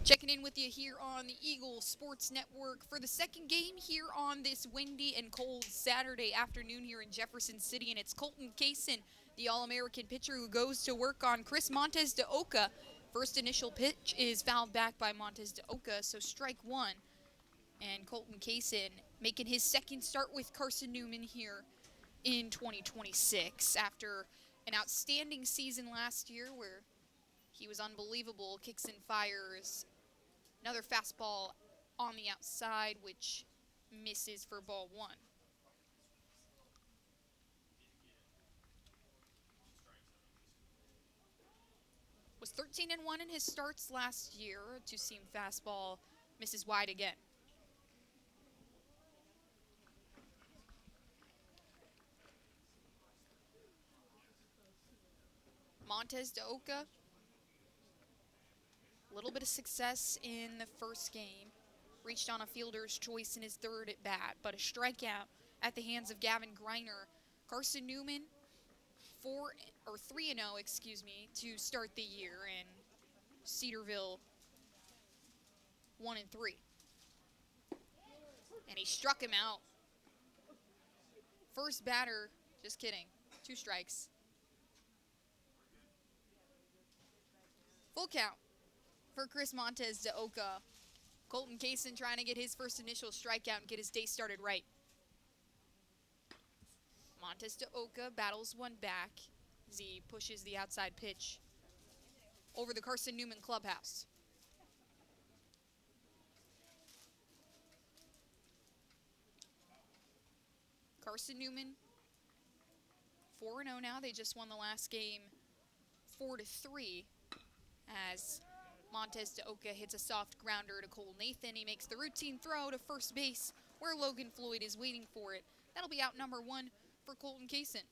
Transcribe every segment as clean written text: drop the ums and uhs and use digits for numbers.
Checking in with you here on the Eagle Sports Network for the second game here on this windy and cold Saturday afternoon here in Jefferson City. And it's Colton Kaysen, the All-American pitcher, who goes to work on Chris Montes de Oca. First initial pitch is fouled back by Montes de Oca, so strike one. And Colton Kaysen making his second start with Carson-Newman here in 2026 after an outstanding season last year where he was unbelievable. Kicks and fires. Another fastball on the outside, which misses for ball one. Was 13-1 in his starts last year. Two-seam fastball misses wide again. Montes de Oca, a little bit of success in the first game. Reached on a fielder's choice in his third at bat, but a strikeout at the hands of Gavin Greiner. Carson-Newman, 3-0, to start the year, and Cedarville 1-3. And he struck him out. First batter, just kidding, 2 strikes. Full count for Chris Montes de Oca. Colton Kaysen trying to get his first initial strikeout and get his day started right. Montes de Oca battles one back as he pushes the outside pitch over the Carson-Newman clubhouse. Carson-Newman 4-0 now. They just won the last game 4-3 as Montes de Oca hits a soft grounder to Cole Nathan. He makes the routine throw to first base where Logan Floyd is waiting for it. That'll be out number 1 for Colton Kaysen.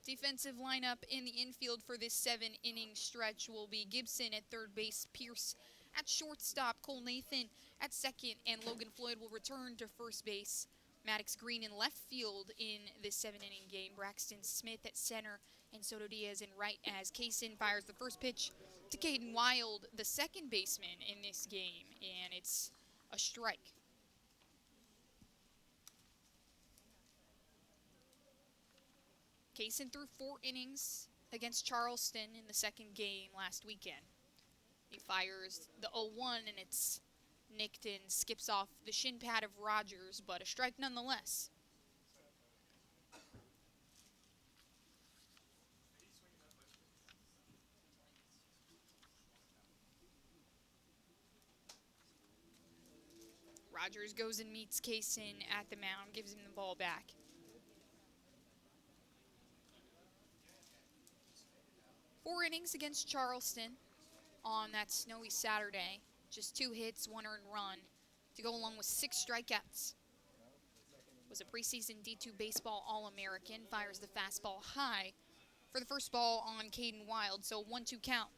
Defensive lineup in the infield for this 7-inning stretch will be Gibson at third base, Pierce at shortstop, Cole Nathan at second, and Logan Floyd will return to first base. Maddox Green in left field in this 7-inning game. Braxton Smith at center, and Soto Diaz in right as Kaysen fires the first pitch to Caden Wild, the second baseman in this game, and it's a strike. Kaysen threw 4 innings against Charleston in the second game last weekend. He fires the 0-1, and it's nicked and skips off the shin pad of Rogers, but a strike nonetheless. Rogers goes and meets Kaysen at the mound, gives him the ball back. Four innings against Charleston on that snowy Saturday. Just 2 hits, 1 earned run to go along with 6 strikeouts. Was a preseason D2 baseball All-American. Fires the fastball high for the first ball on Caden Wild, so 1-2 count.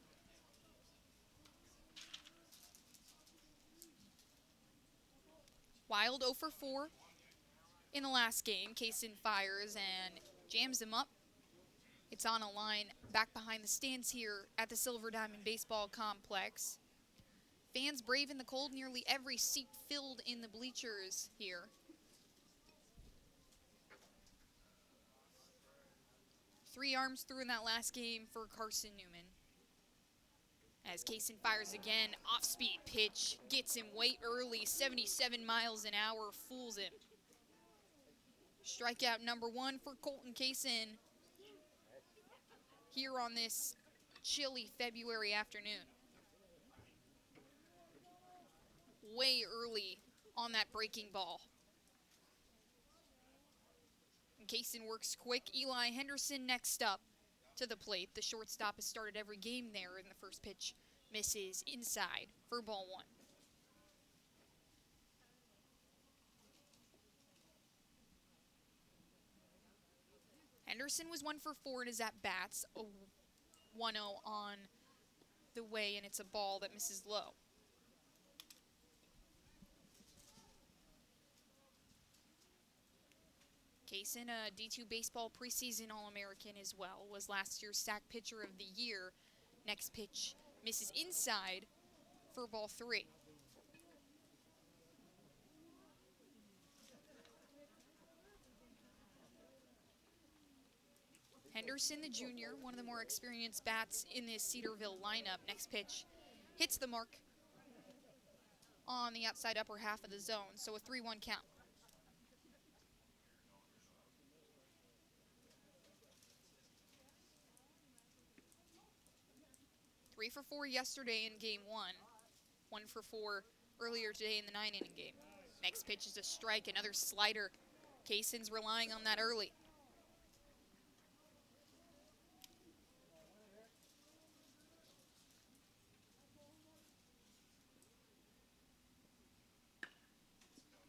Wild 0 for 4 in the last game. Kaysen fires and jams him up. It's on a line back behind the stands here at the Silver Diamond Baseball Complex. Fans braving the cold, nearly every seat filled in the bleachers here. Three arms through in that last game for Carson-Newman. As Kaysen fires again, off-speed pitch, gets him way early, 77 miles an hour, fools him. Strikeout number 1 for Colton Kaysen here on this chilly February afternoon. Way early on that breaking ball. And Kaysen works quick. Eli Henderson next up to the plate. The shortstop has started every game there, and the first pitch misses inside for ball 1. Henderson was 1 for 4 in his at-bats. A 1-0 on the way, and it's a ball that misses low. Kaysen, a D2 baseball preseason All-American as well, was last year's SAC Pitcher of the Year. Next pitch Misses inside for ball 3. Henderson, the junior, one of the more experienced bats in this Cedarville lineup. Next pitch hits the mark on the outside upper half of the zone, so a 3-1 count. 3 for 4 yesterday in game 1. 1 for 4 earlier today in the 9-inning game. Next pitch is a strike, another slider. Kayson's relying on that early.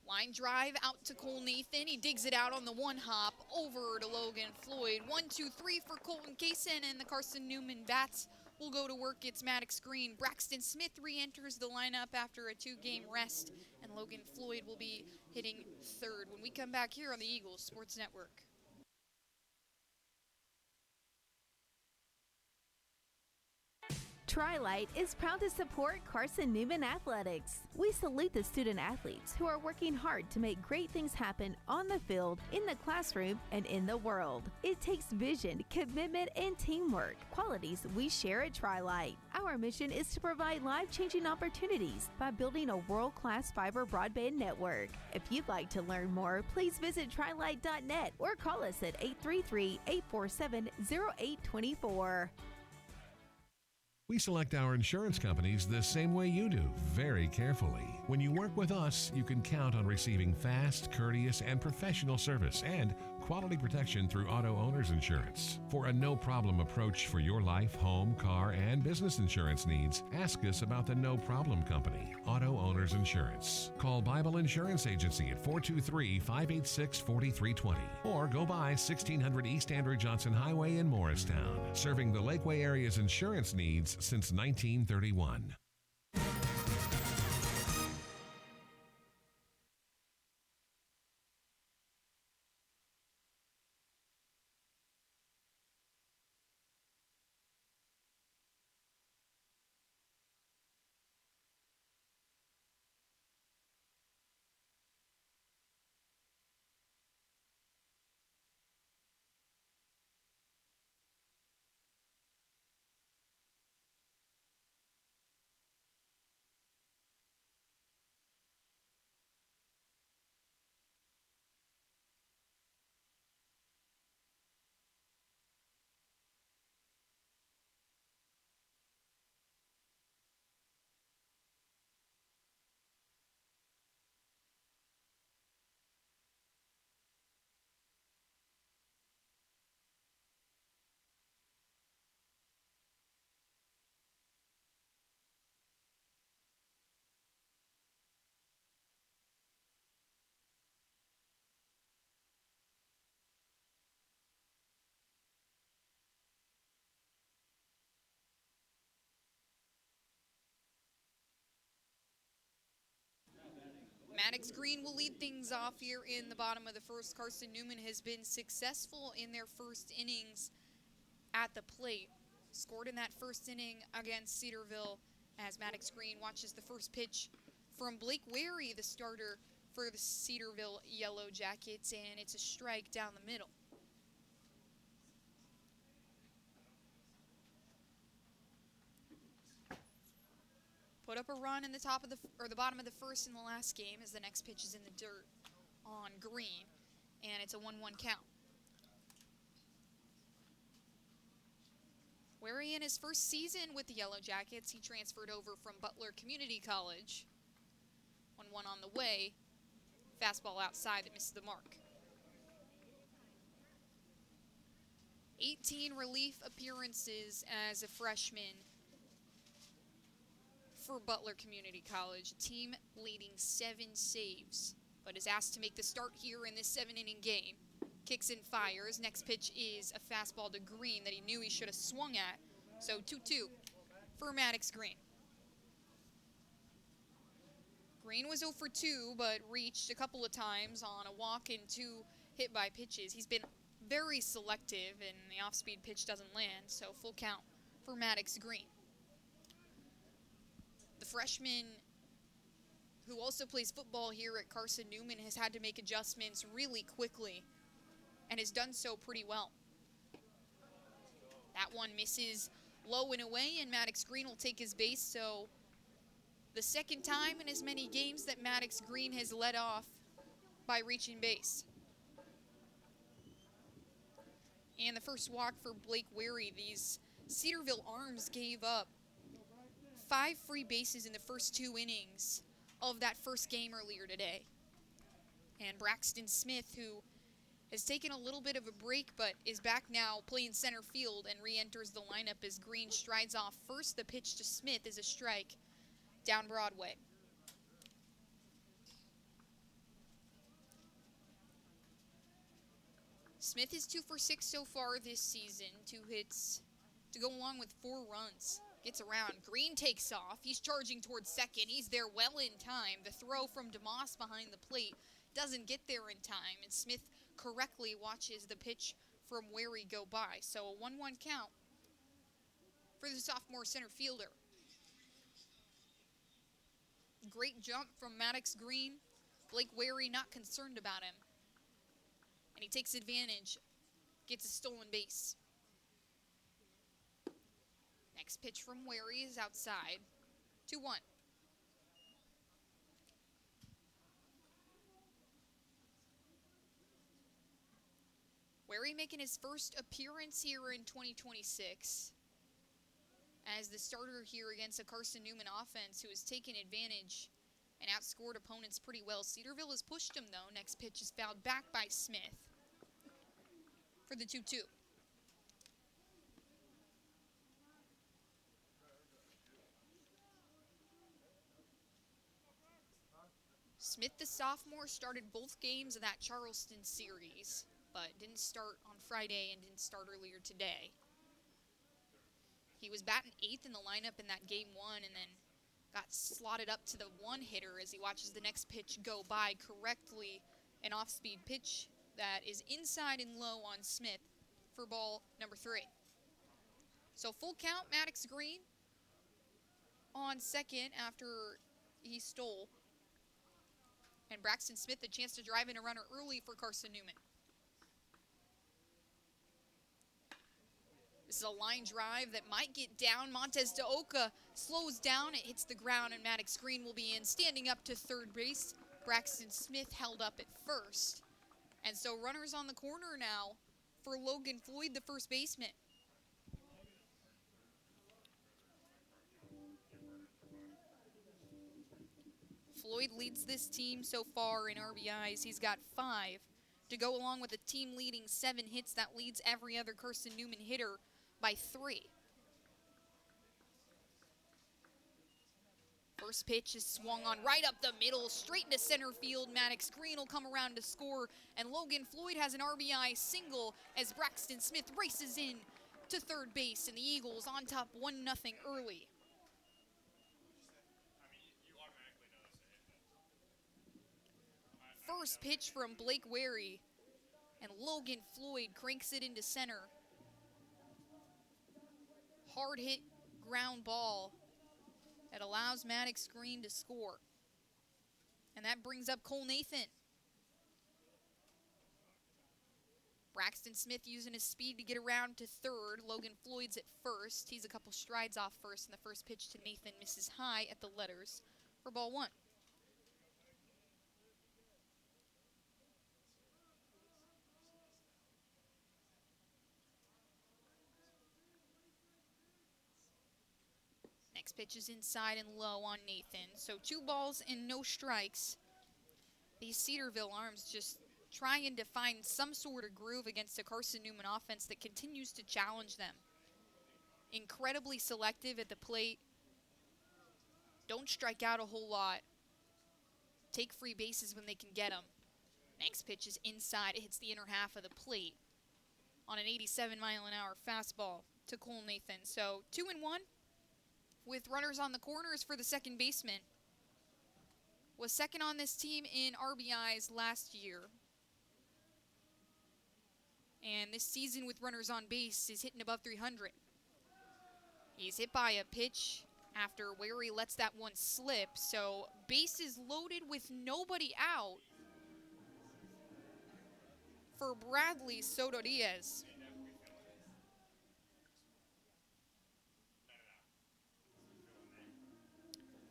Line drive out to Cole Nathan. He digs it out on the one hop over to Logan Floyd. 1-2-3 for Colton Kayson, and the Carson-Newman bats will go to work. It's Maddox Green. Braxton Smith re-enters the lineup after a 2-game rest, and Logan Floyd will be hitting third when we come back here on the Eagles Sports Network. Tri-Light is proud to support Carson-Newman Athletics. We salute the student athletes who are working hard to make great things happen on the field, in the classroom, and in the world. It takes vision, commitment, and teamwork, qualities we share at Tri-Light. Our mission is to provide life-changing opportunities by building a world-class fiber broadband network. If you'd like to learn more, please visit trilight.net or call us at 833-847-0824. We select our insurance companies the same way you do, very carefully. When you work with us, you can count on receiving fast, courteous, and professional service and quality protection through auto owner's insurance. For a no-problem approach for your life, home, car, and business insurance needs, ask us about the No Problem Company, Auto Owner's Insurance. Call Bible Insurance Agency at 423-586-4320 or go by 1600 East Andrew Johnson Highway in Morristown, serving the Lakeway area's insurance needs since 1931. Maddox Green will lead things off here in the bottom of the first. Carson-Newman has been successful in their first innings at the plate. Scored in that first inning against Cedarville as Maddox Green watches the first pitch from Blake Wary, the starter for the Cedarville Yellow Jackets, and it's a strike down the middle. Put up a run in the bottom of the first in the last game as the next pitch is in the dirt on Green, and it's a 1-1 count. Wary in his first season with the Yellow Jackets, he transferred over from Butler Community College. 1-1 on the way. Fastball outside that misses the mark. 18 relief appearances as a freshman for Butler Community College, a team leading 7 saves, but is asked to make the start here in this 7-inning game. Kicks and fires. Next pitch is a fastball to Green that he knew he should have swung at. So 2-2 for Maddox Green. Green was 0 for 2, but reached a couple of times on a walk and 2 hit by pitches. He's been very selective, and the off-speed pitch doesn't land, so full count for Maddox Green. The freshman, who also plays football here at Carson-Newman, has had to make adjustments really quickly and has done so pretty well. That one misses low and away, and Maddox Green will take his base. So the second time in as many games that Maddox Green has led off by reaching base. And the first walk for Blake Wary. These Cedarville Arms gave up 5 free bases in the first 2 innings of that first game earlier today. And Braxton Smith, who has taken a little bit of a break but is back now playing center field and re-enters the lineup as Green strides off first. The pitch to Smith is a strike down Broadway. Smith is 2 for 6 so far this season. 2 hits to go along with 4 runs. Gets around. Green takes off. He's charging towards second. He's there well in time. The throw from DeMoss behind the plate doesn't get there in time, and Smith correctly watches the pitch from Wary go by. So a 1-1 count for the sophomore center fielder. Great jump from Maddox Green. Blake Wary not concerned about him. And he takes advantage, gets a stolen base. Next pitch from Wary is outside. 2-1. Wary making his first appearance here in 2026 as the starter here against a Carson-Newman offense who has taken advantage and outscored opponents pretty well. Cedarville has pushed him, though. Next pitch is fouled back by Smith for the 2-2. Smith, the sophomore, started both games of that Charleston series, but didn't start on Friday and didn't start earlier today. He was batting 8th in the lineup in that game 1 and then got slotted up to the 1-hitter as he watches the next pitch go by correctly. An off-speed pitch that is inside and low on Smith for ball number 3. So full count, Maddox Green on second after he stole. And Braxton Smith a chance to drive in a runner early for Carson-Newman. This is a line drive that might get down. Montez de Oca slows down. It hits the ground, and Maddox Green will be in. Standing up to third base, Braxton Smith held up at first. And so runners on the corner now for Logan Floyd, the first baseman. Floyd leads this team so far in RBIs. He's got 5 to go along with a team-leading 7 hits. That leads every other Carson-Newman hitter by 3. First pitch is swung on right up the middle, straight into center field. Maddox Green will come around to score, and Logan Floyd has an RBI single as Braxton Smith races in to third base, and the Eagles on top 1-0 early. First pitch from Blake Wary, and Logan Floyd cranks it into center. Hard hit ground ball that allows Maddox Green to score. And that brings up Cole Nathan. Braxton Smith using his speed to get around to third. Logan Floyd's at first. He's a couple strides off first, and the first pitch to Nathan misses high at the letters for ball 1. Next pitch is inside and low on Nathan. So 2 balls and no strikes. These Cedarville Arms just trying to find some sort of groove against a Carson-Newman offense that continues to challenge them. Incredibly selective at the plate. Don't strike out a whole lot. Take free bases when they can get them. Next pitch is inside. It hits the inner half of the plate on an 87-mile-an-hour fastball to Cole Nathan. So 2-1. With runners on the corners for the second baseman. Was second on this team in RBIs last year. And this season with runners on base is hitting above 300. He's hit by a pitch after Wary lets that one slip. So bases loaded with nobody out for Bradley Soto Diaz.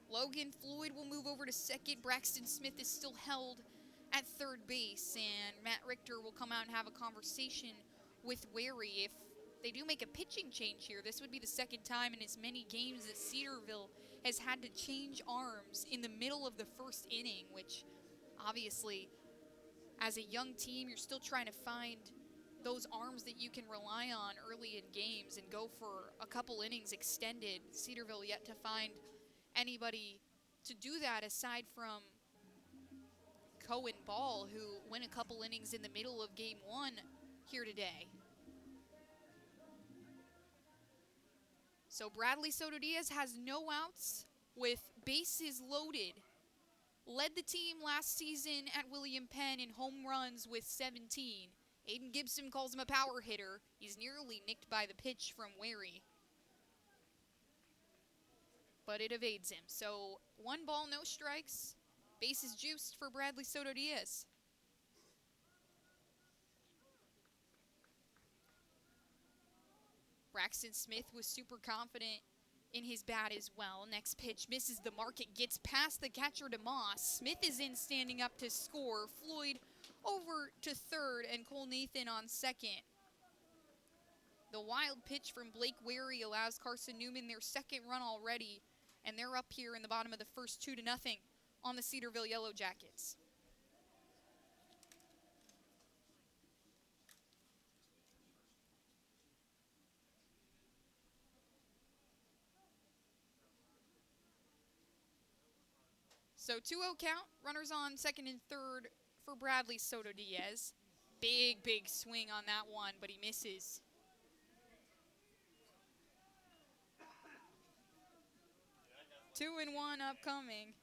Logan Floyd will move over to second. Braxton Smith is still held at third base, and Matt Richter will come out and have a conversation with Wary. If they do make a pitching change here, this would be the second time in as many games that Cedarville has had to change arms in the middle of the first inning, which obviously, as a young team, you're still trying to find those arms that you can rely on early in games and go for a couple innings extended. Cedarville yet to find anybody to do that aside from Cohen Ball, who went a couple innings in the middle of game one here today. So Bradley Soto Diaz has no outs with bases loaded. Led the team last season at William Penn in home runs with 17. Aiden Gibson calls him a power hitter. He's nearly nicked by the pitch from Wary, but it evades him. So 1 ball, no strikes. Bases juiced for Bradley Soto Diaz. Braxton Smith was super confident in his bat as well. Next pitch misses the mark. It gets past the catcher DeMoss. Smith is in standing up to score. Floyd over to third and Cole Nathan on second. The wild pitch from Blake Wary allows Carson-Newman their second run already, and they're up here in the bottom of the first 2-0 on the Cedarville Yellow Jackets. So 2-0 count, runners on second and third for Bradley Soto Diaz. Big swing on that one, but he misses. Two and one upcoming.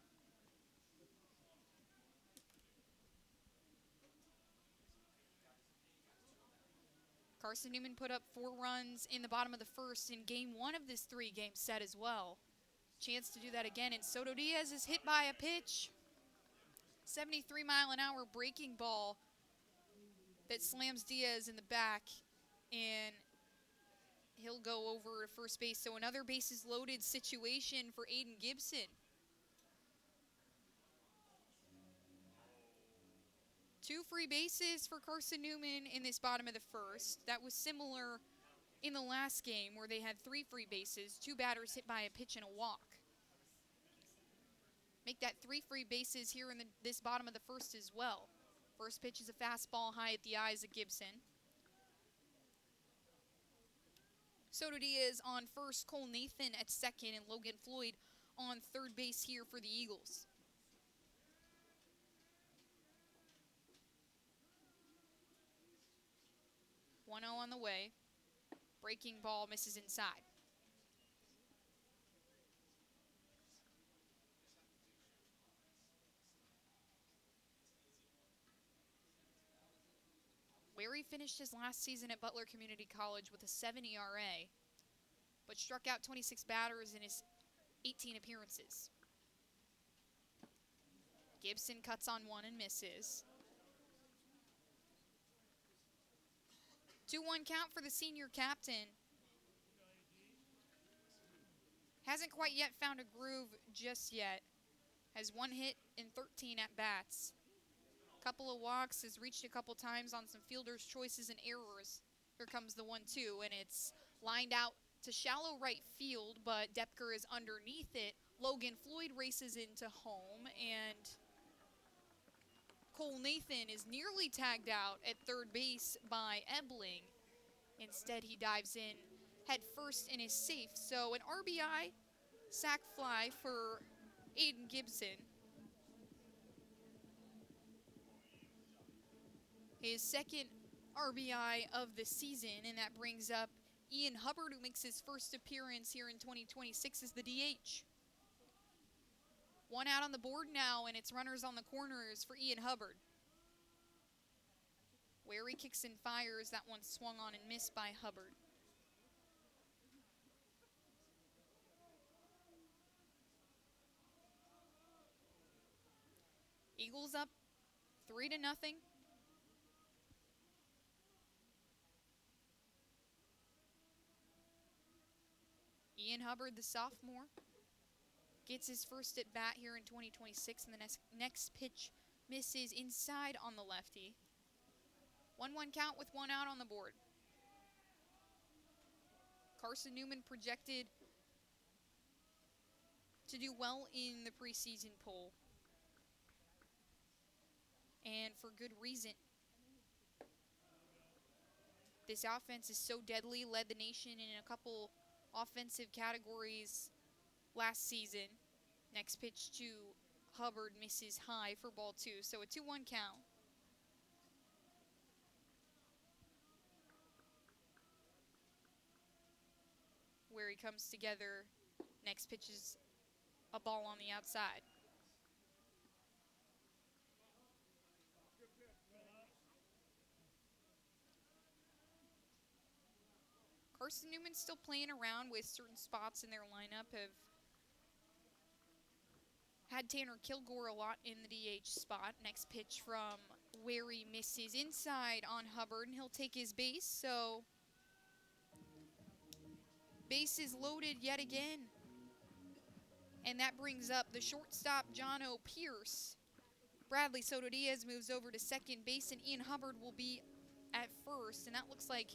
Carson-Newman put up 4 runs in the bottom of the first in game one of this 3-game set as well. Chance to do that again, and Soto Diaz is hit by a pitch. 73-mile-an-hour breaking ball that slams Diaz in the back, and he'll go over to first base. So another bases loaded situation for Aiden Gibson. 2 free bases for Carson-Newman in this bottom of the first. That was similar in the last game where they had 3 free bases, 2 batters hit by a pitch and a walk. Make that 3 free bases here in this bottom of the first as well. First pitch is a fastball high at the eyes of Gibson. Soto Diaz on first, Cole Nathan at second, and Logan Floyd on third base here for the Eagles. 1-0 on the way. Breaking ball misses inside. Wary finished his last season at Butler Community College with a 7 ERA, but struck out 26 batters in his 18 appearances. Gibson cuts on one and misses. 2-1 count for the senior captain. Hasn't quite yet found a groove just yet. Has 1 hit in 13 at-bats. Couple of walks, has reached a couple times on some fielder's choices and errors. Here comes the 1-2, and it's lined out to shallow right field, but Depker is underneath it. Logan Floyd races into home, and Cole Nathan is nearly tagged out at third base by Ebling. Instead, he dives in head first and is safe. So an RBI sac fly for Aiden Gibson. His second RBI of the season, and that brings up Ian Hubbard, who makes his first appearance here in 2026 as the DH. 1 out on the board now, and it's runners on the corners for Ian Hubbard. Wary kicks and fires. That one swung on and missed by Hubbard. Eagles up 3-0. Ian Hubbard, the sophomore, gets his first at bat here in 2026, and the next pitch misses inside on the lefty. 1-1 count with one out on the board. Carson-Newman projected to do well in the preseason poll, and for good reason. This offense is so deadly, led the nation in a couple offensive categories last season. Next pitch to Hubbard misses high for ball 2, so a 2-1 count. Where he comes together, next pitch is a ball on the outside. Carson-Newman still playing around with certain spots in their lineup. Have had Tanner Kilgore a lot in the DH spot. Next pitch from Wary misses inside on Hubbard, and he'll take his base. So bases loaded yet again. And that brings up the shortstop, Jono Pierce. Bradley Soto Diaz moves over to second base, and Ian Hubbard will be at first. And that looks like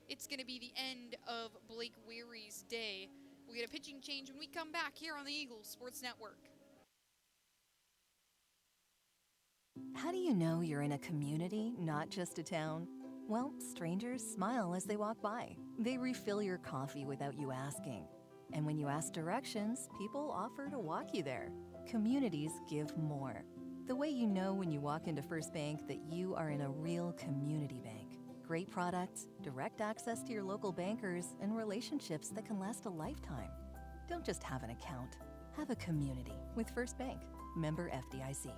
it's going to be the end of Blake Wary's day. We'll get a pitching change when we come back here on the Eagles Sports Network. How do you know you're in a community, not just a town? Well, strangers smile as they walk by. They refill your coffee without you asking. And when you ask directions, people offer to walk you there. Communities give more. The way you know when you walk into First Bank that you are in a real community bank. Great products, direct access to your local bankers, and relationships that can last a lifetime. Don't just have an account. Have a community with First Bank. Member FDIC.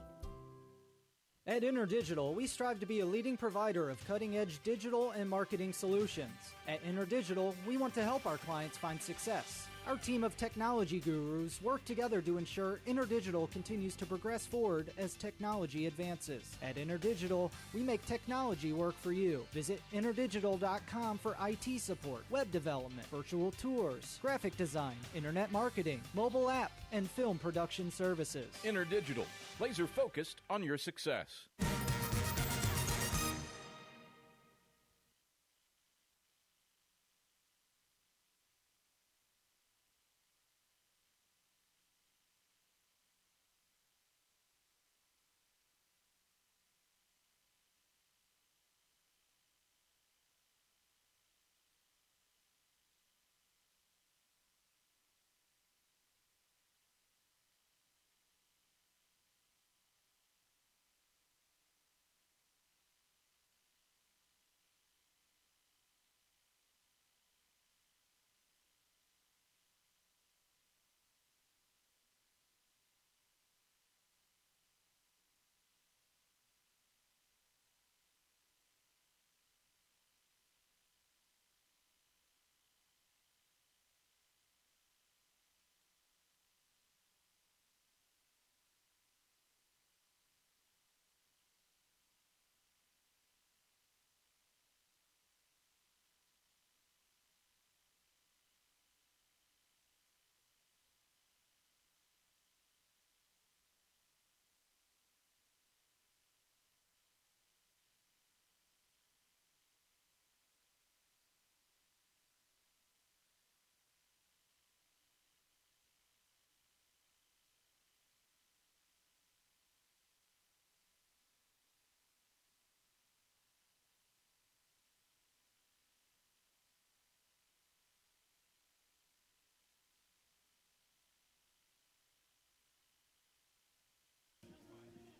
At InterDigital, we strive to be a leading provider of cutting-edge digital and marketing solutions. At InterDigital, we want to help our clients find success. Our team of technology gurus work together to ensure InterDigital continues to progress forward as technology advances. At InterDigital, we make technology work for you. Visit interdigital.com for IT support, web development, virtual tours, graphic design, internet marketing, mobile app, and film production services. InterDigital, laser focused on your success.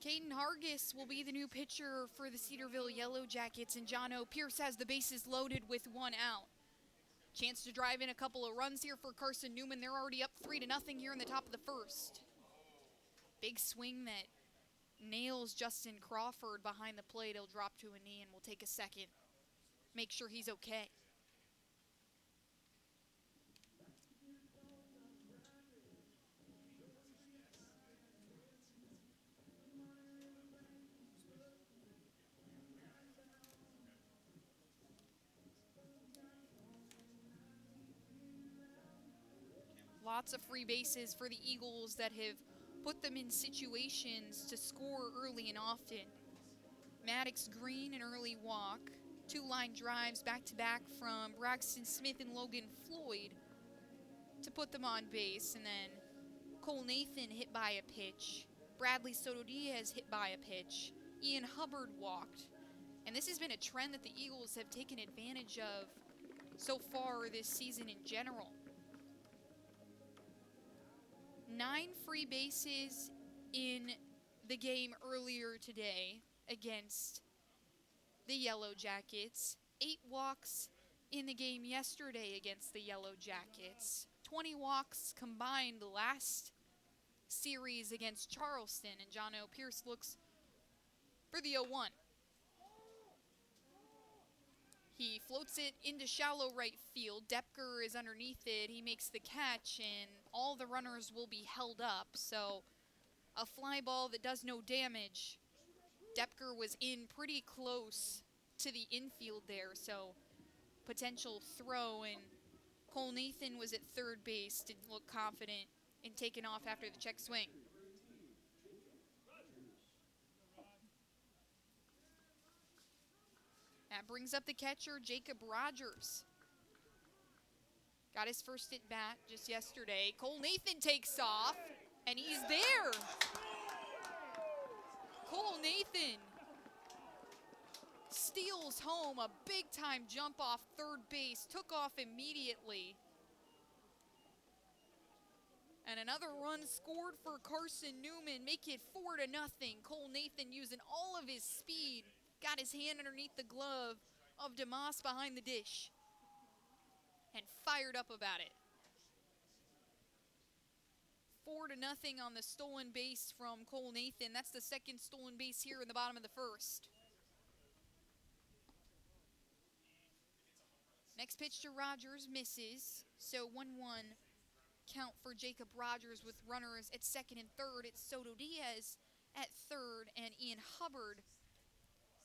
Caden Hargis will be the new pitcher for the Cedarville Yellow Jackets, and Jono Pierce has the bases loaded with one out. Chance to drive in a couple of runs here for Carson-Newman. They're already up 3-0 here in the top of the first. Big swing that nails Justin Crawford behind the plate. He'll drop to a knee, and we'll take a second. Make sure he's okay. lots of free bases for the Eagles that have put them in situations to score early and often. Maddox Green, an early walk. 2 line drives back-to-back from Braxton Smith and Logan Floyd to put them on base. And then Cole Nathan hit by a pitch. Bradley Soto Diaz hit by a pitch. Ian Hubbard walked. And this has been a trend that the Eagles have taken advantage of so far this season in general. 9 free bases in the game earlier today against the Yellow Jackets. 8 walks in the game yesterday against the Yellow Jackets. 20 walks combined last series against Charleston, and John O. Pierce looks for the 0-1. He floats it into shallow right field. Depker is underneath it. He makes the catch, and all the runners will be held up. So a fly ball that does no damage. Depker was in pretty close to the infield there, so potential throw. And Cole Nathan was at third base, didn't look confident in taking off after the check swing. That brings up the catcher, Jacob Rogers. Got his first at bat just yesterday. Cole Nathan takes off, and he's there. Cole Nathan steals home a big-time jump off third base, took off immediately. And another run scored for Carson-Newman, make it 4-0. Cole Nathan using all of his speed. Got his hand underneath the glove of DeMoss behind the dish and fired up about it. 4-0 on the stolen base from Cole Nathan. That's the second stolen base here in the bottom of the first. Next pitch to Rogers misses, so 1-1 count for Jacob Rogers with runners at second and third. It's Soto Diaz at third and Ian Hubbard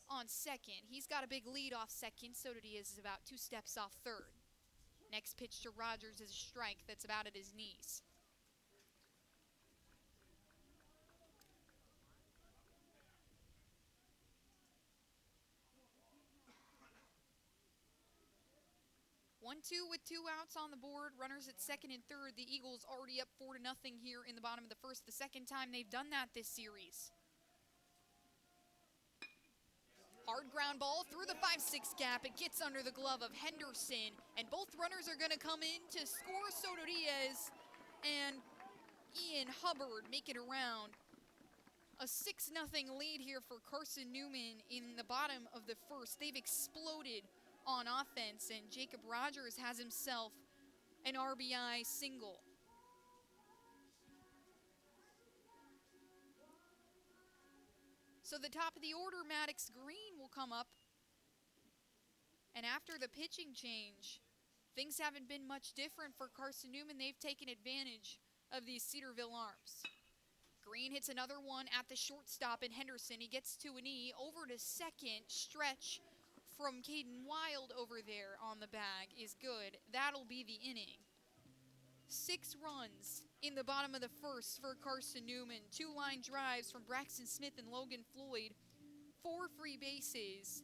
on second. He's got a big lead off second. Soto Diaz is about 2 steps off third. Next pitch to Rogers is a strike that's about at his knees. One-two with 2 outs on the board. Runners at second and third. The Eagles already up 4-0 here in the bottom of the first. The second time they've done that this series. Hard ground ball through the 5-6 gap. It gets under the glove of Henderson, and both runners are going to come in to score. Soto Diaz and Ian Hubbard make it around. A 6-0 lead here for Carson-Newman in the bottom of the first. They've exploded on offense, and Jacob Rogers has himself an RBI single. So the top of the order, Maddox Green will come up. And after the pitching change, things haven't been much different for Carson-Newman. They've taken advantage of these Cedarville arms. Green hits another one at the shortstop, and Henderson, he gets to an E, over to second. Stretch from Caden Wild over there on the bag is good. That'll be the inning. 6 runs in the bottom of the first for Carson-Newman. 2 line drives from Braxton Smith and Logan Floyd. 4 free bases.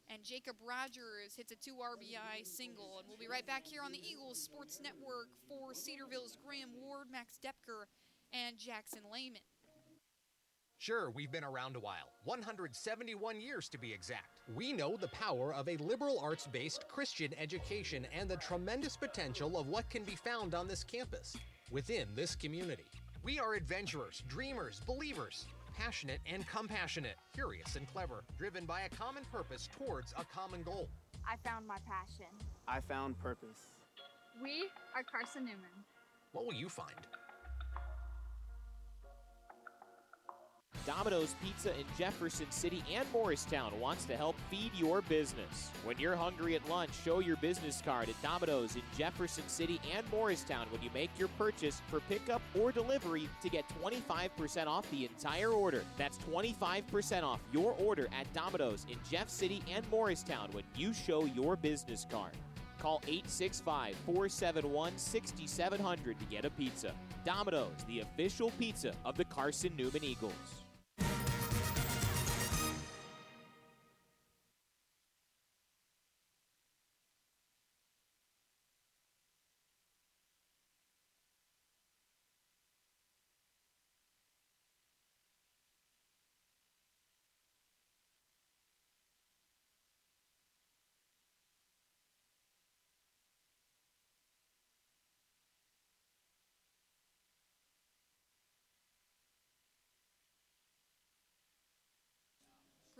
And Jacob Rogers hits a 2 RBI single. And we'll be right back here on the Eagles Sports Network for Cedarville's Graham Ward, Max Depker, and Jackson Lehman. Sure, we've been around a while, 171 years to be exact. We know the power of a liberal arts-based Christian education and the tremendous potential of what can be found on this campus, within this community. We are adventurers, dreamers, believers, passionate and compassionate, curious and clever, driven by a common purpose towards a common goal. I found my passion. I found purpose. We are Carson-Newman. What will you find? Domino's Pizza in Jefferson City and Morristown wants to help feed your business. When you're hungry at lunch, show your business card at Domino's in Jefferson City and Morristown when you make your purchase for pickup or delivery to get 25% off the entire order. That's 25% off your order at Domino's in Jeff City and Morristown when you show your business card. Call 865-471-6700 to get a pizza. Domino's, the official pizza of the Carson-Newman Eagles.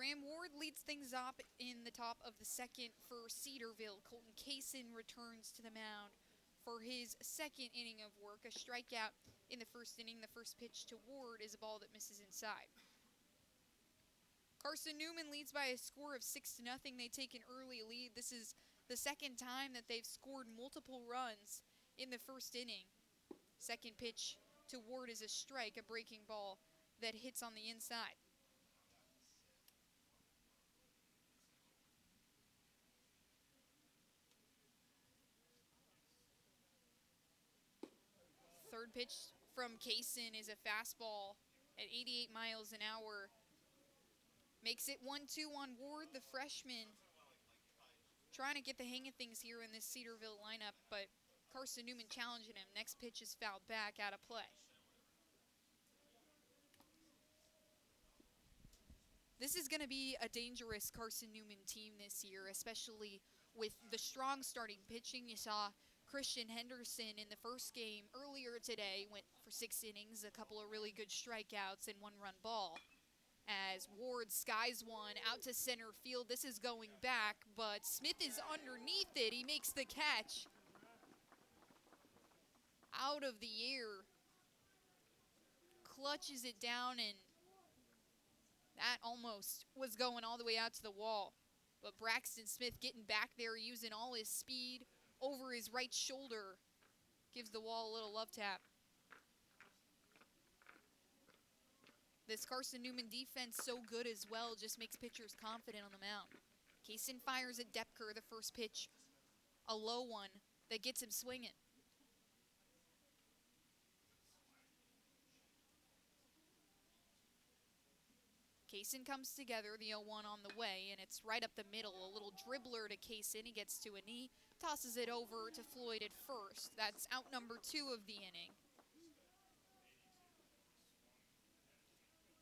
Graham Ward leads things up in the top of the second for Cedarville. Colton Kaysen returns to the mound for his second inning of work. A strikeout in the first inning. The first pitch to Ward is a ball that misses inside. Carson-Newman leads by a score of 6-0. They take an early lead. This is the second time that they've scored multiple runs in the first inning. Second pitch to Ward is a strike, a breaking ball that hits on the inside. Third pitch from Kaysen is a fastball at 88 miles an hour. Makes it 1-2 on Ward, the freshman. Trying to get the hang of things here in this Cedarville lineup, but Carson-Newman challenging him. Next pitch is fouled back, out of play. This is going to be a dangerous Carson-Newman team this year, especially with the strong starting pitching. You saw Christian Henderson in the first game earlier today went for 6 innings, a couple of really good strikeouts and 1-run ball. As Ward skies one out to center field. This is going back, but Smith is underneath it. He makes the catch out of the air, clutches it down, and that almost was going all the way out to the wall. But Braxton Smith getting back there, using all his speed over his right shoulder, gives the wall a little love tap. This Carson-Newman defense so good as well, just makes pitchers confident on the mound. Kaysen fires at Depker, the first pitch, a low one that gets him swinging. Kaysen comes together, the 0-1 on the way, and it's right up the middle. A little dribbler to Kaysen. He gets to a knee, tosses it over to Floyd at first. That's out number 2 of the inning.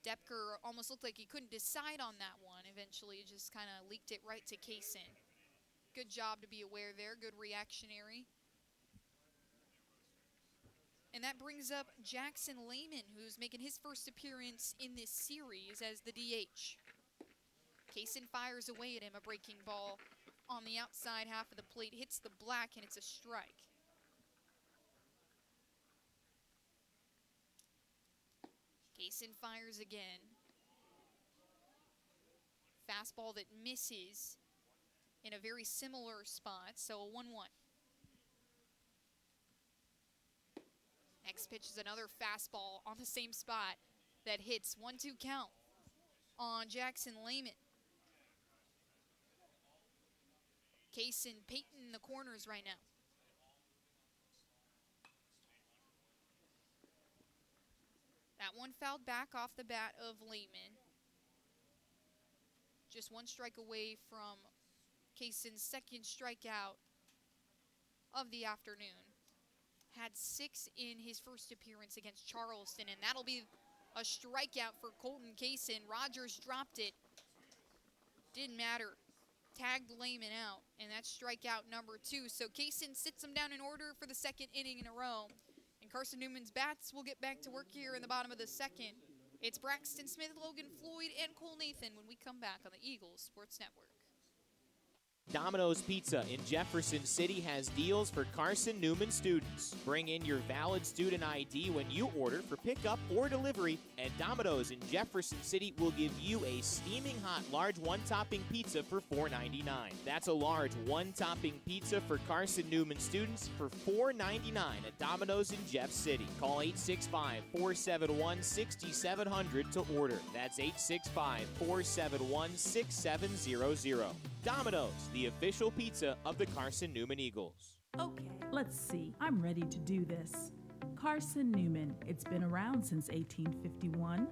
Depker almost looked like he couldn't decide on that one. Eventually, just kind of leaked it right to Kaysen. Good job to be aware there. Good reactionary. And that brings up Jackson Lehman, who's making his first appearance in this series as the DH. Kaysen fires away at him, a breaking ball on the outside half of the plate. Hits the black, and it's a strike. Kaysen fires again. Fastball that misses in a very similar spot, so a 1-1. Next pitch is another fastball on the same spot that hits. 1-2 count on Jackson Lehman. Kaysen painting the corners right now. That one fouled back off the bat of Lehman. Just one strike away from Kaysen's second strikeout of the afternoon. Had 6 in his first appearance against Charleston, and that'll be a strikeout for Colton Kaysen. Rogers dropped it. Didn't matter. Tagged Lehman out, and that's strikeout number 2. So Kaysen sits him down in order for the second inning in a row. And Carson-Newman's bats will get back to work here in the bottom of the second. It's Braxton Smith, Logan Floyd, and Cole Nathan when we come back on the Eagles Sports Network. Domino's Pizza in Jefferson City has deals for Carson-Newman students. Bring in your valid student ID when you order for pickup or delivery, and Domino's in Jefferson City will give you a steaming hot large one-topping pizza for $4.99. That's a large one-topping pizza for Carson-Newman students for $4.99 at Domino's in Jeff City. Call 865-471-6700 to order. That's 865-471-6700. Domino's, the official pizza of the Carson-Newman Eagles. Okay, let's see. I'm ready to do this. Carson-Newman. It's been around since 1851.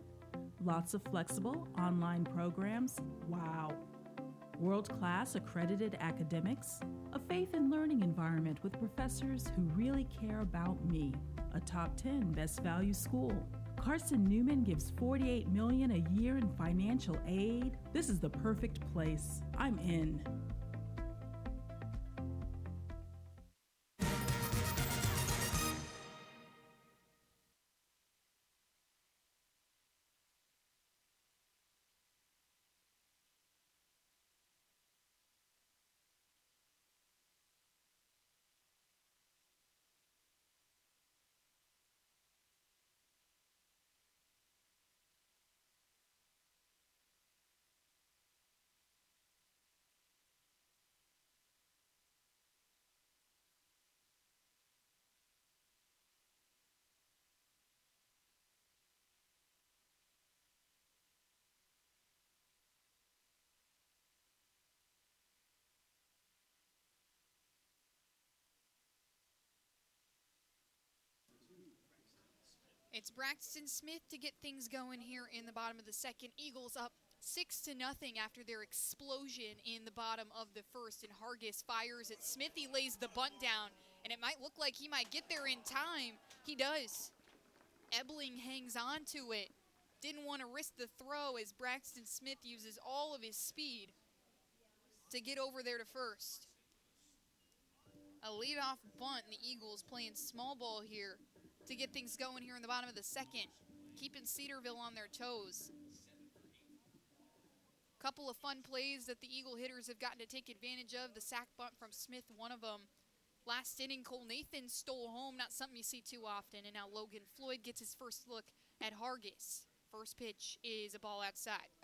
Lots of flexible online programs. Wow. World-class accredited academics. A faith and learning environment with professors who really care about me. A top 10 best value school. Carson-Newman gives $48 million a year in financial aid. This is the perfect place. I'm in. It's Braxton Smith to get things going here in the bottom of the second. Eagles up 6-0 after their explosion in the bottom of the first, and Hargis fires at Smith. He lays the bunt down, and it might look like he might get there in time. He does. Ebling hangs on to it. Didn't want to risk the throw as Braxton Smith uses all of his speed to get over there to first. A leadoff bunt, and the Eagles playing small ball here to get things going here in the bottom of the second, keeping Cedarville on their toes. Couple of fun plays that the Eagle hitters have gotten to take advantage of. The sac bunt from Smith, one of them. Last inning, Cole Nathan stole home, not something you see too often, and now Logan Floyd gets his first look at Hargis. First pitch is a ball outside.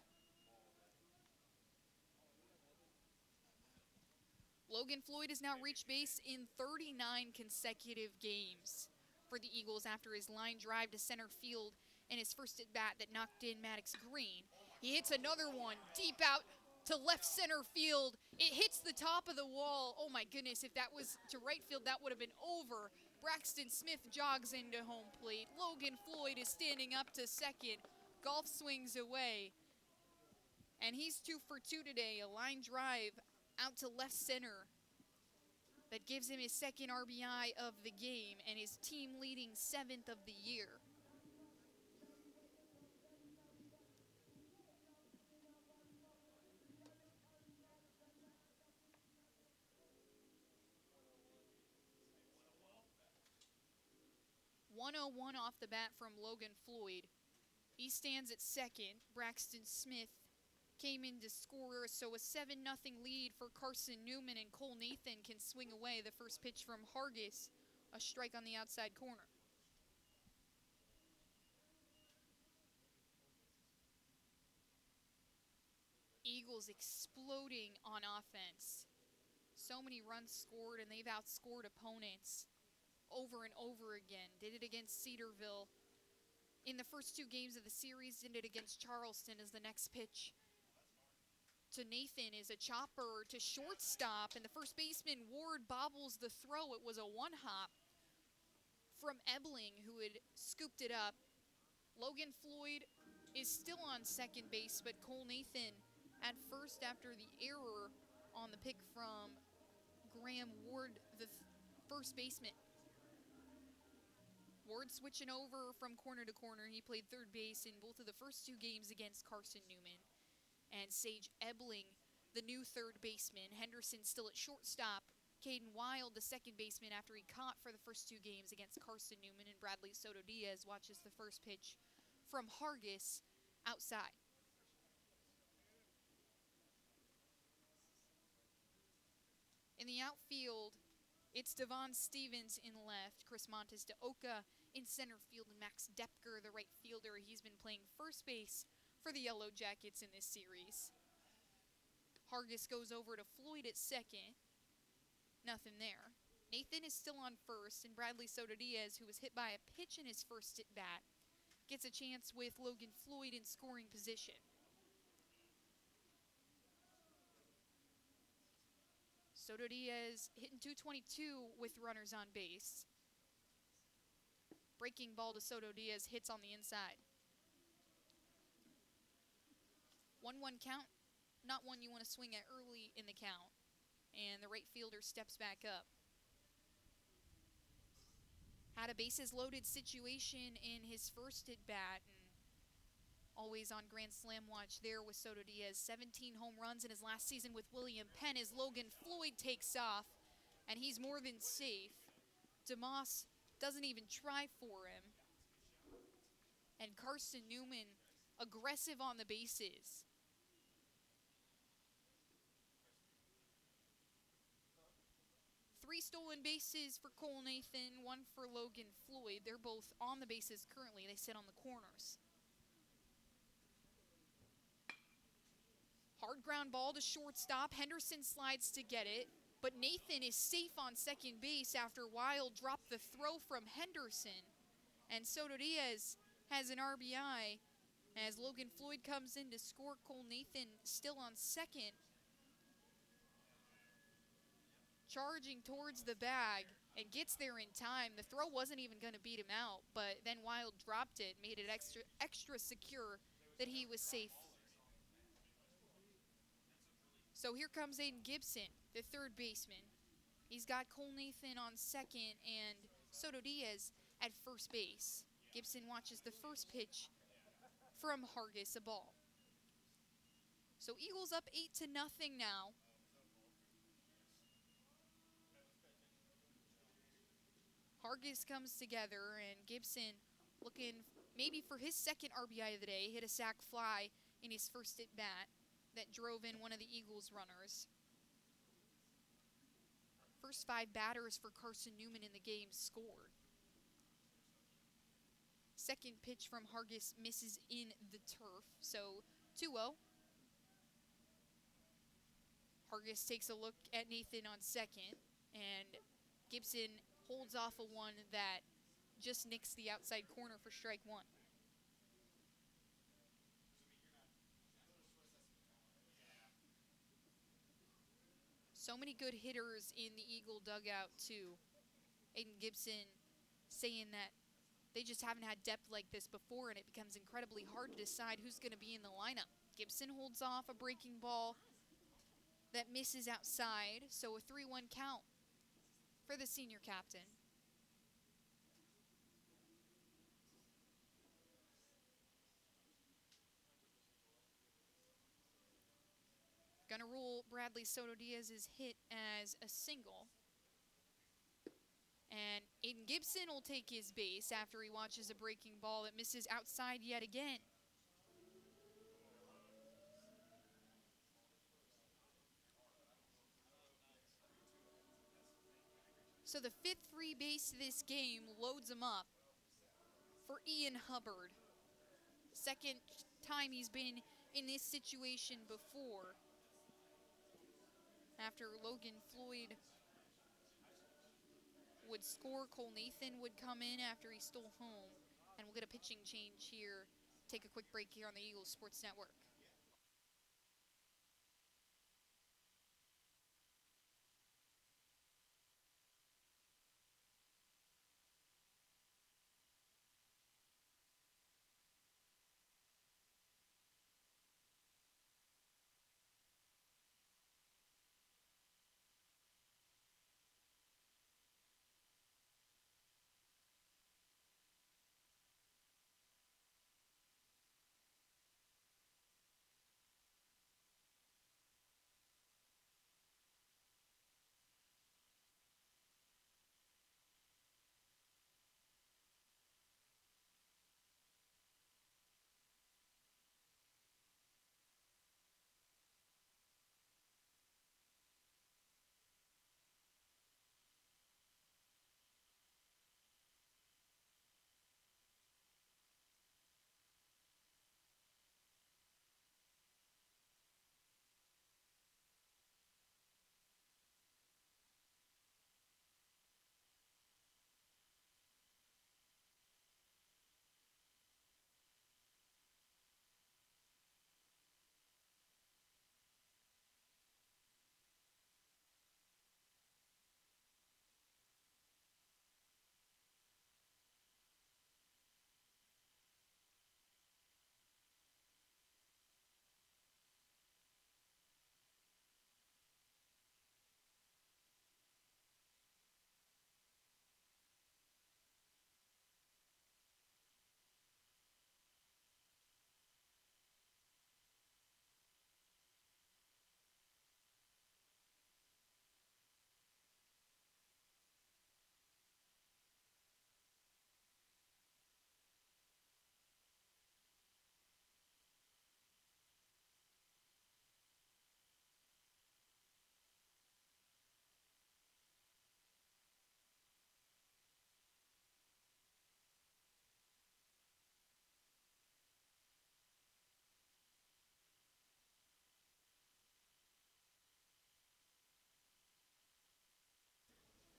Logan Floyd has now reached base in 39 consecutive games for the Eagles after his line drive to center field and his first at-bat that knocked in Maddox Green. He hits another one deep out to left center field. It hits the top of the wall. Oh my goodness, if that was to right field, that would have been over. Braxton Smith jogs into home plate. Logan Floyd is standing up to second. Golf swings away. And he's 2 for 2 today. A line drive out to left center that gives him his second RBI of the game and his team-leading 7th of the year. .101 off the bat from Logan Floyd. He stands at second. Braxton Smith came in to score, so a 7-0 lead for Carson-Newman, and Cole Nathan can swing away. The first pitch from Hargis, a strike on the outside corner. Eagles exploding on offense. So many runs scored, and they've outscored opponents over and over again. Did it against Cedarville in the first 2 games of the series, did it against Charleston as the next pitch to Nathan is a chopper to shortstop, and the first baseman Ward bobbles the throw. It was a one-hop from Ebling, who had scooped it up. Logan Floyd is still on second base, but Cole Nathan at first after the error on the pick from Graham Ward, the first baseman. Ward switching over from corner to corner. He played third base in both of the first 2 games against Carson-Newman. And Sage Ebling, the new third baseman. Henderson still at shortstop. Caden Wild, the second baseman, after he caught for the first 2 games against Carson-Newman. And Bradley Soto-Diaz watches the first pitch from Hargis outside. In the outfield, it's Devon Stevens in left, Chris Montes de Oca in center field, and Max Depker, the right fielder. He's been playing first base for the Yellow Jackets in this series. Hargis goes over to Floyd at second. Nothing there. Nathan is still on first, and Bradley Soto-Diaz, who was hit by a pitch in his first at-bat, gets a chance with Logan Floyd in scoring position. Soto Diaz hitting .222 with runners on base. Breaking ball to Soto Diaz, hits on the inside. 1-1 count, not one you want to swing at early in the count. And the right fielder steps back up. Had a bases loaded situation in his first at bat, and always on Grand Slam watch there with Soto Diaz. 17 home runs in his last season with William Penn as Logan Floyd takes off, and he's more than safe. DeMoss doesn't even try for him. And Carson-Newman aggressive on the bases. Three stolen bases for Cole Nathan, one for Logan Floyd. They're both on the bases currently. They sit on the corners. Hard ground ball to shortstop. Henderson slides to get it, but Nathan is safe on second base after Wild dropped the throw from Henderson. And Soto Diaz has an RBI as Logan Floyd comes in to score. Cole Nathan still on second. Charging towards the bag and gets there in time. The throw wasn't even going to beat him out, but then Wild dropped it, made it extra secure that he was safe. So here comes Aiden Gibson, the third baseman. He's got Cole Nathan on second and Soto Diaz at first base. Gibson watches the first pitch from Hargis, a ball. So Eagles up 8-0 now. Hargis comes together, and Gibson looking maybe for his second RBI of the day. Hit a sac fly in his first at bat that drove in one of the Eagles runners. First 5 batters for Carson-Newman in the game scored. Second pitch from Hargis misses in the turf, so 2-0. Hargis takes a look at Nathan on second, and Gibson holds off a one that just nicks the outside corner for strike one. So many good hitters in the Eagle dugout too. Aiden Gibson saying that they just haven't had depth like this before, and it becomes incredibly hard to decide who's going to be in the lineup. Gibson holds off a breaking ball that misses outside, so a 3-1 count for the senior captain. Gonna rule Bradley Soto Diaz's hit as a single. And Aiden Gibson will take his base after he watches a breaking ball that misses outside yet again. So the fifth free base this game loads him up for Ian Hubbard. Second time he's been in this situation before. After Logan Floyd would score, Cole Nathan would come in after he stole home. And we'll get a pitching change here. Take a quick break here on the Eagles Sports Network.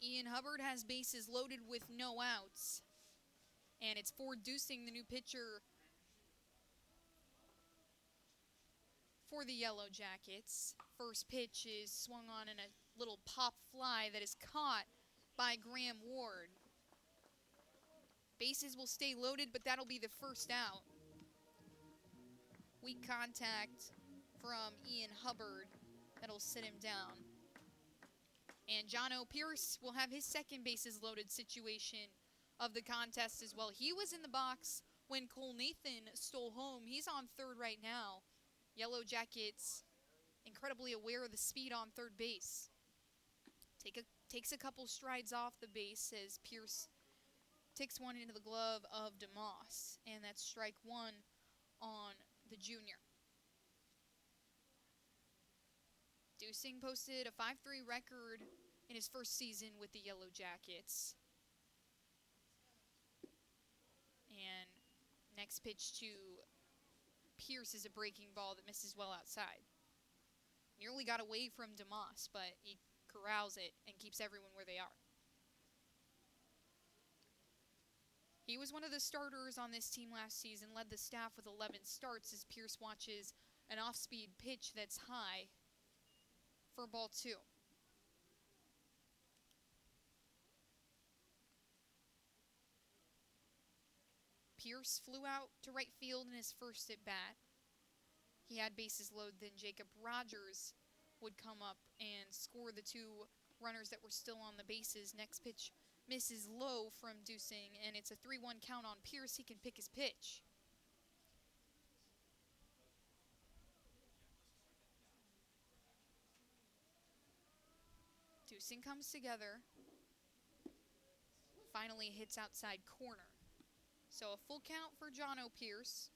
Ian Hubbard has bases loaded with no outs. And it's Ford Dusing, the new pitcher for the Yellow Jackets. First pitch is swung on in a little pop fly that is caught by Graham Ward. Bases will stay loaded, but that'll be the first out. Weak contact from Ian Hubbard. That'll sit him down. And Jono Pierce will have his second bases loaded situation of the contest as well. He was in the box when Cole Nathan stole home. He's on third right now. Yellow Jackets incredibly aware of the speed on third base. Takes a couple strides off the base as Pierce takes one into the glove of DeMoss. And that's strike one on the junior. Dusing posted a 5-3 record in his first season with the Yellow Jackets. And next pitch to Pierce is a breaking ball that misses well outside. Nearly got away from DeMoss, but he corrals it and keeps everyone where they are. He was one of the starters on this team last season, led the staff with 11 starts as Pierce watches an off-speed pitch that's high for ball two. Pierce flew out to right field in his first at-bat. He had bases loaded, then Jacob Rogers would come up and score the two runners that were still on the bases. Next pitch misses low from Dusing, and it's a 3-1 count on Pierce. He can pick his pitch. Dusing comes together, finally hits outside corner. So a full count for Jono Pierce.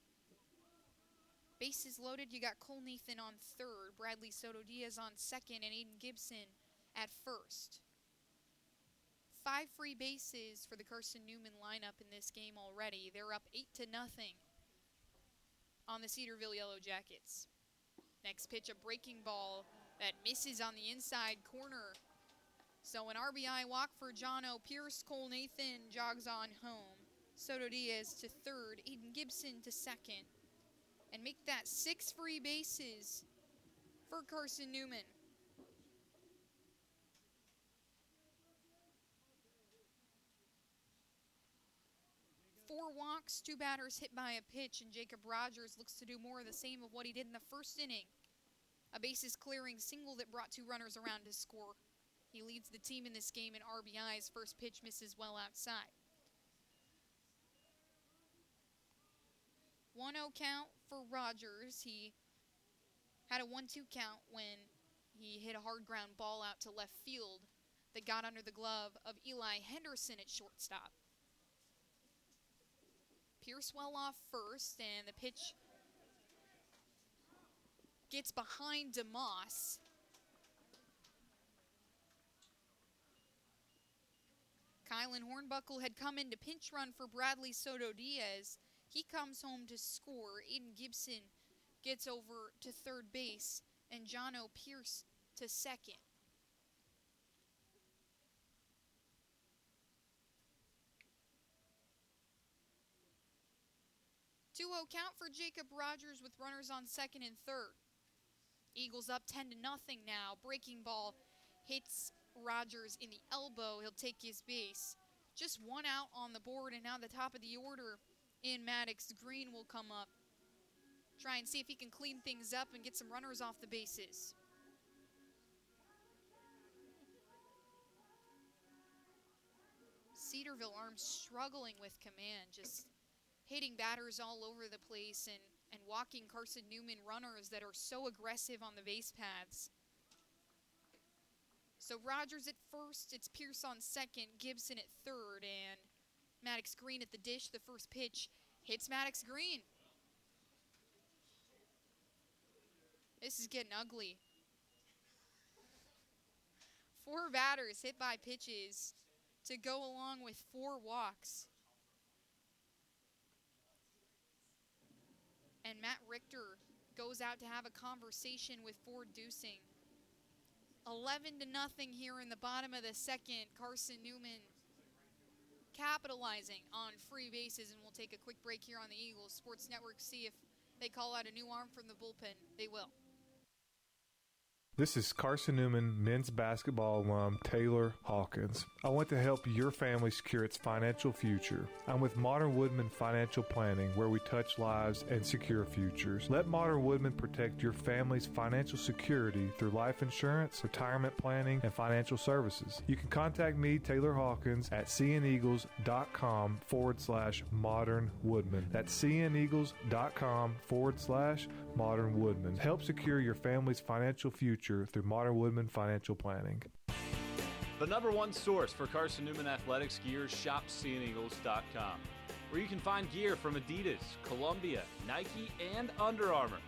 Bases loaded, you got Cole Nathan on third, Bradley Soto Diaz on second, and Aiden Gibson at first. 5 free bases for the Carson-Newman lineup in this game already. They're up 8-0 on the Cedarville Yellow Jackets. Next pitch, a breaking ball that misses on the inside corner. So an RBI walk for Jono Pierce. Cole Nathan jogs on home. Soto Diaz to third, Aiden Gibson to second. And make that 6 free bases for Carson-Newman. Four walks, 2 batters hit by a pitch, and Jacob Rogers looks to do more of the same of what he did in the first inning. A bases clearing single that brought 2 runners around to score. He leads the team in this game in RBIs. First pitch misses well outside. 1-0 count for Rogers. He had a 1-2 count when he hit a hard ground ball out to left field that got under the glove of Eli Henderson at shortstop. Pierce well off first, and the pitch gets behind DeMoss. Kylan Hornbuckle had come in to pinch run for Bradley Soto Diaz. He comes home to score. Aiden Gibson gets over to third base, and Jono Pierce to second. Two-0 count for Jacob Rogers with runners on second and third. Eagles up 10-0 now. Breaking ball hits Rogers in the elbow. He'll take his base. Just 1 out on the board, and now the top of the order in Maddox Green will come up. Try and see if he can clean things up and get some runners off the bases. Cedarville arms struggling with command, just hitting batters all over the place and walking Carson-Newman runners that are so aggressive on the base paths. So Rogers at first, it's Pierce on second, Gibson at third, and Maddox Green at the dish. The first pitch hits Maddox Green. This is getting ugly. 4 batters hit by pitches to go along with 4 walks. And Matt Richter goes out to have a conversation with Ford Dusing. 11-0 here in the bottom of the second. Carson-Newman capitalizing on free bases, and we'll take a quick break here on the Eagles Sports Network, see if they call out a new arm from the bullpen. They will. This is Carson-Newman men's basketball alum Taylor Hawkins. I want to help your family secure its financial future. I'm with Modern Woodman Financial Planning, where we touch lives and secure futures. Let Modern Woodman protect your family's financial security through life insurance, retirement planning, and financial services. You can contact me, Taylor Hawkins, at cneagles.com/Modern Woodman. That's cneagles.com/Modern Woodman. Help secure your family's financial future through Modern Woodman Financial Planning. The #1 source for Carson-Newman athletics gear is shopseeandeagles.com, where you can find gear from Adidas, Columbia, Nike, and Under Armour.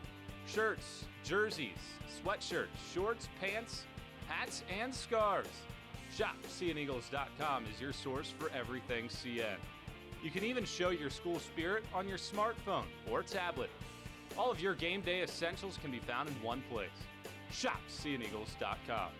Shirts, jerseys, sweatshirts, shorts, pants, hats, and scarves. Shopseeandeagles.com is your source for everything CN. You can even show your school spirit on your smartphone or tablet. All of your game day essentials can be found in one place. ShopSeeAndEagles.com.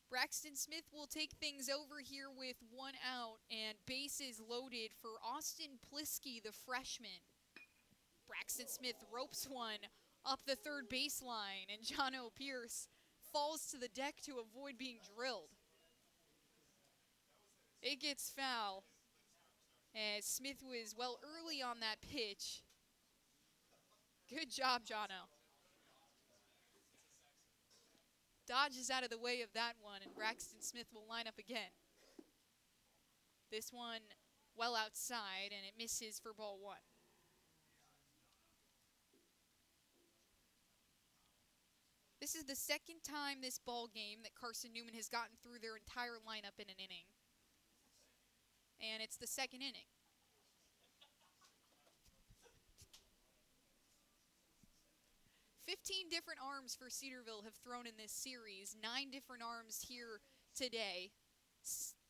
Braxton Smith will take things over here with one out and bases loaded for Austin Plisky, the freshman. Braxton Smith ropes one up the third baseline, and Jono Pierce falls to the deck to avoid being drilled. It gets foul as Smith was early on that pitch. Good job, Jono. Dodges out of the way of that one, and Braxton Smith will line up again. This one well outside, and it misses for ball one. This is the second time this ball game that Carson-Newman has gotten through their entire lineup in an inning. And it's the second inning. "15 different arms for Cedarville have thrown in this series. 9 different arms here today.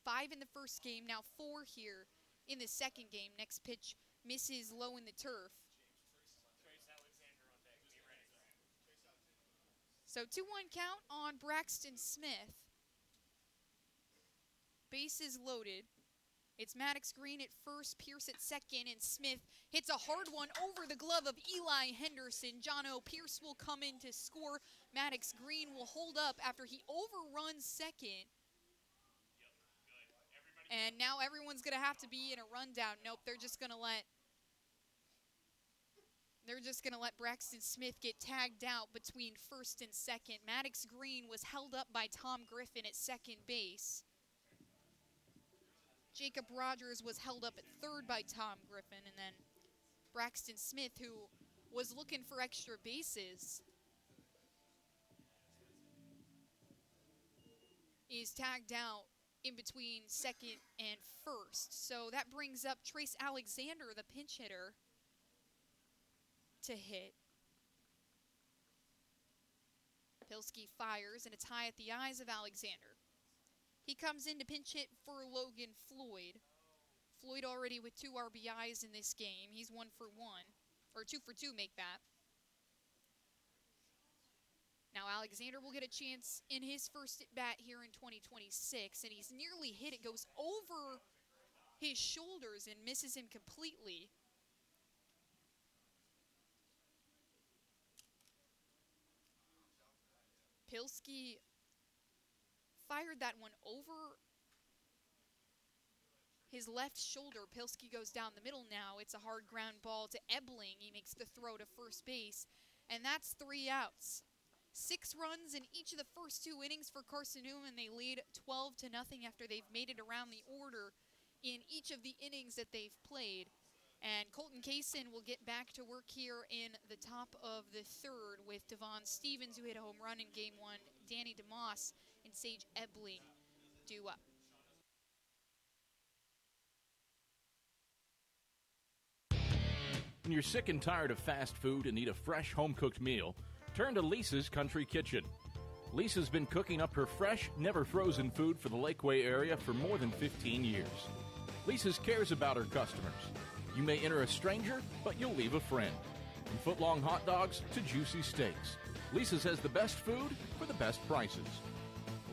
5 in the first game, now 4 here in the second game. Next pitch misses low in the turf. So 2-1 count on Braxton Smith. Bases loaded. It's Maddox Green at first, Pierce at second, and Smith hits a hard one over the glove of Eli Henderson. Jono Pierce will come in to score. Maddox Green will hold up after he overruns second. And now everyone's going to have to be in a rundown. Nope, they're just going to let Braxton Smith get tagged out between first and second. Maddox Green was held up by Tom Griffin at second base. Jacob Rogers was held up at third by Tom Griffin, and then Braxton Smith, who was looking for extra bases, is tagged out in between second and first. So that brings up Trace Alexander, the pinch hitter, to hit. Pilsky fires, and it's high at the eyes of Alexander. He comes in to pinch hit for Logan Floyd. Floyd already with 2 RBIs in this game. He's 1 for 1, or 2 for 2 make that. Now Alexander will get a chance in his first at bat here in 2026, and he's nearly hit. It goes over his shoulders and misses him completely. Pilski fired that one over his left shoulder. Pilski goes down the middle now. It's a hard ground ball to Ebling. He makes the throw to first base, and that's 3 outs. 6 runs in each of the first 2 innings for Carson-Newman. They lead 12-0 after they've made it around the order in each of the innings that they've played. And Colton Kaysen will get back to work here in the top of the 3rd with Devon Stevens, who hit a home run in Game 1, Danny DeMoss, and Sage Ebling due up. When you're sick and tired of fast food and need a fresh home-cooked meal, turn to Lisa's Country Kitchen. Lisa's been cooking up her fresh, never-frozen food for the Lakeway area for more than 15 years. Lisa's cares about her customers. You may enter a stranger, but you'll leave a friend. From foot-long hot dogs to juicy steaks, Lisa's has the best food for the best prices.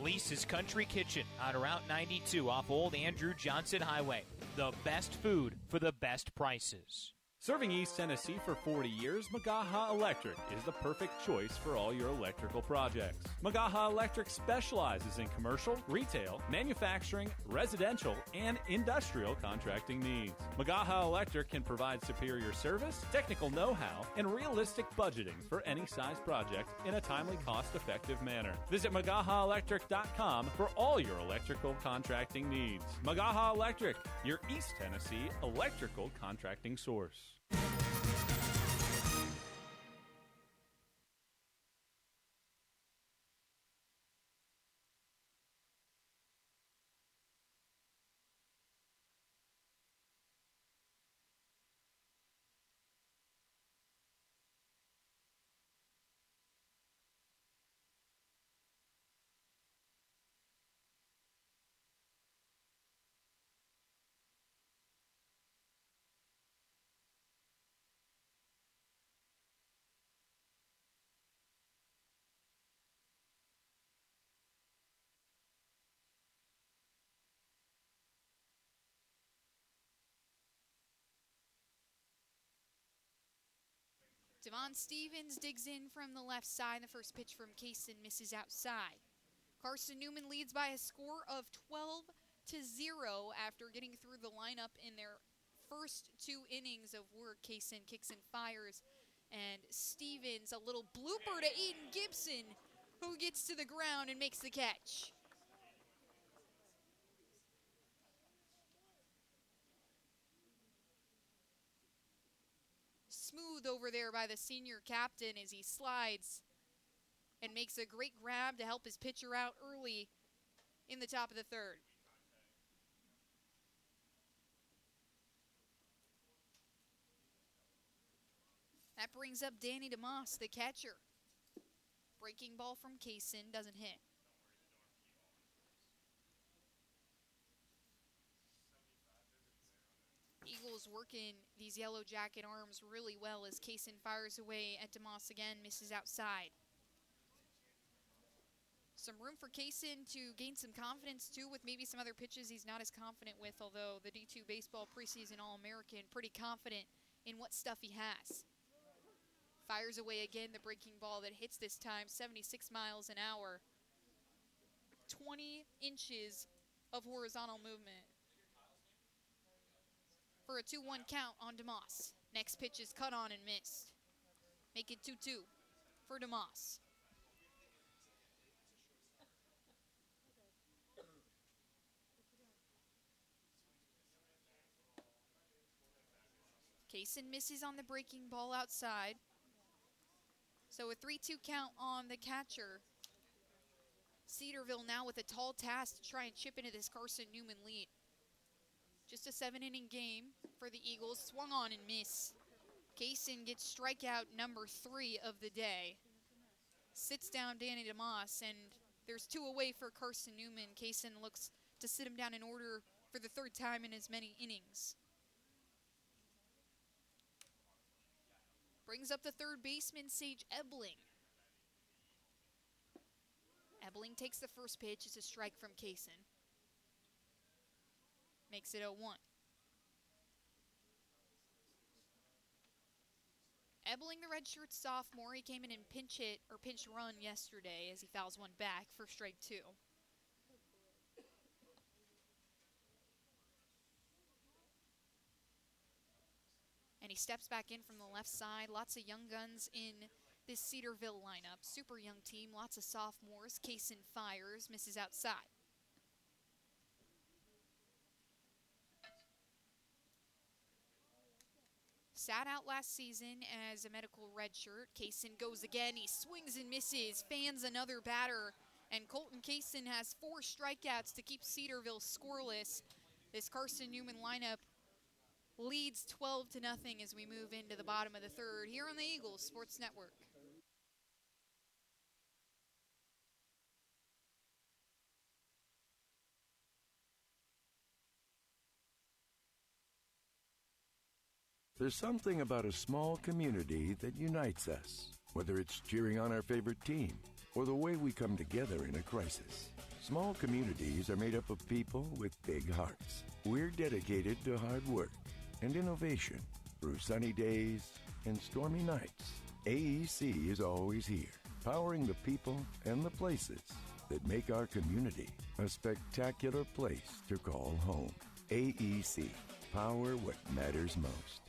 Lisa's Country Kitchen on Route 92 off Old Andrew Johnson Highway. The best food for the best prices. Serving East Tennessee for 40 years, Magaha Electric is the perfect choice for all your electrical projects. Magaha Electric specializes in commercial, retail, manufacturing, residential, and industrial contracting needs. Magaha Electric can provide superior service, technical know-how, and realistic budgeting for any size project in a timely, cost-effective manner. Visit MagahaElectric.com for all your electrical contracting needs. Magaha Electric, your East Tennessee electrical contracting source. Devon Stevens digs in from the left side. The first pitch from Kaysen misses outside. Carson-Newman leads by a score of 12-0 after getting through the lineup in their first 2 innings of work. Kaysen kicks and fires, and Stevens, a little blooper to Eden Gibson, who gets to the ground and makes the catch. Smooth over there by the senior captain as he slides and makes a great grab to help his pitcher out early in the top of the 3rd. That brings up Danny DeMoss, the catcher. Breaking ball from Kaysen doesn't hit. Eagles working these Yellow Jacket arms really well as Kaysen fires away at DeMoss again, misses outside. Some room for Kaysen to gain some confidence too with maybe some other pitches he's not as confident with, although the D2 Baseball preseason All-American pretty confident in what stuff he has. Fires away again the breaking ball that hits this time 76 miles an hour. 20 inches of horizontal movement. For a 2-1 count on DeMoss. Next pitch is cut on and missed. Make it 2-2 for DeMoss. Kaysen misses on the breaking ball outside. So a 3-2 count on the catcher. Cedarville now with a tall task to try and chip into this Carson-Newman lead. Just a 7-inning game for the Eagles. Swung on and miss. Kaysen gets strikeout number 3 of the day. Sits down Danny DeMoss, and There's 2 away for Carson-Newman. Kaysen looks to sit him down in order for the 3rd time in as many innings. Brings up the 3rd baseman, Sage Ebling. Ebling takes the first pitch. It's a strike from Kaysen. Makes it 0-1. Ebling, the redshirt sophomore, he came in and pinch run yesterday as he fouls one back for strike 2. And he steps back in from the left side. Lots of young guns in this Cedarville lineup. Super young team, lots of sophomores. Kaysen fires, misses outside. Sat out last season as a medical redshirt. Kaysen goes again. He swings and misses, fans another batter. And Colton Kaysen has 4 strikeouts to keep Cedarville scoreless. This Carson-Newman lineup leads 12-0 as we move into the bottom of the 3rd here on the Eagles Sports Network. There's something about a small community that unites us, whether it's cheering on our favorite team or the way we come together in a crisis. Small communities are made up of people with big hearts. We're dedicated to hard work and innovation through sunny days and stormy nights. AEC is always here, powering the people and the places that make our community a spectacular place to call home. AEC, power what matters most.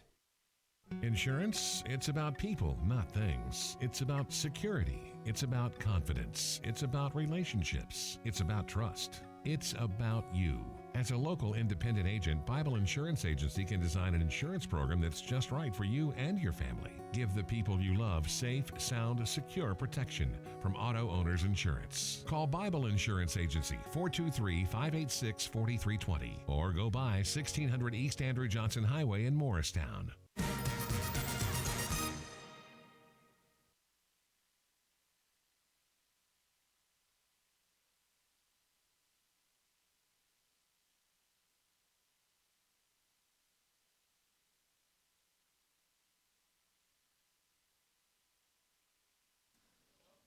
Insurance, it's about people, not things. It's about security. It's about confidence. It's about relationships. It's about trust. It's about you. As a local independent agent, Bible Insurance Agency can design an insurance program that's just right for you and your family. Give the people you love safe, sound, secure protection from Auto Owners Insurance. Call Bible Insurance Agency 423-586-4320 or go by 1600 East Andrew Johnson Highway in Morristown.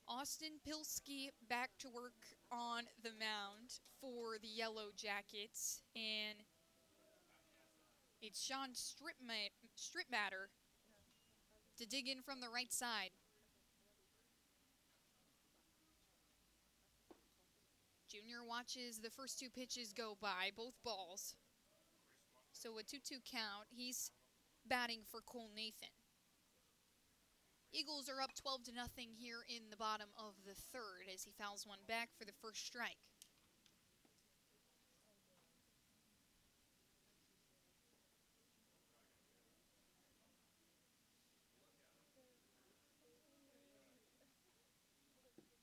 Austin Pilsky back to work on the mound for the Yellow Jackets, and it's Sean Stripmatter to dig in from the right side. Junior watches the first 2 pitches go by, both balls. So a 2-2 count. He's batting for Cole Nathan. Eagles are up 12-0 here in the bottom of the 3rd as he fouls one back for the first strike.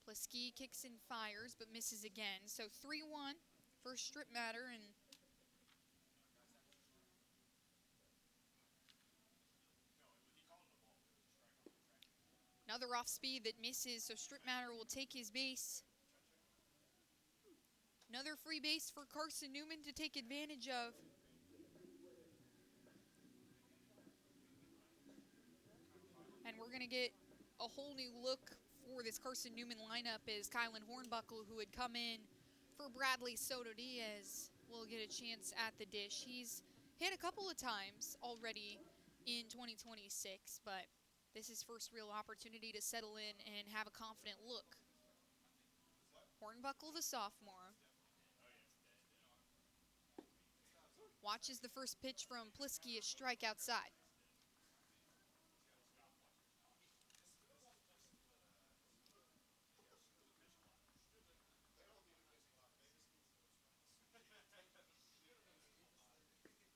Plisky kicks and fires but misses again. So 3-1 for Stripmatter, and another off speed that misses, so Stripmatter will take his base. Another free base for Carson-Newman to take advantage of. And we're going to get a whole new look for this Carson-Newman lineup as Kylan Hornbuckle, who had come in for Bradley Soto Diaz, will get a chance at the dish. He's hit a couple of times already in 2026, but this is first real opportunity to settle in and have a confident look. Hornbuckle, the sophomore, watches the first pitch from Plisky, a strike outside.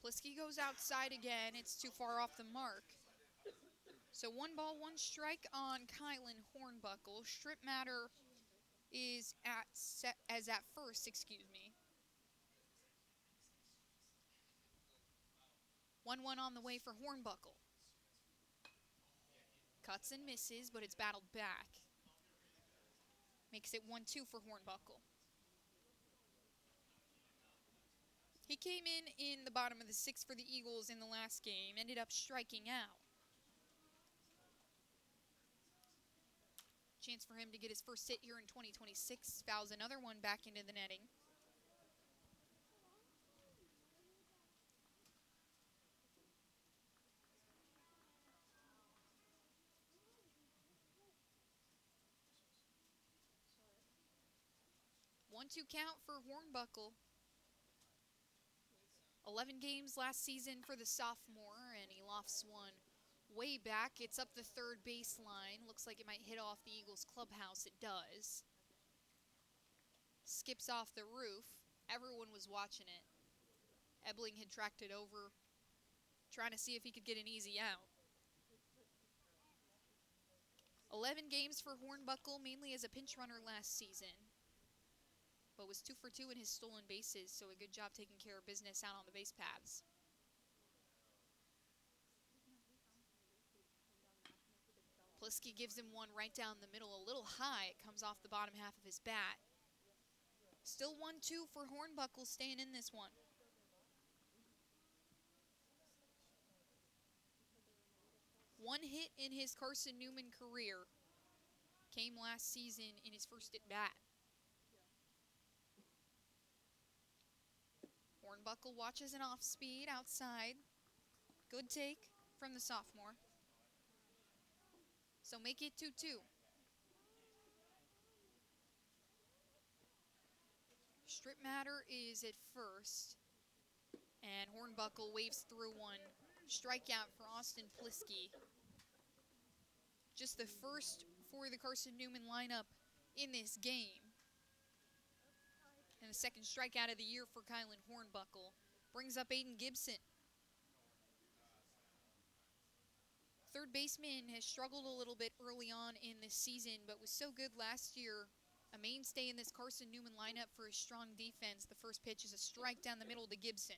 Plisky goes outside again. It's too far off the mark. So 1 ball, 1 strike on Kylan Hornbuckle. Stripmatter is at first, excuse me. 1-1 on the way for Hornbuckle. Cuts and misses, but it's battled back. Makes it 1-2 for Hornbuckle. He came in the bottom of the sixth for the Eagles in the last game, ended up striking out. Chance for him to get his first hit here in 2026. Fouls another one back into the netting. One-two count for Hornbuckle. 11 games last season for the sophomore, and he lofts one way back. It's up the third baseline. Looks like it might hit off the Eagles clubhouse. It does. Skips off the roof. Everyone was watching it. Ebling had tracked it over, trying to see if he could get an easy out. 11 games for Hornbuckle, mainly as a pinch runner last season, but was 2 for 2 in his stolen bases, so a good job taking care of business out on the base paths. Plisky gives him one right down the middle, a little high. It comes off the bottom half of his bat. Still 1-2 for Hornbuckle, staying in this one. One hit in his Carson-Newman career came last season in his first at bat. Hornbuckle watches an off speed outside. Good take from the sophomore. So make it 2-2. Strip matter is at first, and Hornbuckle waves through one. Strikeout for Austin Plisky. Just the first for the Carson-Newman lineup in this game. And the second strikeout of the year for Kylan Hornbuckle. Brings up Aiden Gibson. Third baseman has struggled a little bit early on in this season, but was so good last year. A mainstay in this Carson-Newman lineup for his strong defense. The first pitch is a strike down the middle to Gibson.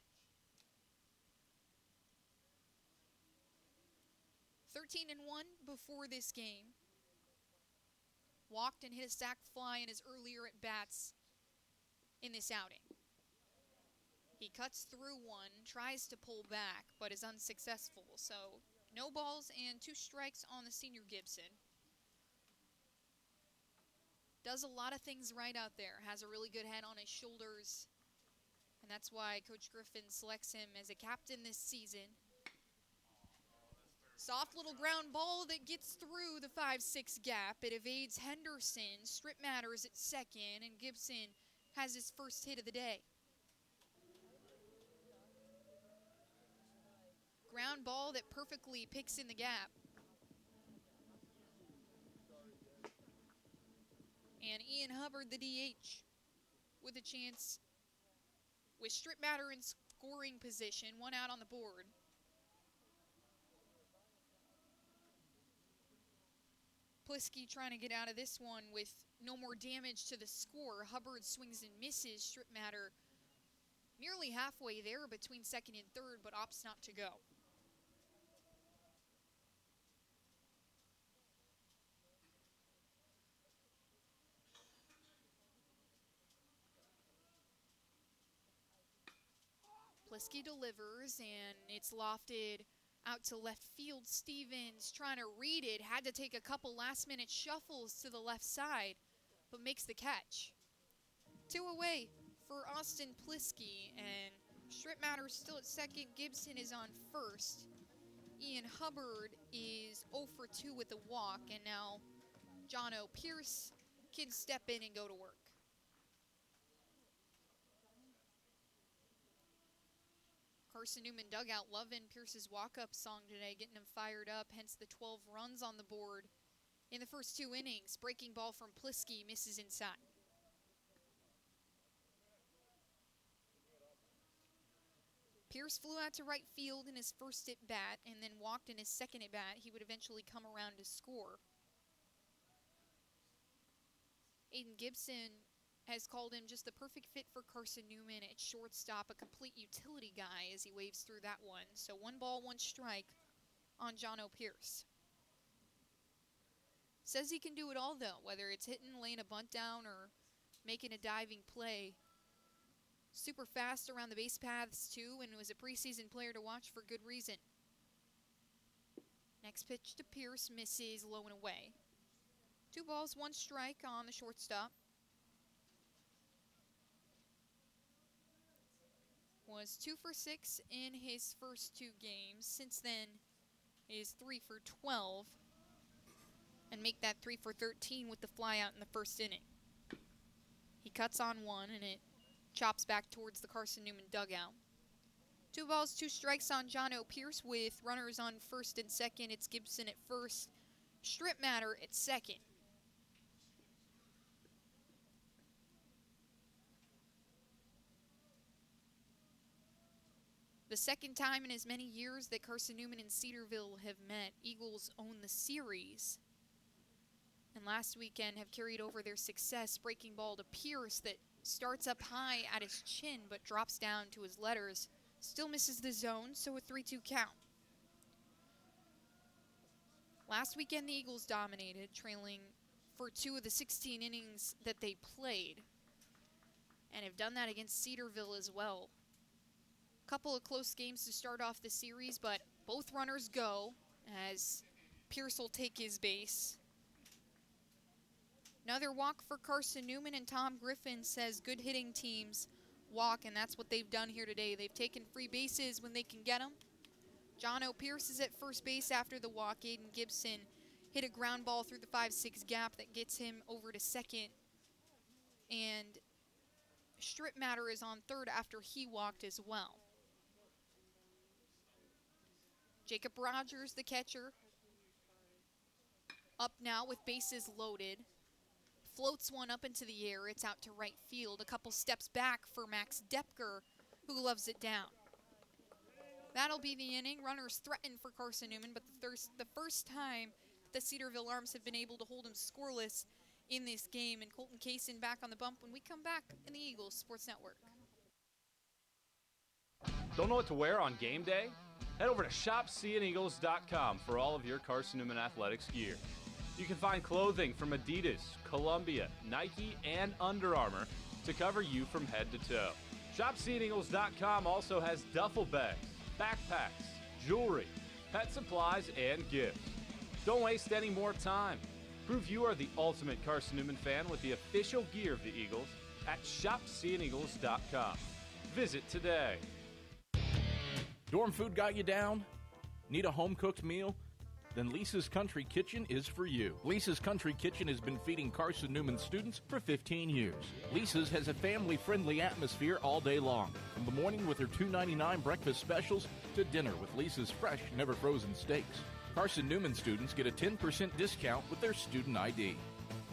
13-1 before this game. Walked and hit a sac fly in his earlier at-bats in this outing. He cuts through one, tries to pull back, but is unsuccessful. So no balls and 2 strikes on the senior Gibson. Does a lot of things right out there. Has a really good head on his shoulders. And that's why Coach Griffin selects him as a captain this season. Soft little ground ball that gets through the 5-6 gap. It evades Henderson. Strip matters at second, and Gibson has his first hit of the day. Ground ball that perfectly picks in the gap. And Ian Hubbard, the DH, with a chance with strip matter in scoring position. One out on the board. Plisky trying to get out of this one with no more damage to the score. Hubbard swings and misses. Strip matter nearly halfway there between second and third, but opts not to go. Plisky delivers, and it's lofted out to left field. Stevens trying to read it. Had to take a couple last-minute shuffles to the left side, but makes the catch. 2 away for Austin Plisky, and strip matter still at second. Gibson is on first. Ian Hubbard is 0 for 2 with a walk, and now Jono Pierce can step in and go to work. Carson-Newman dugout loving Pierce's walk-up song today, getting him fired up, hence the 12 runs on the board in the first 2 innings. Breaking ball from Plisky misses inside. Pierce flew out to right field in his first at-bat and then walked in his second at-bat. He would eventually come around to score. Aiden Gibson has called him just the perfect fit for Carson-Newman at shortstop, a complete utility guy as he waves through that one. So 1 ball, 1 strike on Jono Pierce. Says he can do it all, though, whether it's hitting, laying a bunt down, or making a diving play. Super fast around the base paths, too, and was a preseason player to watch for good reason. Next pitch to Pierce, misses low and away. 2 balls, 1 strike on the shortstop. Was 2 for 6 in his first 2 games. Since then is 3 for 12. And make that 3 for 13 with the fly out in the first inning. He cuts on 1 and it chops back towards the Carson-Newman dugout. 2 balls, 2 strikes on Jono Pierce with runners on first and second. It's Gibson at first, Strip Matter at second. The second time in as many years that Carson-Newman and Cedarville have met, Eagles own the series. And last weekend have carried over their success, breaking ball to Pierce that starts up high at his chin but drops down to his letters. Still misses the zone, so a 3-2 count. Last weekend the Eagles dominated, trailing for 2 of the 16 innings that they played, and have done that against Cedarville as well. Couple of close games to start off the series, but both runners go as Pierce will take his base. Another walk for Carson-Newman, and Tom Griffin says good hitting teams walk, and that's what they've done here today. They've taken free bases when they can get them. Jono Pierce is at first base after the walk. Aiden Gibson hit a ground ball through the 5-6 gap that gets him over to second. And Strip Matter is on third after he walked as well. Jacob Rogers, the catcher, up now with bases loaded. Floats one up into the air. It's out to right field. A couple steps back for Max Depker, who loves it down. That'll be the inning. Runners threatened for Carson-Newman, but the first time the Cedarville Arms have been able to hold him scoreless in this game. And Colton Kaysen back on the bump when we come back in the Eagles Sports Network. Don't know what to wear on game day? Head over to shopseeandeagles.com for all of your Carson-Newman athletics gear. You can find clothing from Adidas, Columbia, Nike, and Under Armour to cover you from head to toe. ShopSeeingEagles.com also has duffel bags, backpacks, jewelry, pet supplies, and gifts. Don't waste any more time. Prove you are the ultimate Carson-Newman fan with the official gear of the Eagles at ShopSeeingEagles.com. Visit today. Dorm food got you down? Need a home-cooked meal? Then Lisa's Country Kitchen is for you. Lisa's Country Kitchen has been feeding Carson-Newman students for 15 years. Lisa's has a family-friendly atmosphere all day long, from the morning with her $2.99 breakfast specials to dinner with Lisa's fresh, never-frozen steaks. Carson-Newman students get a 10% discount with their student ID.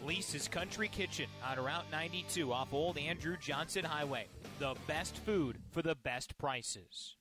Lisa's Country Kitchen on Route 92 off Old Andrew Johnson Highway. The best food for the best prices.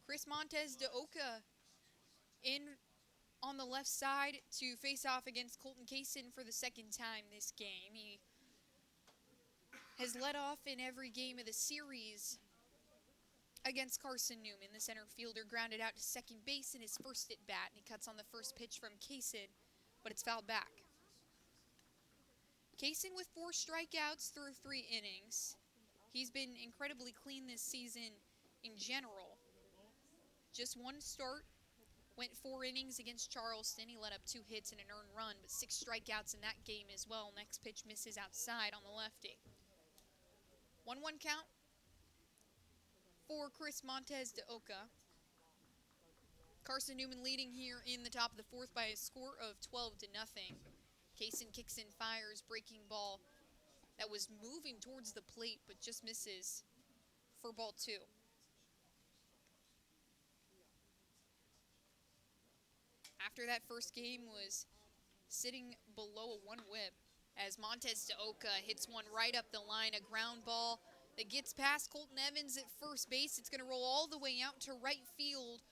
Chris Montez de Oca in on the left side to face off against Colton Kaysen for the second time this game. He has led off in every game of the series against Carson-Newman. The center fielder grounded out to second base in his first at bat, and he cuts on the first pitch from Kaysen, but it's fouled back. Kaysen with 4 strikeouts through 3 innings. He's been incredibly clean this season in general. Just 1 start, went 4 innings against Charleston. He let up 2 hits and an earned run, but 6 strikeouts in that game as well. Next pitch misses outside on the lefty. 1-1 count for Chris Montez de Oca. Carson-Newman leading here in the top of the fourth by a score of 12-0. Kaysen kicks and fires, breaking ball that was moving towards the plate but just misses for ball 2. After that first game was sitting below a 1 whip as Montez de Oca hits one right up the line, a ground ball that gets past Colton Evans at first base. It's going to roll all the way out to right field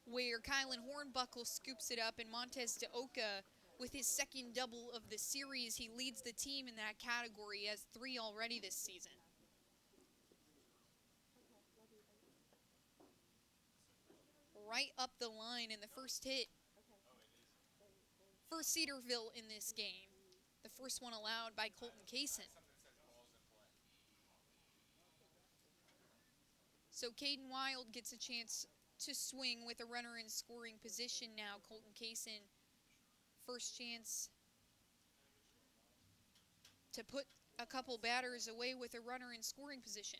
where Kylan Hornbuckle scoops it up, and Montez de Oca, with his second double of the series, he leads the team in that category. He has 3 already this season. Right up the line in the first hit for Cedarville in this game. The first one allowed by Colton Kaysen. So Caden Wild gets a chance to swing with a runner in scoring position now. Colton Kaysen, first chance to put a couple batters away with a runner in scoring position.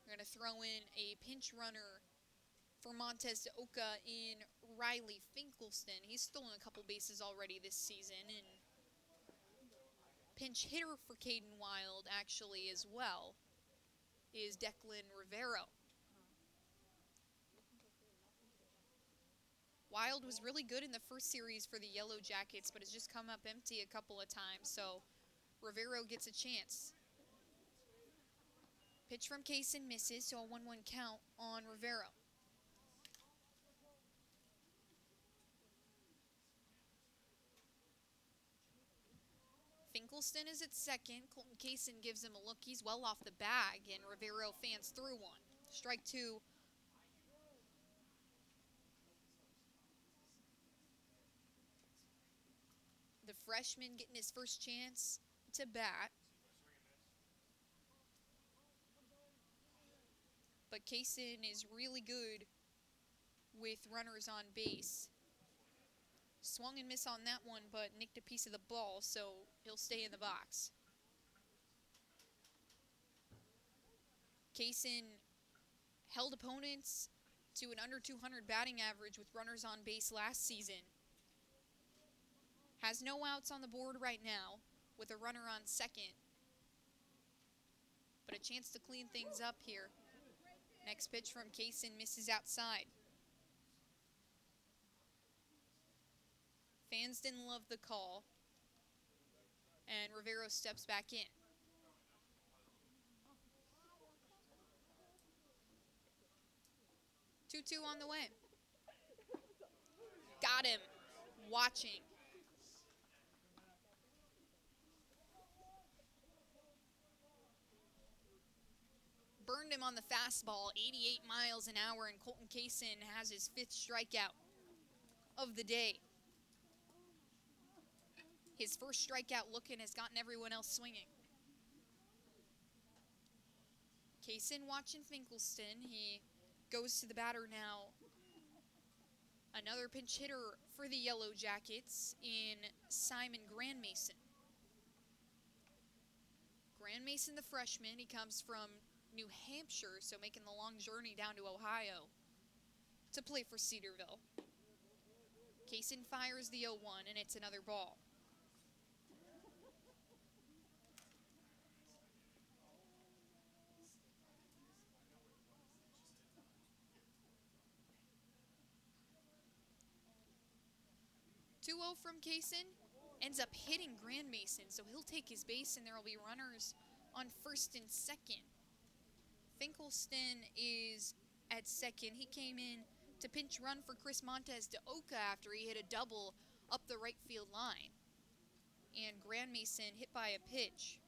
We're going to throw in a pinch runner for Montez de Oca in Riley Finkelstein. He's stolen a couple bases already this season, and pinch hitter for Caden Wild actually as well is Declan Rivero. Wild was really good in the first series for the Yellow Jackets, but has just come up empty a couple of times, so Rivero gets a chance. Pitch from Kaysen misses, so a 1-1 count on Rivero. Finkelstein is at second. Colton Kaysen gives him a look. He's well off the bag, and Rivero fans through one. Strike 2. The freshman getting his first chance to bat. But Kaysen is really good with runners on base. Swung and missed on that one, but nicked a piece of the ball, so he'll stay in the box. Kaysen held opponents to an under 200 batting average with runners on base last season. Has no outs on the board right now with a runner on second. But a chance to clean things up here. Next pitch from Kaysen misses outside. Fans didn't love the call, and Rivero steps back in. Two on the way. Got him. Watching. Burned him on the fastball, 88 miles an hour, and Colton Kaysen has his 5th strikeout of the day. His first strikeout looking has gotten everyone else swinging. Kaysen watching Finkelstein. He goes to the batter now. Another pinch hitter for the Yellow Jackets in Simon Grandmason. Grandmason, the freshman, he comes from New Hampshire, so making the long journey down to Ohio to play for Cedarville. Kaysen fires the 0-1, and it's another ball. From Kaysen, ends up hitting Grandmason, so he'll take his base and there will be runners on first and second. Finkelstein is at second. He came in to pinch run for Chris Montez de Oca after he hit a double up the right field line. And Grandmason hit by a pitch.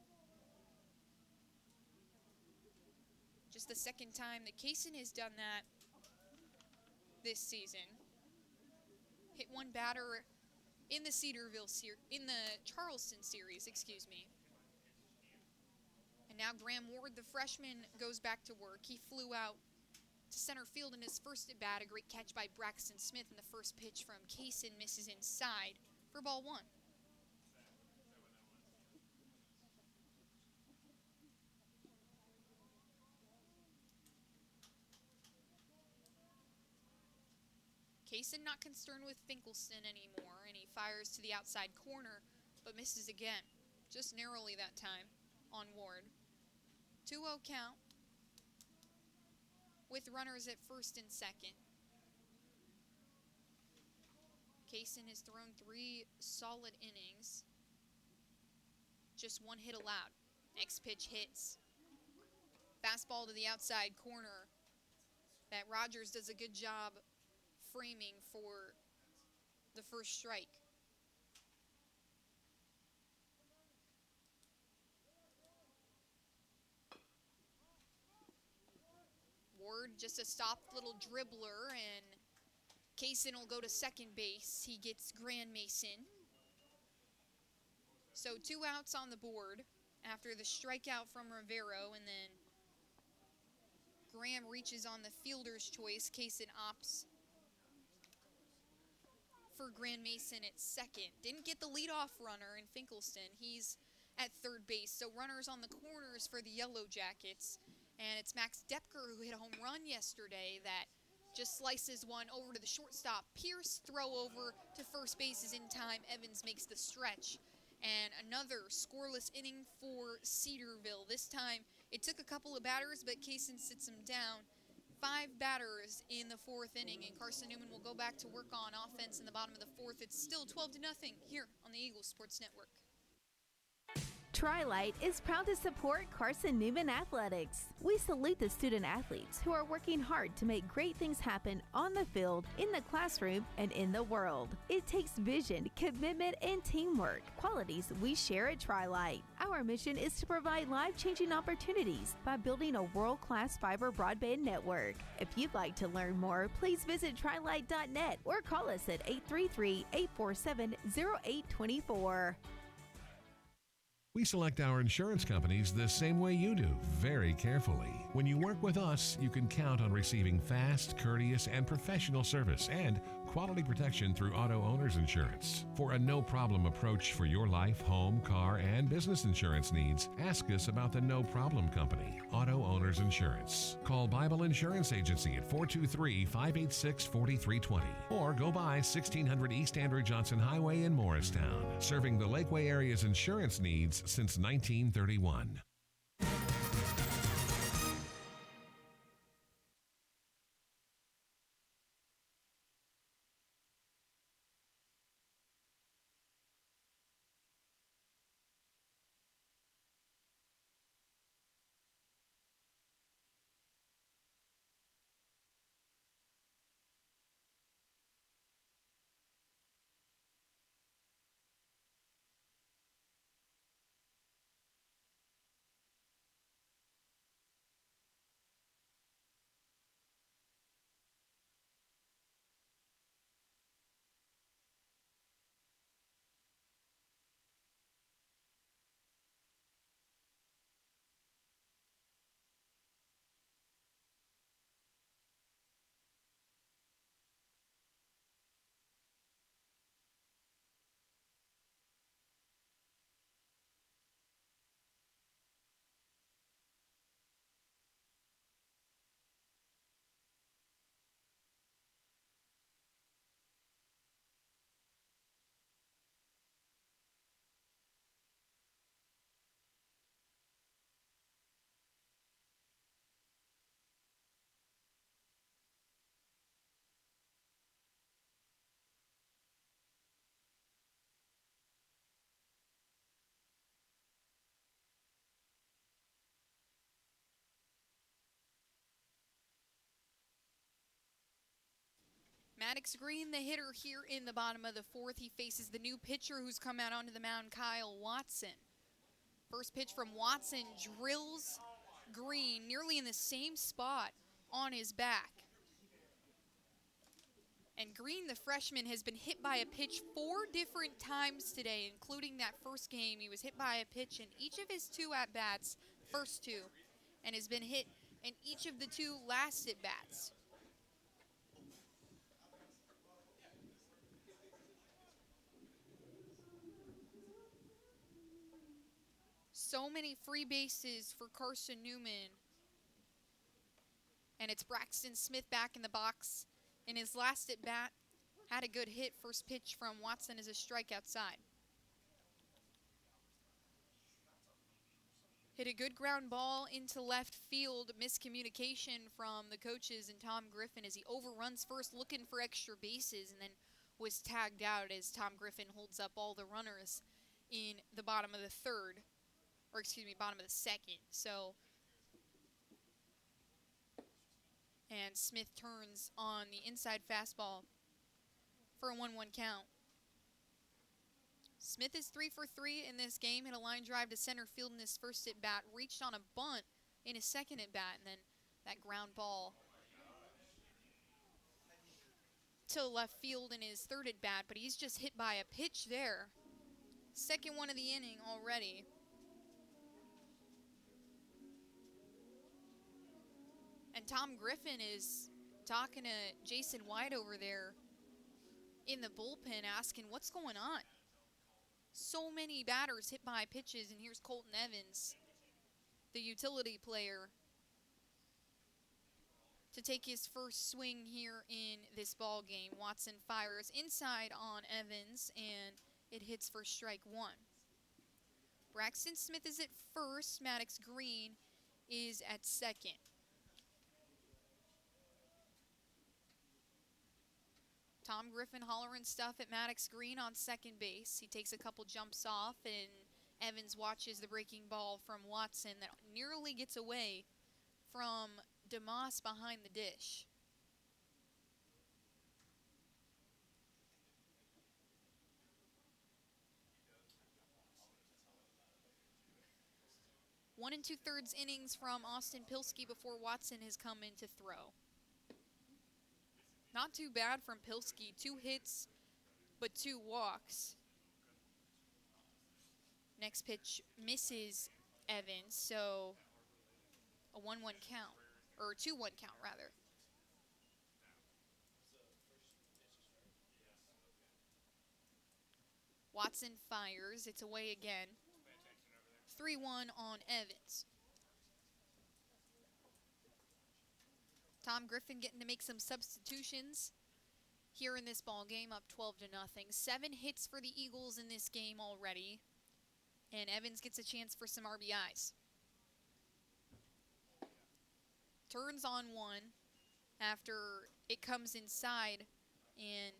Just the second time that Kaysen has done that this season. Hit one batter in the in the Charleston series, excuse me. And now Graham Ward, the freshman, goes back to work. He flew out to center field in his first at bat. A great catch by Braxton Smith, and the first pitch from Kaysen misses inside for ball 1. Kaysen not concerned with Finkelstein anymore, and he fires to the outside corner, but misses again, just narrowly that time on Ward. 2-0 count with runners at first and second. Kaysen has thrown 3 solid innings. Just 1 hit allowed. Next pitch hits. Fastball to the outside corner that Rogers does a good job framing for the first strike. Ward just a soft little dribbler, and Kaysen will go to second base. He gets Grand Mason. So 2 outs on the board after the strikeout from Rivero, and then Graham reaches on the fielder's choice. Kaysen opts for Grand Mason at second. Didn't get the leadoff runner in Finkelstein. He's at third base. So runners on the corners for the Yellow Jackets. And it's Max Depker who hit a home run yesterday that just slices one over to the shortstop. Pierce throw over to first base is in time. Evans makes the stretch. And another scoreless inning for Cedarville. This time it took a couple of batters, but Kaysen sits him down. 5 batters in the 4th inning, and Carson-Newman will go back to work on offense in the bottom of the 4th. It's still 12-0 here on the Eagles Sports Network. Tri-Light is proud to support Carson-Newman Athletics. We salute the student athletes who are working hard to make great things happen on the field, in the classroom, and in the world. It takes vision, commitment, and teamwork, qualities we share at Tri-Light. Our mission is to provide life-changing opportunities by building a world-class fiber broadband network. If you'd like to learn more, please visit trilight.net or call us at 833-847-0824. We select our insurance companies the same way you do, very carefully. When you work with us, you can count on receiving fast, courteous, and professional service and quality protection through auto owner's insurance. For a no-problem approach for your life, home, car, and business insurance needs, ask us about the No Problem Company, Auto Owner's Insurance. Call Bible Insurance Agency at 423-586-4320 or go by 1600 East Andrew Johnson Highway in Morristown, serving the Lakeway area's insurance needs since 1931. Maddox Green, the hitter here in the bottom of the 4th. He faces the new pitcher who's come out onto the mound, Kyle Watson. First pitch from Watson drills Green nearly in the same spot on his back. And Green, the freshman, has been hit by a pitch 4 different times today, including that first game. He was hit by a pitch in each of his 2 at-bats, first 2, and has been hit in each of the 2 last at-bats. So many free bases for Carson-Newman. And it's Braxton Smith back in the box in his last at-bat Had a good hit. First pitch from Watson is a strike outside. Hit a good ground ball into left field. Miscommunication from the coaches and Tom Griffin as he overruns first, looking for extra bases, and then was tagged out as Tom Griffin holds up all the runners in the bottom of the third, or excuse me, bottom of the second. So, and Smith turns on the inside fastball for a 1-1 count. Smith is 3 for 3 in this game. Hit a line drive to center field in his first at bat. Reached on a bunt in his second at bat, and then that ground ball to left field in his third at bat. But he's just hit by a pitch there. Second one of the inning already. And Tom Griffin is talking to Jason White over there in the bullpen, asking what's going on. So many batters hit by pitches, and here's Colton Evans, the utility player, to take his first swing here in this ball game. Watson fires inside on Evans, and it hits for strike one. Braxton Smith is at first. Maddox Green is at second. Tom Griffin hollering stuff at Maddox Green on second base. He takes a couple jumps off, and Evans watches the breaking ball from Watson that nearly gets away from DeMoss behind the dish. One and 2/3 innings from Austin Pilski before Watson has come in to throw. Not too bad from Pilski. 2 hits, but 2 walks. Next pitch misses Evans, so a 1-1 count, or 2-1 count rather. Watson fires. It's away again. 3-1 on Evans. Tom Griffin getting to make some substitutions here in this ball game, up 12-0. 7 hits for the Eagles in this game already, and Evans gets a chance for some RBIs. Turns on one after it comes inside and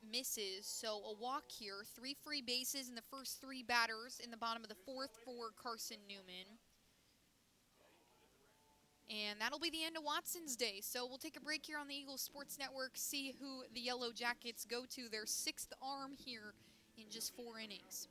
misses, so a walk here. 3 free bases in the first 3 batters in the bottom of the fourth for Carson-Newman. And that'll be the end of Watson's day. So we'll take a break here on the Eagles Sports Network, see who the Yellow Jackets go to their 6th arm here in just 4 innings.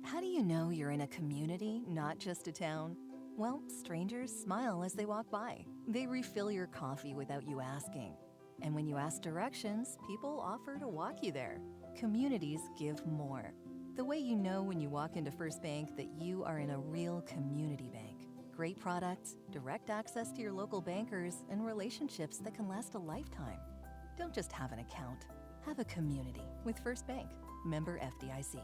How do you know you're in a community, not just a town? Well, strangers smile as they walk by. They refill your coffee without you asking. And when you ask directions, people offer to walk you there. Communities give more. The way you know when you walk into First Bank that you are in a real community bank. Great products, direct access to your local bankers, and relationships that can last a lifetime. Don't just have an account. Have a community with First Bank. Member FDIC.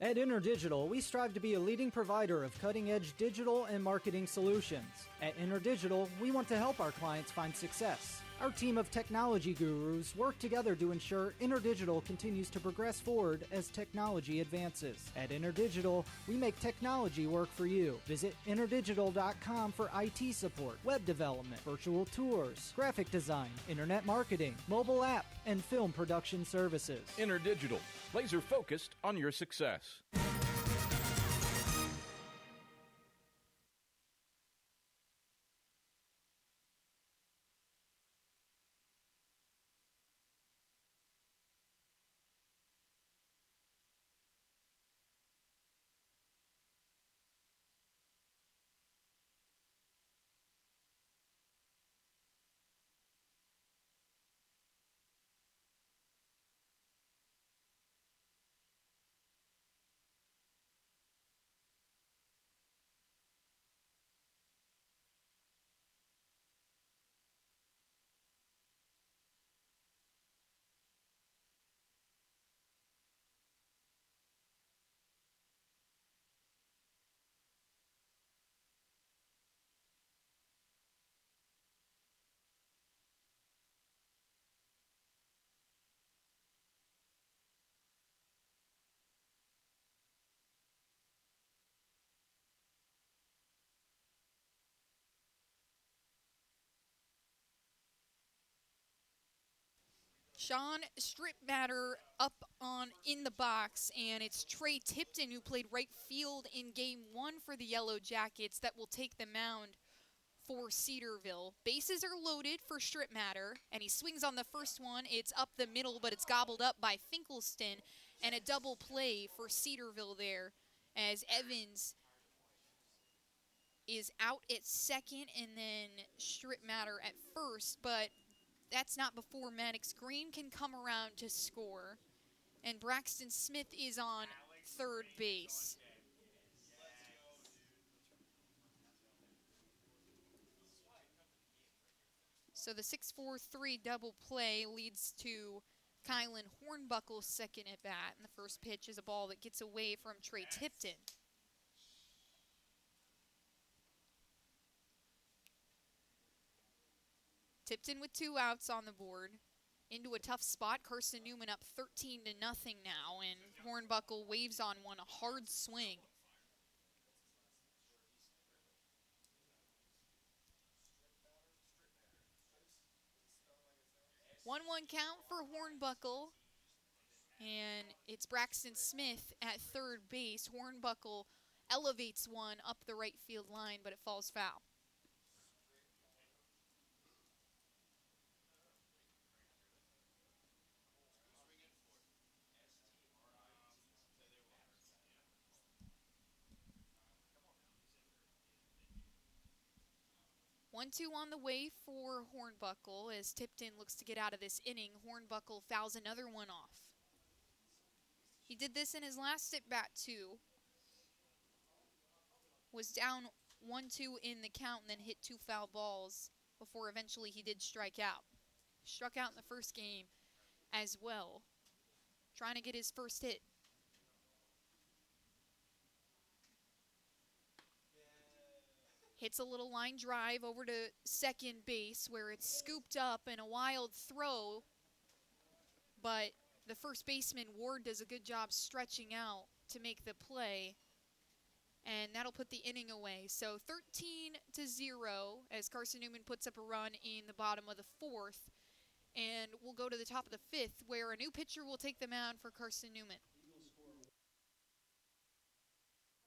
At InterDigital, we strive to be a leading provider of cutting-edge digital and marketing solutions. At InterDigital, we want to help our clients find success. Our team of technology gurus work together to ensure InterDigital continues to progress forward as technology advances. At InterDigital, we make technology work for you. Visit interdigital.com for IT support, web development, virtual tours, graphic design, internet marketing, mobile app, and film production services. InterDigital, laser focused on your success. Sean Stripmatter up on in the box, and it's Trey Tipton, who played right field in Game 1 for the Yellow Jackets, that will take the mound for Cedarville. Bases are loaded for Stripmatter, and he swings on the first one. It's up the middle, but it's gobbled up by Finkelstein, and a double play for Cedarville there, as Evans is out at second and then Stripmatter at first, but that's not before Maddox Green can come around to score. And Braxton Smith is on third base. So the 6-4-3 double play leads to Kylan Hornbuckle's second at bat. And the first pitch is a ball that gets away from Trey Tipton. Tipton with 2 outs on the board. Into a tough spot. Carson-Newman up 13-0 now, and Hornbuckle waves on one, a hard swing. One count for Hornbuckle, and it's Braxton Smith at third base. Hornbuckle elevates one up the right field line, but it falls foul. One, 2 on the way for Hornbuckle as Tipton looks to get out of this inning. Hornbuckle fouls another one off. He did this in his last at-bat too. Was down 1-2 in the count and then hit 2 foul balls before eventually he did strike out. Struck out in the first game as well, trying to get his first hit. Hits a little line drive over to second base where it's scooped up and a wild throw, but the first baseman, Ward, does a good job stretching out to make the play, and that'll put the inning away. So 13-0 as Carson-Newman puts up a run in the bottom of the 4th, and we'll go to the top of the 5th where a new pitcher will take the mound for Carson-Newman.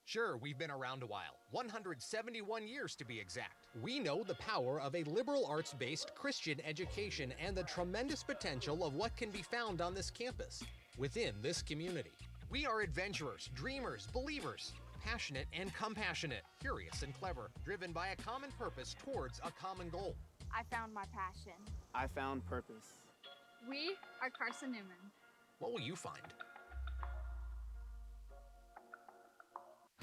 Sure, we've been around a while, 171 years to be exact. We know the power of a liberal arts-based Christian education and the tremendous potential of what can be found on this campus, within this community. We are adventurers, dreamers, believers, passionate and compassionate, curious and clever, driven by a common purpose towards a common goal. I found my passion. I found purpose. We are Carson-Newman. What will you find?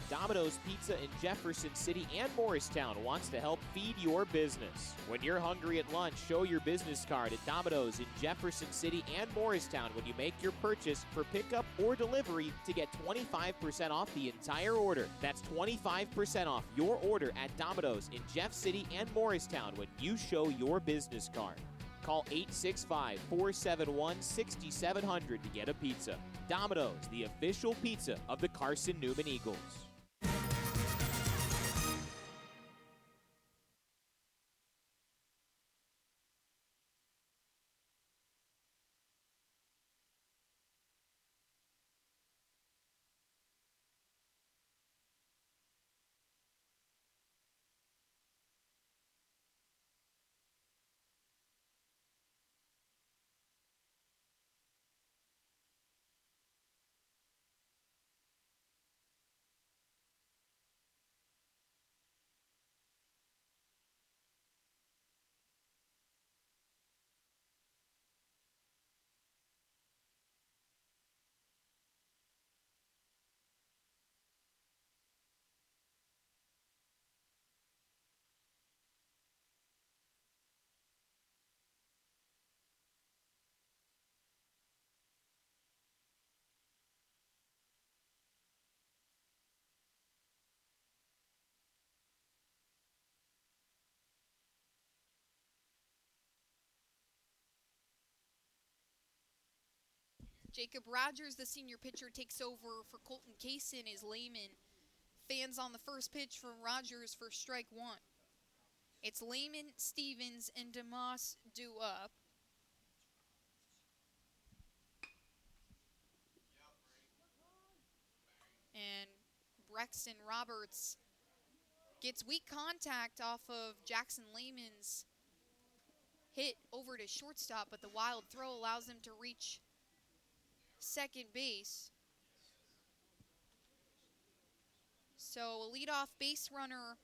Domino's Pizza in Jefferson City and Morristown wants to help feed your business. When you're hungry at lunch, show your business card at Domino's in Jefferson City and Morristown when you make your purchase for pickup or delivery to get 25% off the entire order. That's 25% off your order at Domino's in Jeff City and Morristown when you show your business card. Call 865-471-6700 to get a pizza. Domino's, the official pizza of the Carson-Newman Eagles. Jacob Rogers, the senior pitcher, takes over for Colton Kaysen as Lehman. Fans on the first pitch from Rogers for strike 1. It's Lehman, Stevens, and DeMoss due up. Braxton Roberts gets weak contact off of Jackson Lehman's hit over to shortstop, but the wild throw allows him to reach second base. So a leadoff base runner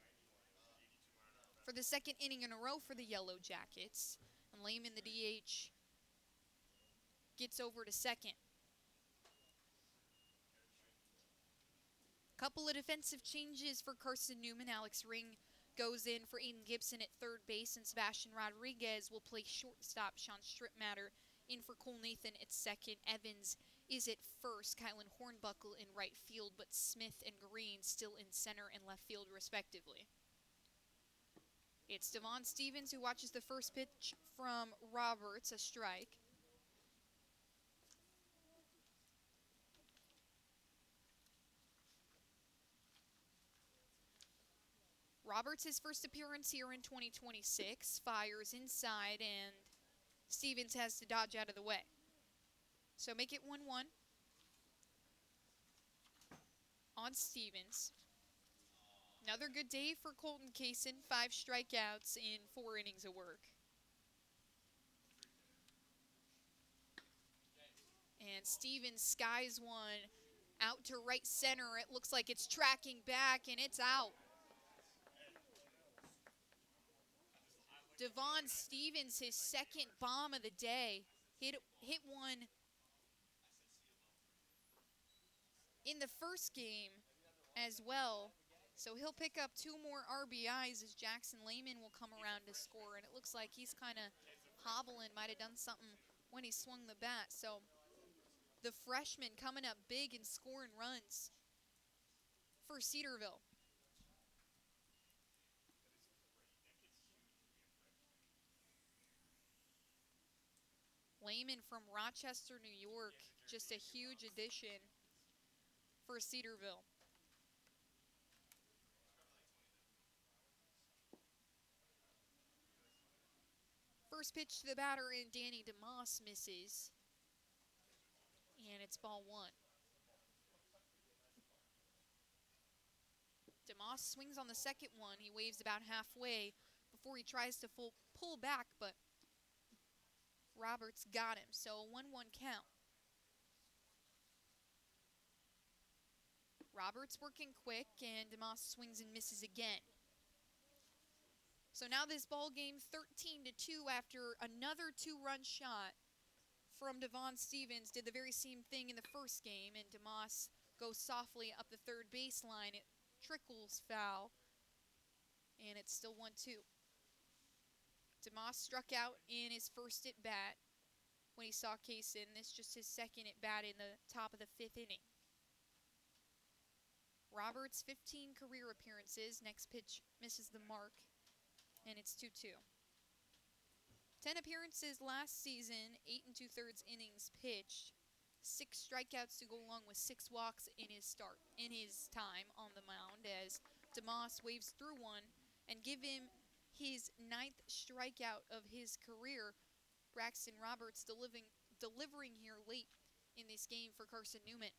for the second inning in a row for the Yellow Jackets. And Lehman, the DH, gets over to second. Couple of defensive changes for Carson-Newman. Alex Ring goes in for Aiden Gibson at third base, and Sebastian Rodriguez will play shortstop. Sean Stripmatter in for Cole Nathan at second. Evans is at first. Kylan Hornbuckle in right field, but Smith and Green still in center and left field respectively. It's Devon Stevens who watches the first pitch from Roberts, a strike. Roberts, his first appearance here in 2026, fires inside, and Stevens has to dodge out of the way. So make it 1-1 on Stevens. Another good day for Colton Kaysen, 5 strikeouts in 4 innings of work. And Stevens skies one out to right center. It looks like it's tracking back, and it's out. Devon Stevens, his second bomb of the day, hit one in the first game as well. So he'll pick up 2 more RBIs as Jackson Lehman will come around to score. And it looks like he's kind of hobbling, might have done something when he swung the bat. So the freshman coming up big and scoring runs for Cedarville. Lehman from Rochester, New York, just a huge addition for Cedarville. First pitch to the batter, and Danny DeMoss misses. And it's ball 1. DeMoss swings on the second one. He waves about halfway before he tries to pull back, but Roberts got him. So a 1-1 count. Roberts working quick, and DeMoss swings and misses again. So now this ball game 13-2 after another 2-run shot from Devon Stevens. Did the very same thing in the first game, and DeMoss goes softly up the third baseline. It trickles foul, and it's still 1-2. DeMoss struck out in his first at bat when he saw Kaysen. This just his second at bat in the top of the 5th inning. Roberts, 15 career appearances. Next pitch misses the mark, and it's 2-2. 10 appearances last season, 8 2/3 innings pitched, 6 strikeouts to go along with 6 walks in his time on the mound as DeMoss waves through one and give him his 9th strikeout of his career. Braxton Roberts delivering here late in this game for Carson-Newman.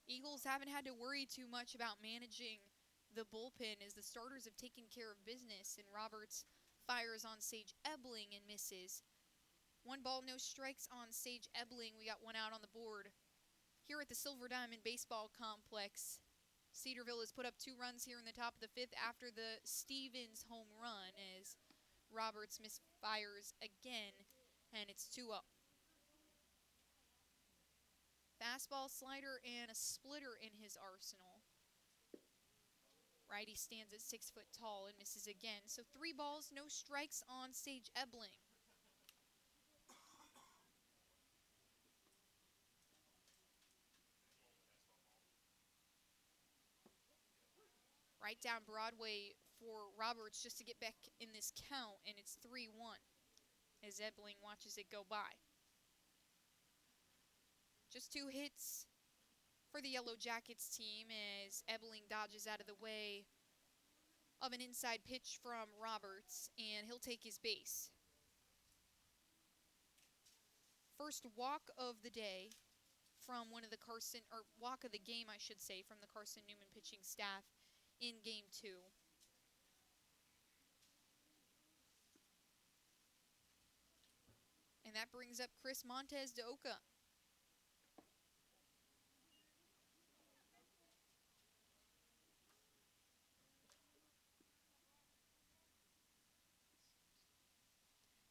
Eagles haven't had to worry too much about managing the bullpen as the starters have taken care of business, and Roberts fires on Sage Ebling and misses. 1 ball, no strikes on Sage Ebling. We got 1 out on the board here at the Silver Diamond Baseball Complex. Cedarville has put up 2 runs here in the top of the 5th after the Stevens home run as Roberts misfires again, and it's 2-0. Fastball, slider, and a splitter in his arsenal. Righty stands at 6 foot tall and misses again. So 3 balls, no strikes on Sage Ebling. Right down Broadway for Roberts just to get back in this count, and it's 3-1 as Ebling watches it go by. Just 2 hits for the Yellow Jackets team as Ebling dodges out of the way of an inside pitch from Roberts, and he'll take his base. First walk of the day from one of the walk of the game, I should say, from the Carson-Newman pitching staff in Game 2. And that brings up Chris Montez de Oca.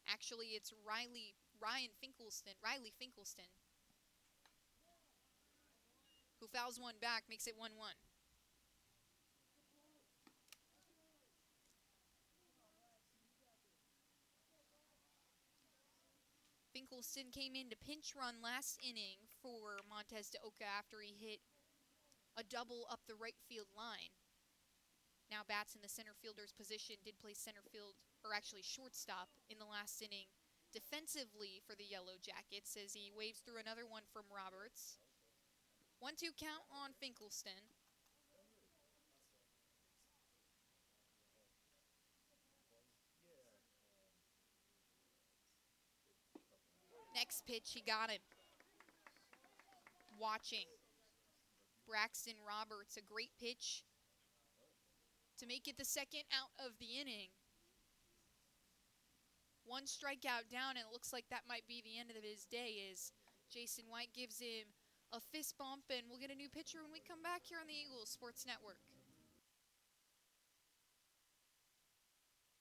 Actually, it's Riley Finkelstein, who fouls one back, makes it 1-1. Finkelstein came in to pinch run last inning for Montez de Oca after he hit a double up the right field line. Now bats in the center fielder's position, did play center field, or actually shortstop in the last inning defensively for the Yellow Jackets as he waves through another one from Roberts. 1-2 count on Finkelstein. Next pitch, he got him. Watching. Braxton Roberts, a great pitch to make it the second out of the inning. One strikeout down, and it looks like that might be the end of his day as Jason White gives him a fist bump, and we'll get a new pitcher when we come back here on the Eagles Sports Network.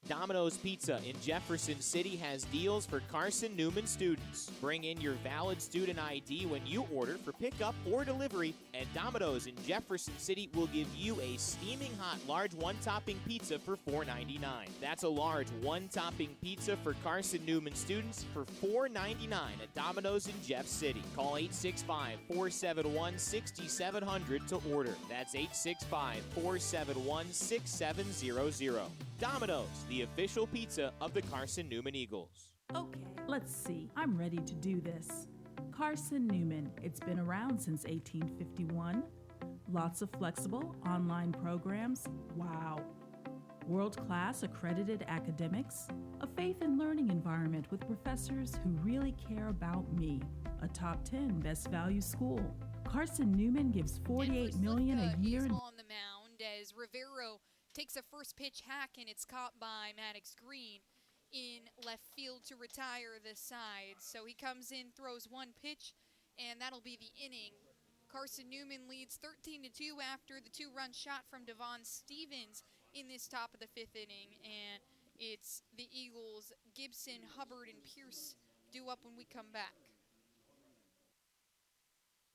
Domino's Pizza in Jefferson City has deals for Carson-Newman students. Bring in your valid student ID when you order for pickup or delivery, and Domino's in Jefferson City will give you a steaming hot large one-topping pizza for $4.99. That's a large one-topping pizza for Carson-Newman students for $4.99 at Domino's in Jeff City. Call 865-471-6700 to order. That's 865-471-6700. Domino's, the official pizza of the Carson-Newman Eagles. Okay, let's see. I'm ready to do this. Carson-Newman. It's been around since 1851. Lots of flexible online programs. Wow. World-class accredited academics. A faith and learning environment with professors who really care about me. A top 10 best value school. Carson-Newman gives $48 million a year. On the mound as Rivero takes a first pitch hack, and it's caught by Maddox Green in left field to retire the side. So he comes in, throws one pitch, and that'll be the inning. Carson-Newman leads 13-2 after the two-run shot from Devon Stevens in this top of the fifth inning. And it's the Eagles, Gibson, Hubbard, and Pierce due up when we come back.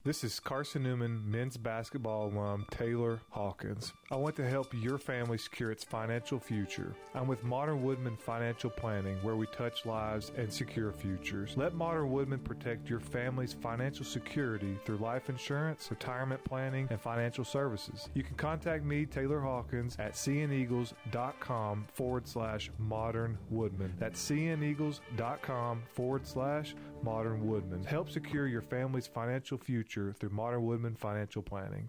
This is Carson-Newman men's basketball alum Taylor Hawkins. I want to help your family secure its financial future. I'm with Modern Woodman Financial Planning, where we touch lives and secure futures. Let Modern Woodman protect your family's financial security through life insurance, retirement planning, and financial services. You can contact me, Taylor Hawkins, at cneagles.com/Modern Woodman. That's cneagles.com/Modern Woodman. Help secure your family's financial future through Modern Woodman Financial Planning.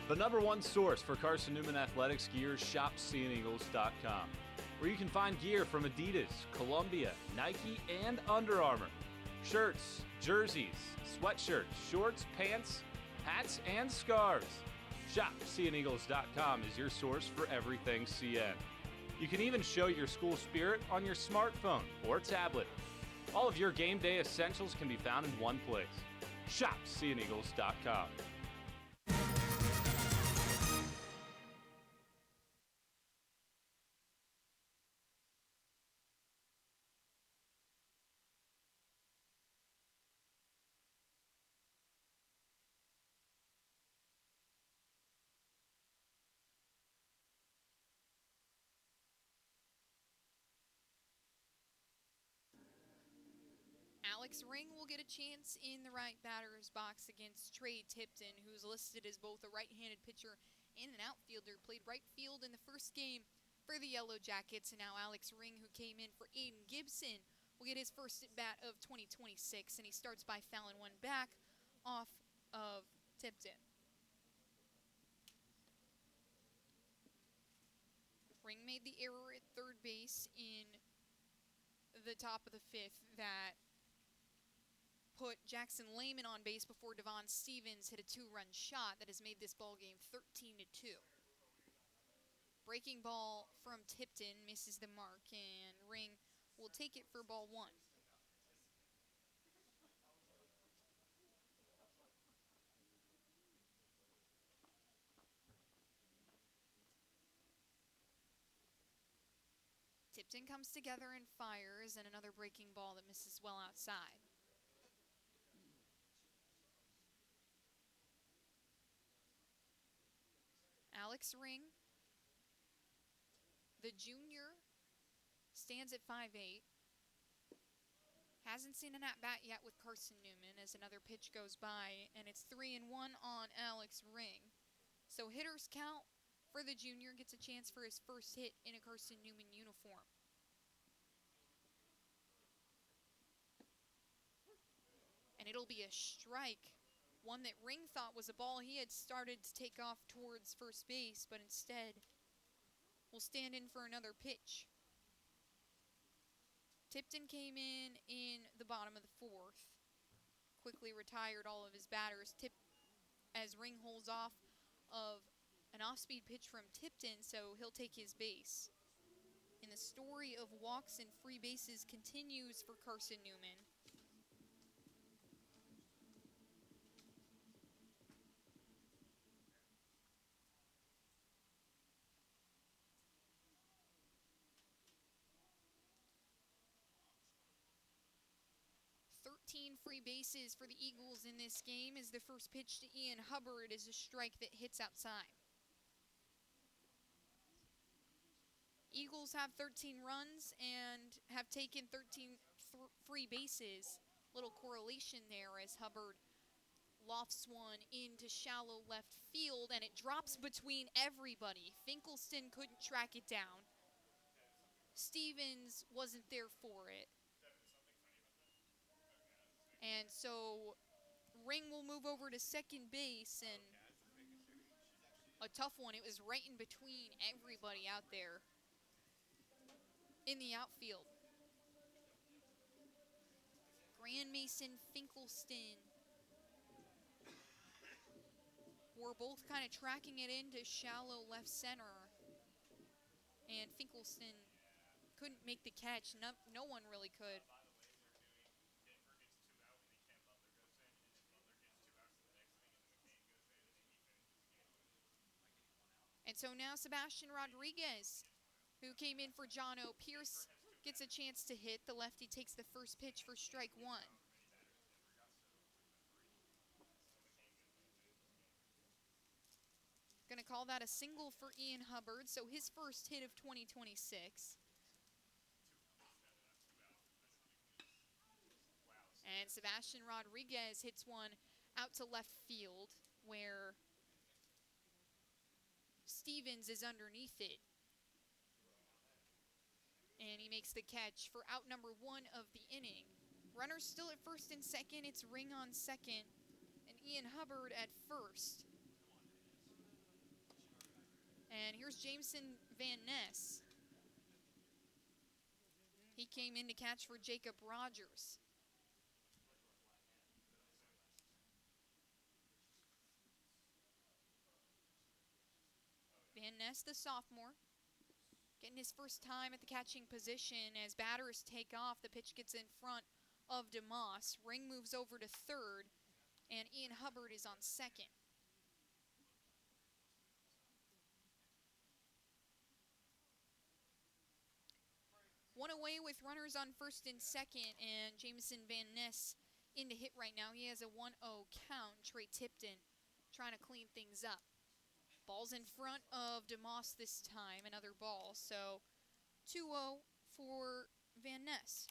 The number one source for Carson-Newman athletics gear is shopseeandeagles.com, where you can find gear from Adidas, Columbia, Nike, and Under Armour. Shirts, jerseys, sweatshirts, shorts, pants, hats, and scarves. Shopseeandeagles.com is your source for everything CN. You can even show your school spirit on your smartphone or tablet. All of your game day essentials can be found in one place. ShopSeeAndEagles.com. Alex Ring will get a chance in the right batter's box against Trey Tipton, who's listed as both a right-handed pitcher and an outfielder. Played right field in the first game for the Yellow Jackets, and now Alex Ring, who came in for Aiden Gibson, will get his first at-bat of 2026, and he starts by fouling one back off of Tipton. Ring made the error at third base in the top of the fifth that put Jackson Lehman on base before Devon Stevens hit a 2-run shot that has made this ball game 13-2. Breaking ball from Tipton misses the mark, and Ring will take it for ball 1. Tipton comes together and fires, and another breaking ball that misses well outside. Alex Ring, the junior, stands at 5'8". Hasn't seen an at-bat yet with Carson-Newman as another pitch goes by, and it's 3-1 on Alex Ring. So hitter's count for the junior, gets a chance for his first hit in a Carson-Newman uniform. And it'll be a strike, one that Ring thought was a ball. He had started to take off towards first base, but instead will stand in for another pitch. Tipton came in the bottom of the 4th, quickly retired all of his batters. As Ring holds off of an off-speed pitch from Tipton, so he'll take his base. And the story of walks and free bases continues for Carson-Newman. Free bases for the Eagles in this game as the first pitch to Ian Hubbard is a strike that hits outside. Eagles have 13 runs and have taken 13 free bases. Little correlation there as Hubbard lofts one into shallow left field, and it drops between everybody. Finkelstein couldn't track it down. Stevens wasn't there for it. And so Ring will move over to second base, and a tough one. It was right in between everybody out there in the outfield. Grand Mason, Finkelstein were both kind of tracking it into shallow left center, and Finkelstein couldn't make the catch. No one really could. And so now Sebastian Rodriguez, who came in for John O. Pierce, gets a chance to hit. The lefty takes the first pitch for strike 1. Going to call that a single for Ian Hubbard, so his first hit of 2026. And Sebastian Rodriguez hits one out to left field where Stevens is underneath it. And he makes the catch for out number 1 of the inning. Runners still at first and second. It's Ring on second and Ian Hubbard at first. And here's Jameson Van Ness. He came in to catch for Jacob Rogers. Van Ness, the sophomore, getting his first time at the catching position. As batters take off, the pitch gets in front of DeMoss. Ring moves over to third, and Ian Hubbard is on second. One away with runners on first and second, and Jameson Van Ness in to hit right now. He has a 1-0 count. Trey Tipton trying to clean things up. Ball's in front of DeMoss this time, another ball. So 2-0 for Van Ness.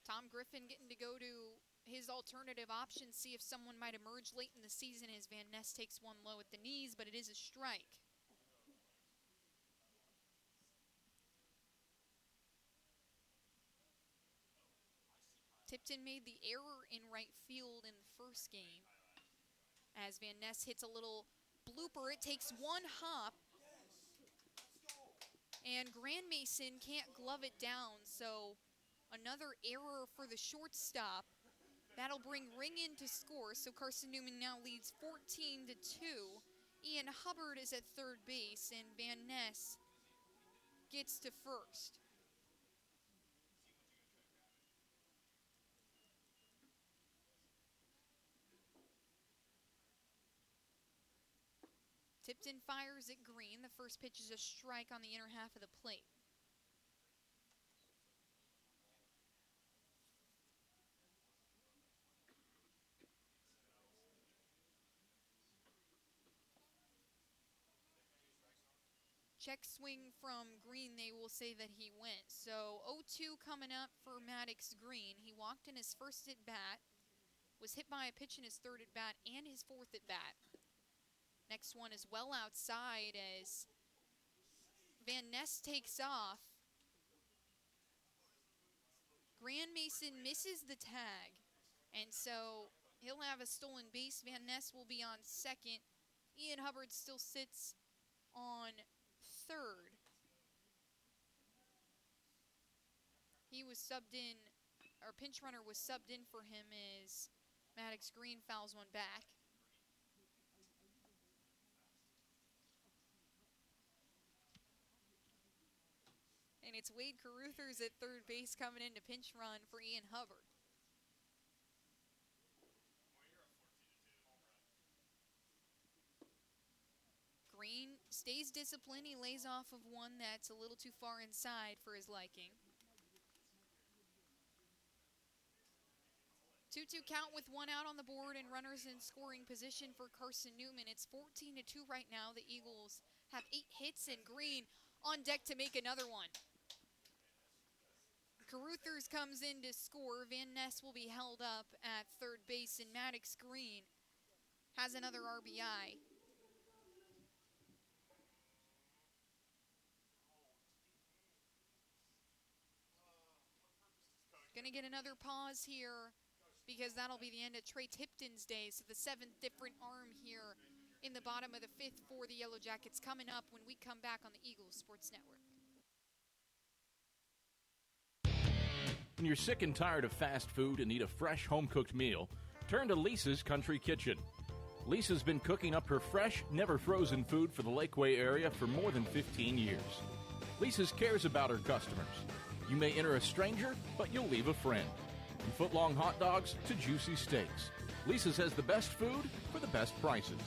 Tom Griffin getting to go to his alternative option, see if someone might emerge late in the season as Van Ness takes one low at the knees, but it is a strike. Tipton made the error in right field in the first game. As Van Ness hits a little blooper, it takes one hop And Grand Mason can't glove it down, so another error for the shortstop. That'll bring Ring in to score, so Carson-Newman now leads 14-2. Ian Hubbard is at third base, and Van Ness gets to first. Tipton fires at Green. The first pitch is a strike on the inner half of the plate. Check swing from Green, they will say that he went. So 0-2 coming up for Maddox Green. He walked in his first at bat, was hit by a pitch in his third at bat and his fourth at bat. Next one is well outside as Van Ness takes off. Grand Mason misses the tag, and so he'll have a stolen base. Van Ness will be on second. Ian Hubbard still sits on third. He was subbed in, or pinch runner was subbed in for him as Maddox Green fouls one back. And it's Wade Caruthers at third base coming in to pinch run for Ian Hubbard. Green stays disciplined. He lays off of one that's a little too far inside for his liking. 2-2 count with one out on the board and runners in scoring position for Carson-Newman. It's 14-2 right now. The Eagles have 8 hits, and Green on deck to make another one. Caruthers comes in to score. Van Ness will be held up at third base, and Maddox Green has another RBI. Gonna get another pause here because that'll be the end of Trey Tipton's day. So the 7th different arm here in the bottom of the 5th for the Yellow Jackets coming up when we come back on the Eagles Sports Network. When you're sick and tired of fast food and need a fresh home-cooked meal, turn to Lisa's Country Kitchen. Lisa's been cooking up her fresh, never-frozen food for the Lakeway area for more than 15 years. Lisa's cares about her customers. You may enter a stranger, but you'll leave a friend. From foot-long hot dogs to juicy steaks, Lisa's has the best food for the best prices.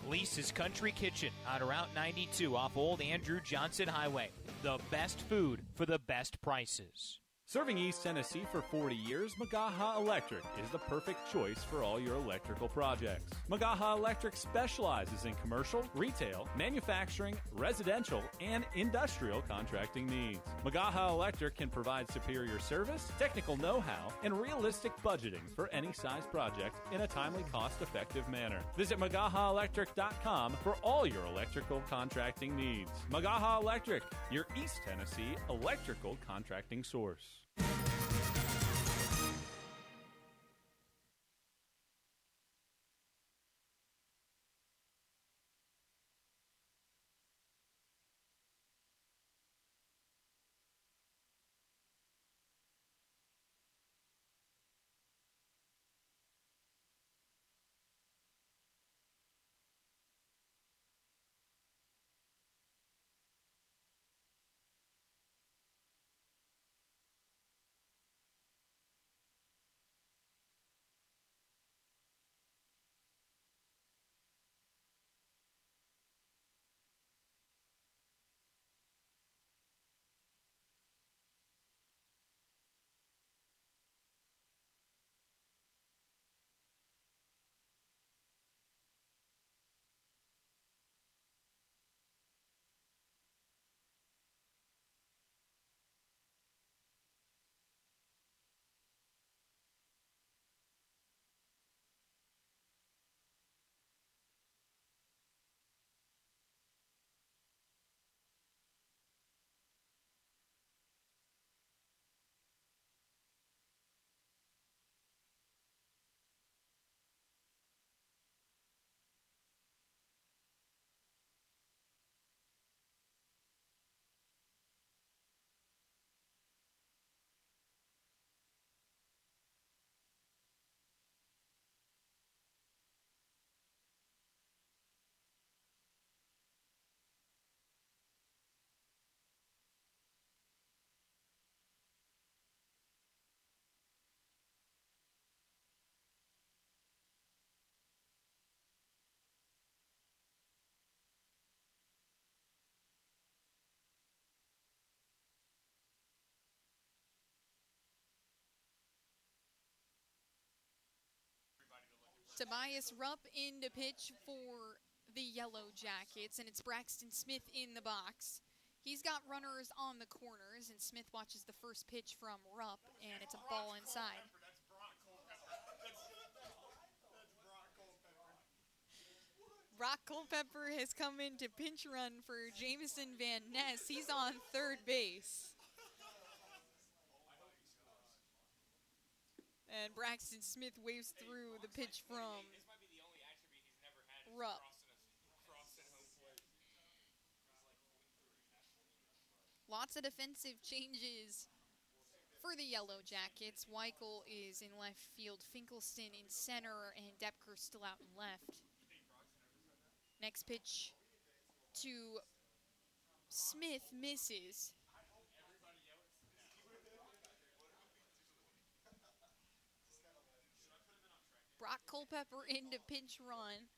Lisa's Country Kitchen on Route 92 off Old Andrew Johnson Highway. The best food for the best prices. Serving East Tennessee for 40 years, Magaha Electric is the perfect choice for all your electrical projects. Magaha Electric specializes in commercial, retail, manufacturing, residential, and industrial contracting needs. Magaha Electric can provide superior service, technical know-how, and realistic budgeting for any size project in a timely, cost-effective manner. Visit MagahaElectric.com for all your electrical contracting needs. Magaha Electric, your East Tennessee electrical contracting source. Tobias Rupp in to pitch for the Yellow Jackets, and it's Braxton Smith in the box. He's got runners on the corners, and Smith watches the first pitch from Rupp, and it's a ball inside. Brock Culpepper has come in to pinch run for Jamison Van Ness. He's on third base. And Braxton Smith waves through the pitch from Rupp. Lots of defensive changes for the Yellow Jackets. Weichel is in left field, Finkelstein in center, and Depker still out in left. Next pitch to Smith misses. Brock Culpepper into pinch run.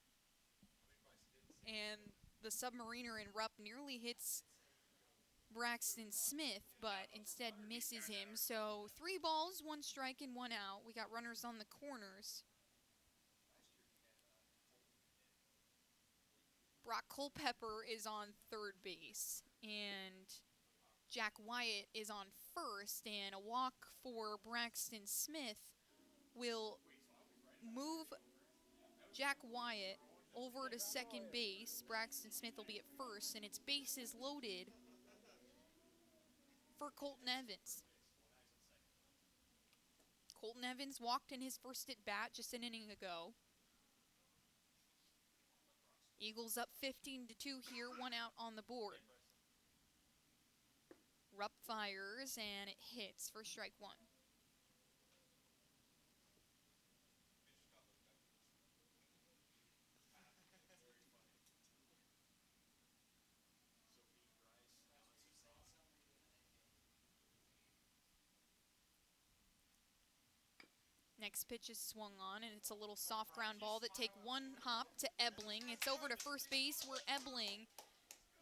And the Submariner in Rupp nearly hits Braxton Smith, but instead misses him. So 3 balls, 1 strike, and 1 out. We got runners on the corners. Brock Culpepper is on third base, and Jack Wyatt is on first, and a walk for Braxton Smith will move Jack Wyatt over to second base. Braxton Smith will be at first, and it's bases loaded for Colton Evans. Colton Evans walked in his first at bat just an inning ago. Eagles up 15-2 here, 1 out on the board. Rupp fires, and it hits for strike 1. Next pitch is swung on, and it's a little soft ground ball that take 1 hop to Ebling. It's over to first base where Ebling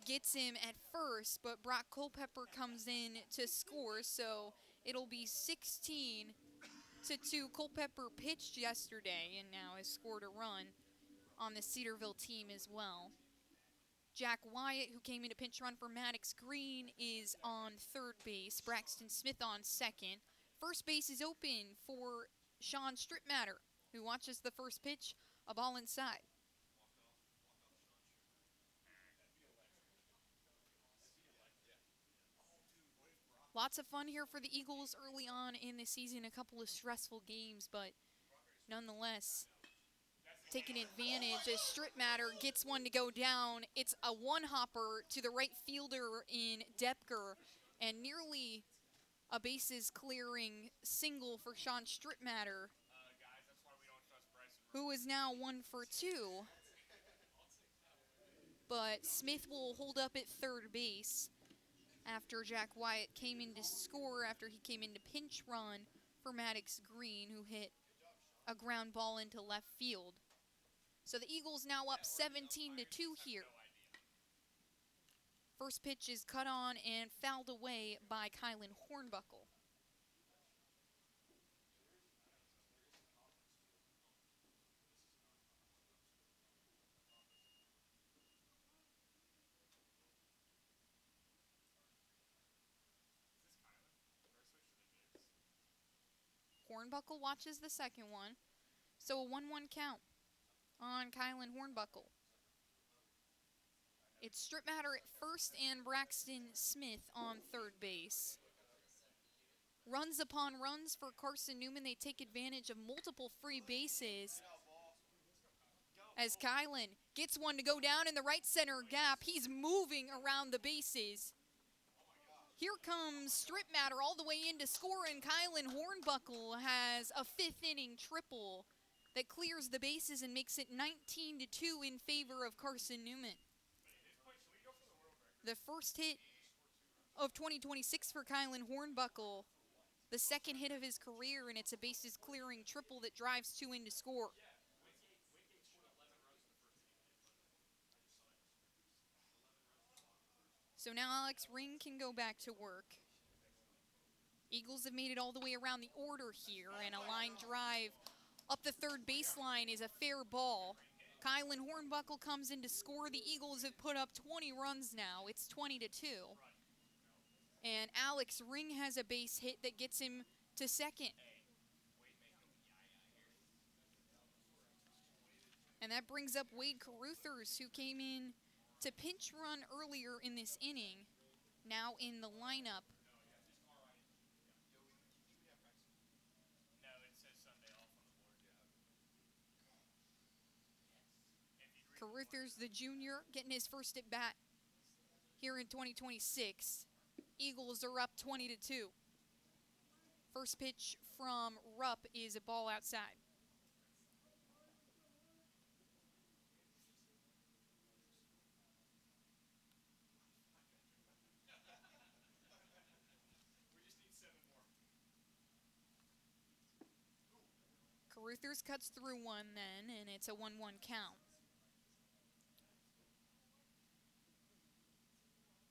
gets him at first, but Brock Culpepper comes in to score, so it'll be 16-2. Culpepper pitched yesterday and now has scored a run on the Cedarville team as well. Jack Wyatt, who came in to pinch run for Maddox Green, is on third base. Braxton Smith on second. First base is open for Sean Strittmatter, who watches the first pitch, a ball inside. Lots of fun here for the Eagles early on in the season. A couple of stressful games, but nonetheless, taking advantage as Strittmatter gets one to go down. It's a 1-hopper to the right fielder in Depker, and nearly a bases clearing single for Sean Strittmatter, who is now 1 for 2. But Smith will hold up at third base after Jack Wyatt came in to score, after he came in to pinch run for Maddox Green, who hit a ground ball into left field. So the Eagles now up 17-2 here. First pitch is cut on and fouled away by Kylan Hornbuckle. Hornbuckle watches the second one. So a 1-1 count on Kylan Hornbuckle. It's Strittmatter at first and Braxton Smith on third base. Runs upon runs for Carson-Newman. They take advantage of multiple free bases as Kylan gets one to go down in the right center gap. He's moving around the bases. Here comes Strittmatter all the way in to score, and Kylan Hornbuckle has a 5th inning triple that clears the bases and makes it 19-2 in favor of Carson-Newman. The first hit of 2026 for Kylan Hornbuckle, the second hit of his career, and it's a bases clearing triple that drives 2 in to score. So now Alex Ring can go back to work. Eagles have made it all the way around the order here, and a line drive Up the third baseline is a fair ball. Kylan Hornbuckle comes in to score. The Eagles have put up 20 runs now. It's 20-2. And Alex Ring has a base hit that gets him to second. And that brings up Wade Caruthers, who came in to pinch run earlier in this inning, now in the lineup. Caruthers, the junior, getting his first at bat here in 2026. Eagles are up 20-2. First pitch from Rupp is a ball outside. Caruthers cuts through one then, and it's a 1-1 count.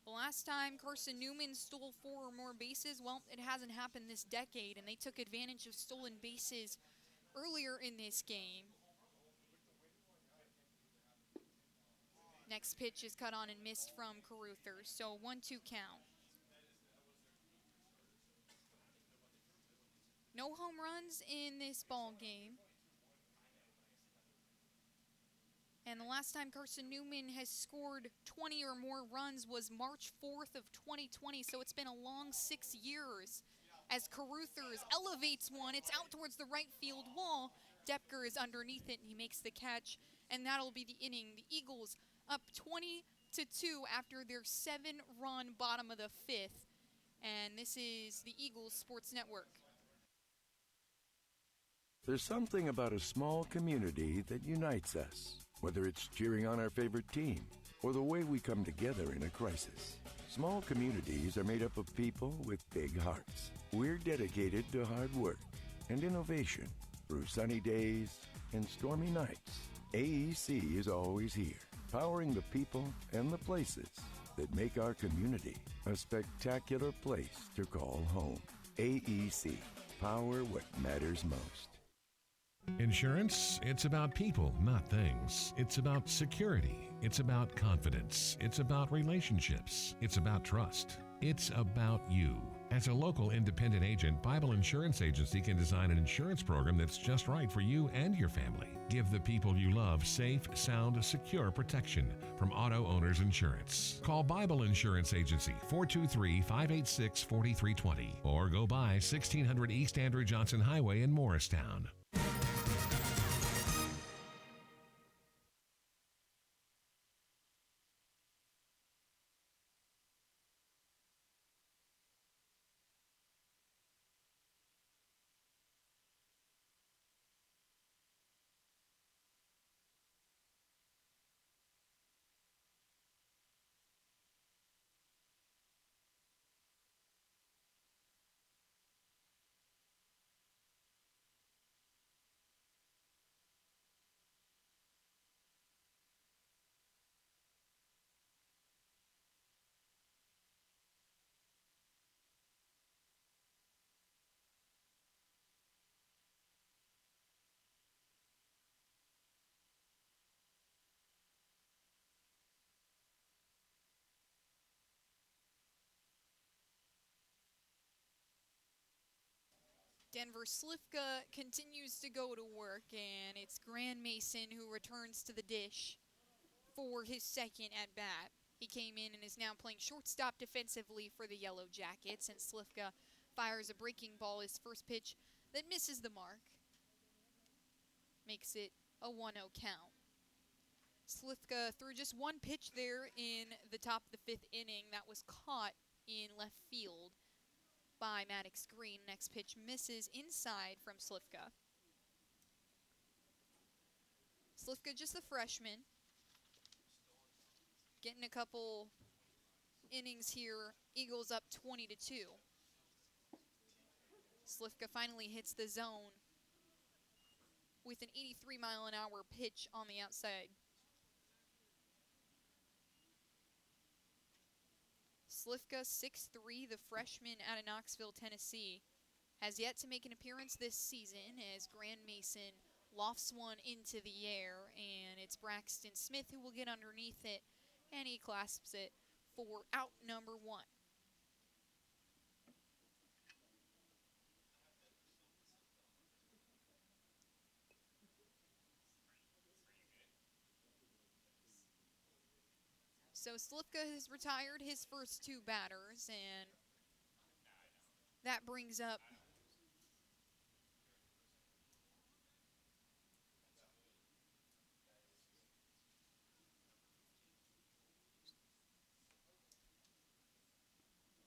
The last time Carson-Newman stole 4 or more bases, well, it hasn't happened this decade, and they took advantage of stolen bases earlier in this game. Next pitch is cut on and missed from Caruthers, so 1-2 count. No home runs in this ball game. And the last time Carson-Newman has scored 20 or more runs was March 4th of 2020, so it's been a long 6 years. As Caruthers elevates one, it's out towards the right field wall. Depker is underneath it, and he makes the catch, and that'll be the inning. The Eagles up 20-2 after their 7-run bottom of the 5th, and this is the Eagles Sports Network. There's something about a small community that unites us, whether it's cheering on our favorite team or the way we come together in a crisis. Small communities are made up of people with big hearts. We're dedicated to hard work and innovation through sunny days and stormy nights. AEC is always here, powering the people and the places that make our community a spectacular place to call home. AEC, power what matters most. Insurance, it's about people, not things. It's about security. It's about confidence. It's about relationships. It's about trust. It's about you. As a local independent agent, Bible Insurance Agency can design an insurance program that's just right for you and your family. Give the people you love safe, sound, secure protection from Auto Owners Insurance. Call Bible Insurance Agency 423-586-4320 or go by 1600 East Andrew Johnson Highway in Morristown. Denver Slifka continues to go to work, and it's Grand Mason who returns to the dish for his second at-bat. He came in and is now playing shortstop defensively for the Yellow Jackets, and Slifka fires a breaking ball, his first pitch, that misses the mark. Makes it a 1-0 count. Slifka threw just one pitch there in the top of the 5th inning that was caught in left field by Maddox Green. Next pitch misses inside from Slifka. Slifka, just the freshman, getting a couple innings here. Eagles up 20-2. Slifka finally hits the zone with an 83-mile-an-hour pitch on the outside. Slifka, 6'3", the freshman out of Knoxville, Tennessee, has yet to make an appearance this season as Grand Mason lofts one into the air, and it's Braxton Smith who will get underneath it, and he clasps it for out number 1. So Slivka has retired his first 2 batters, and that brings up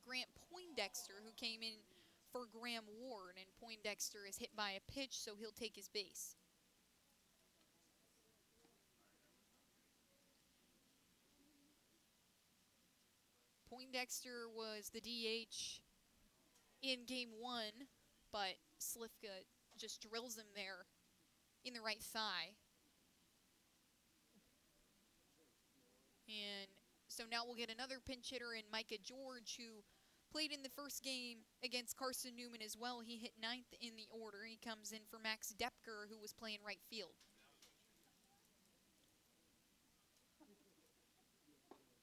Grant Poindexter, who came in for Graham Ward, and Poindexter is hit by a pitch, so he'll take his base. Poindexter was the DH in game 1, but Slivka just drills him there in the right thigh. And so now we'll get another pinch hitter in Micah George, who played in the first game against Carson-Newman as well. He hit 9th in the order. He comes in for Max Depker, who was playing right field.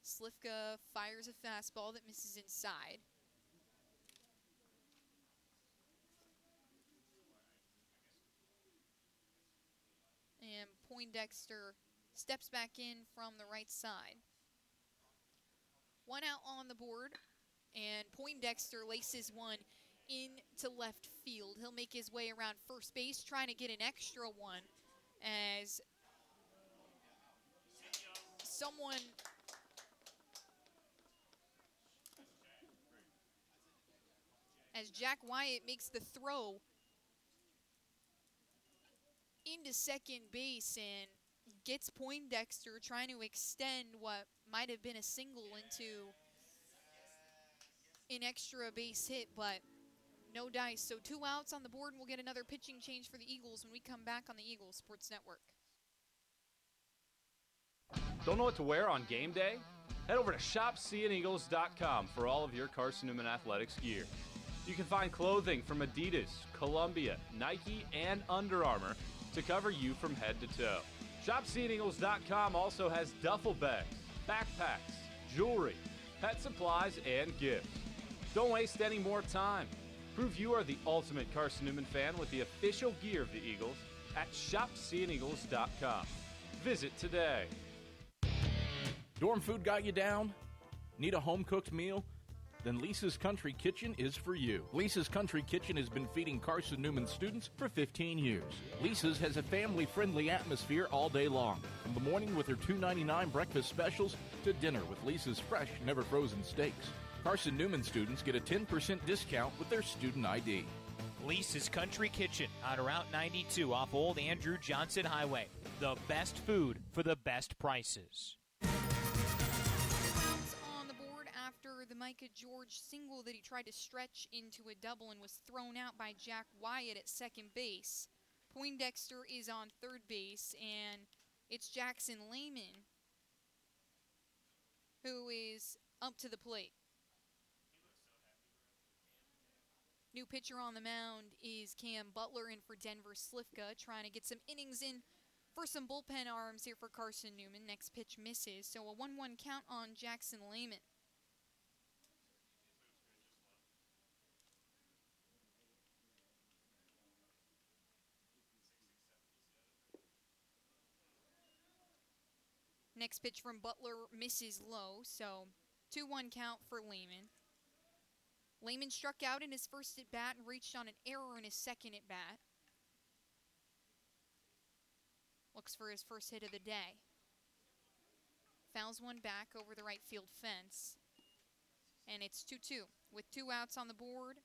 Slivka fires a fastball that misses inside. And Poindexter steps back in from the right side. 1 out on the board, and Poindexter laces one into left field. He'll make his way around first base, trying to get an extra one as Jack Wyatt makes the throw into second base and gets Poindexter trying to extend what might have been a single into an extra base hit, but no dice. So 2 outs on the board, and we'll get another pitching change for the Eagles when we come back on the Eagles Sports Network. Don't know what to wear on game day? Head over to shopseeandeagles.com for all of your Carson-Newman Athletics gear. You can find clothing from Adidas, Columbia, Nike, and Under Armour to cover you from head to toe. ShopSeeingEagles.com also has duffel bags, backpacks, jewelry, pet supplies, and gifts. Don't waste any more time. Prove you are the ultimate Carson-Newman fan with the official gear of the Eagles at ShopSeeingEagles.com. Visit today. Dorm food got you down? Need a home-cooked meal? Then Lisa's Country Kitchen is for you. Lisa's Country Kitchen has been feeding Carson-Newman students for 15 years. Lisa's has a family-friendly atmosphere all day long, from the morning with her $2.99 breakfast specials to dinner with Lisa's fresh, never-frozen steaks. Carson-Newman students get a 10% discount with their student ID. Lisa's Country Kitchen on Route 92 off Old Andrew Johnson Highway. The best food for the best prices. On the board after the Micah George single that he tried to stretch into a double and was thrown out by Jack Wyatt at second base. Poindexter is on third base, and it's Jackson Lehman who is up to the plate. New pitcher on the mound is Cam Butler in for Denver Slivka, trying to get some innings in for some bullpen arms here for Carson-Newman. Next pitch misses, so a 1-1 count on Jackson Lehman. Next pitch from Butler misses low, so 2-1 count for Lehman. Lehman struck out in his first at-bat and reached on an error in his second at-bat. Looks for his first hit of the day. Fouls one back over the right field fence. And it's 2-2 with 2 outs on the board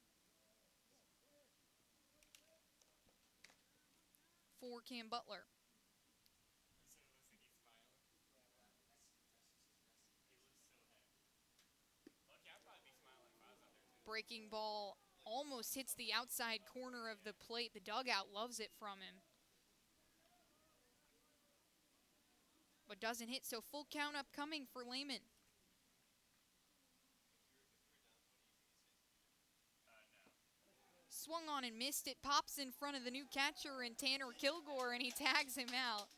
for Cam Butler. Breaking ball almost hits the outside corner of the plate. The dugout loves it from him, but doesn't hit, so full count upcoming for Lehman. Swung on and missed it. Pops in front of the new catcher and Tanner Kilgore, and he tags him out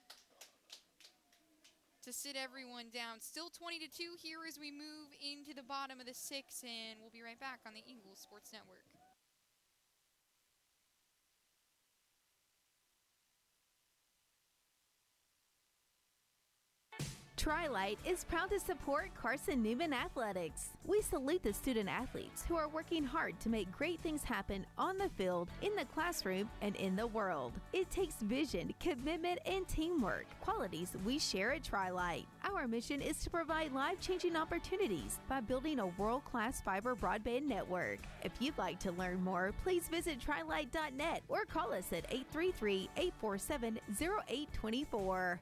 to sit everyone down. Still 20-2 here as we move into the bottom of the sixth, and we'll be right back on the Eagles Sports Network. Tri-Light is proud to support Carson-Newman Athletics. We salute the student athletes who are working hard to make great things happen on the field, in the classroom, and in the world. It takes vision, commitment, and teamwork, qualities we share at Tri-Light. Our mission is to provide life-changing opportunities by building a world-class fiber broadband network. If you'd like to learn more, please visit trilight.net or call us at 833-847-0824.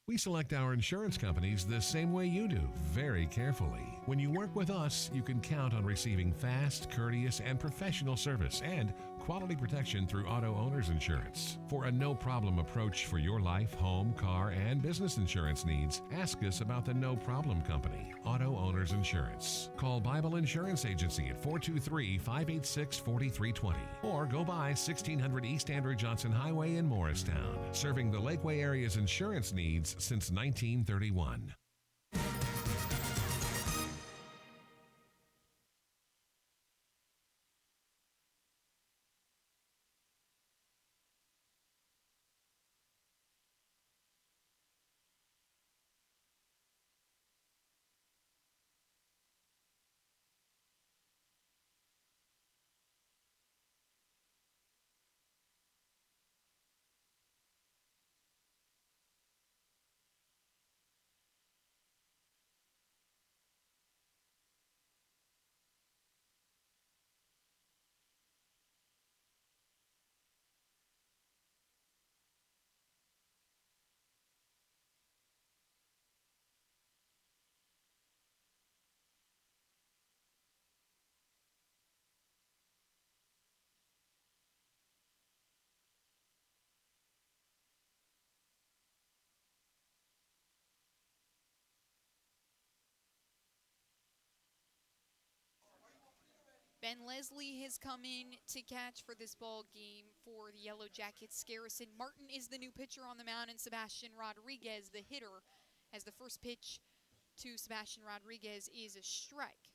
We select our insurance companies the same way you do, very carefully. When you work with us, you can count on receiving fast, courteous, and professional service and quality protection through auto owner's insurance. For a no-problem approach for your life, home, car, and business insurance needs, ask us about the No Problem Company, Auto Owner's Insurance. Call Bible Insurance Agency at 423-586-4320 or go by 1600 East Andrew Johnson Highway in Morristown, serving the Lakeway area's insurance needs since 1931. Ben Leslie has come in to catch for this ball game for the Yellow Jackets. Garrison Martin is the new pitcher on the mound, and Sebastian Rodriguez, the hitter, as the first pitch to Sebastian Rodriguez is a strike.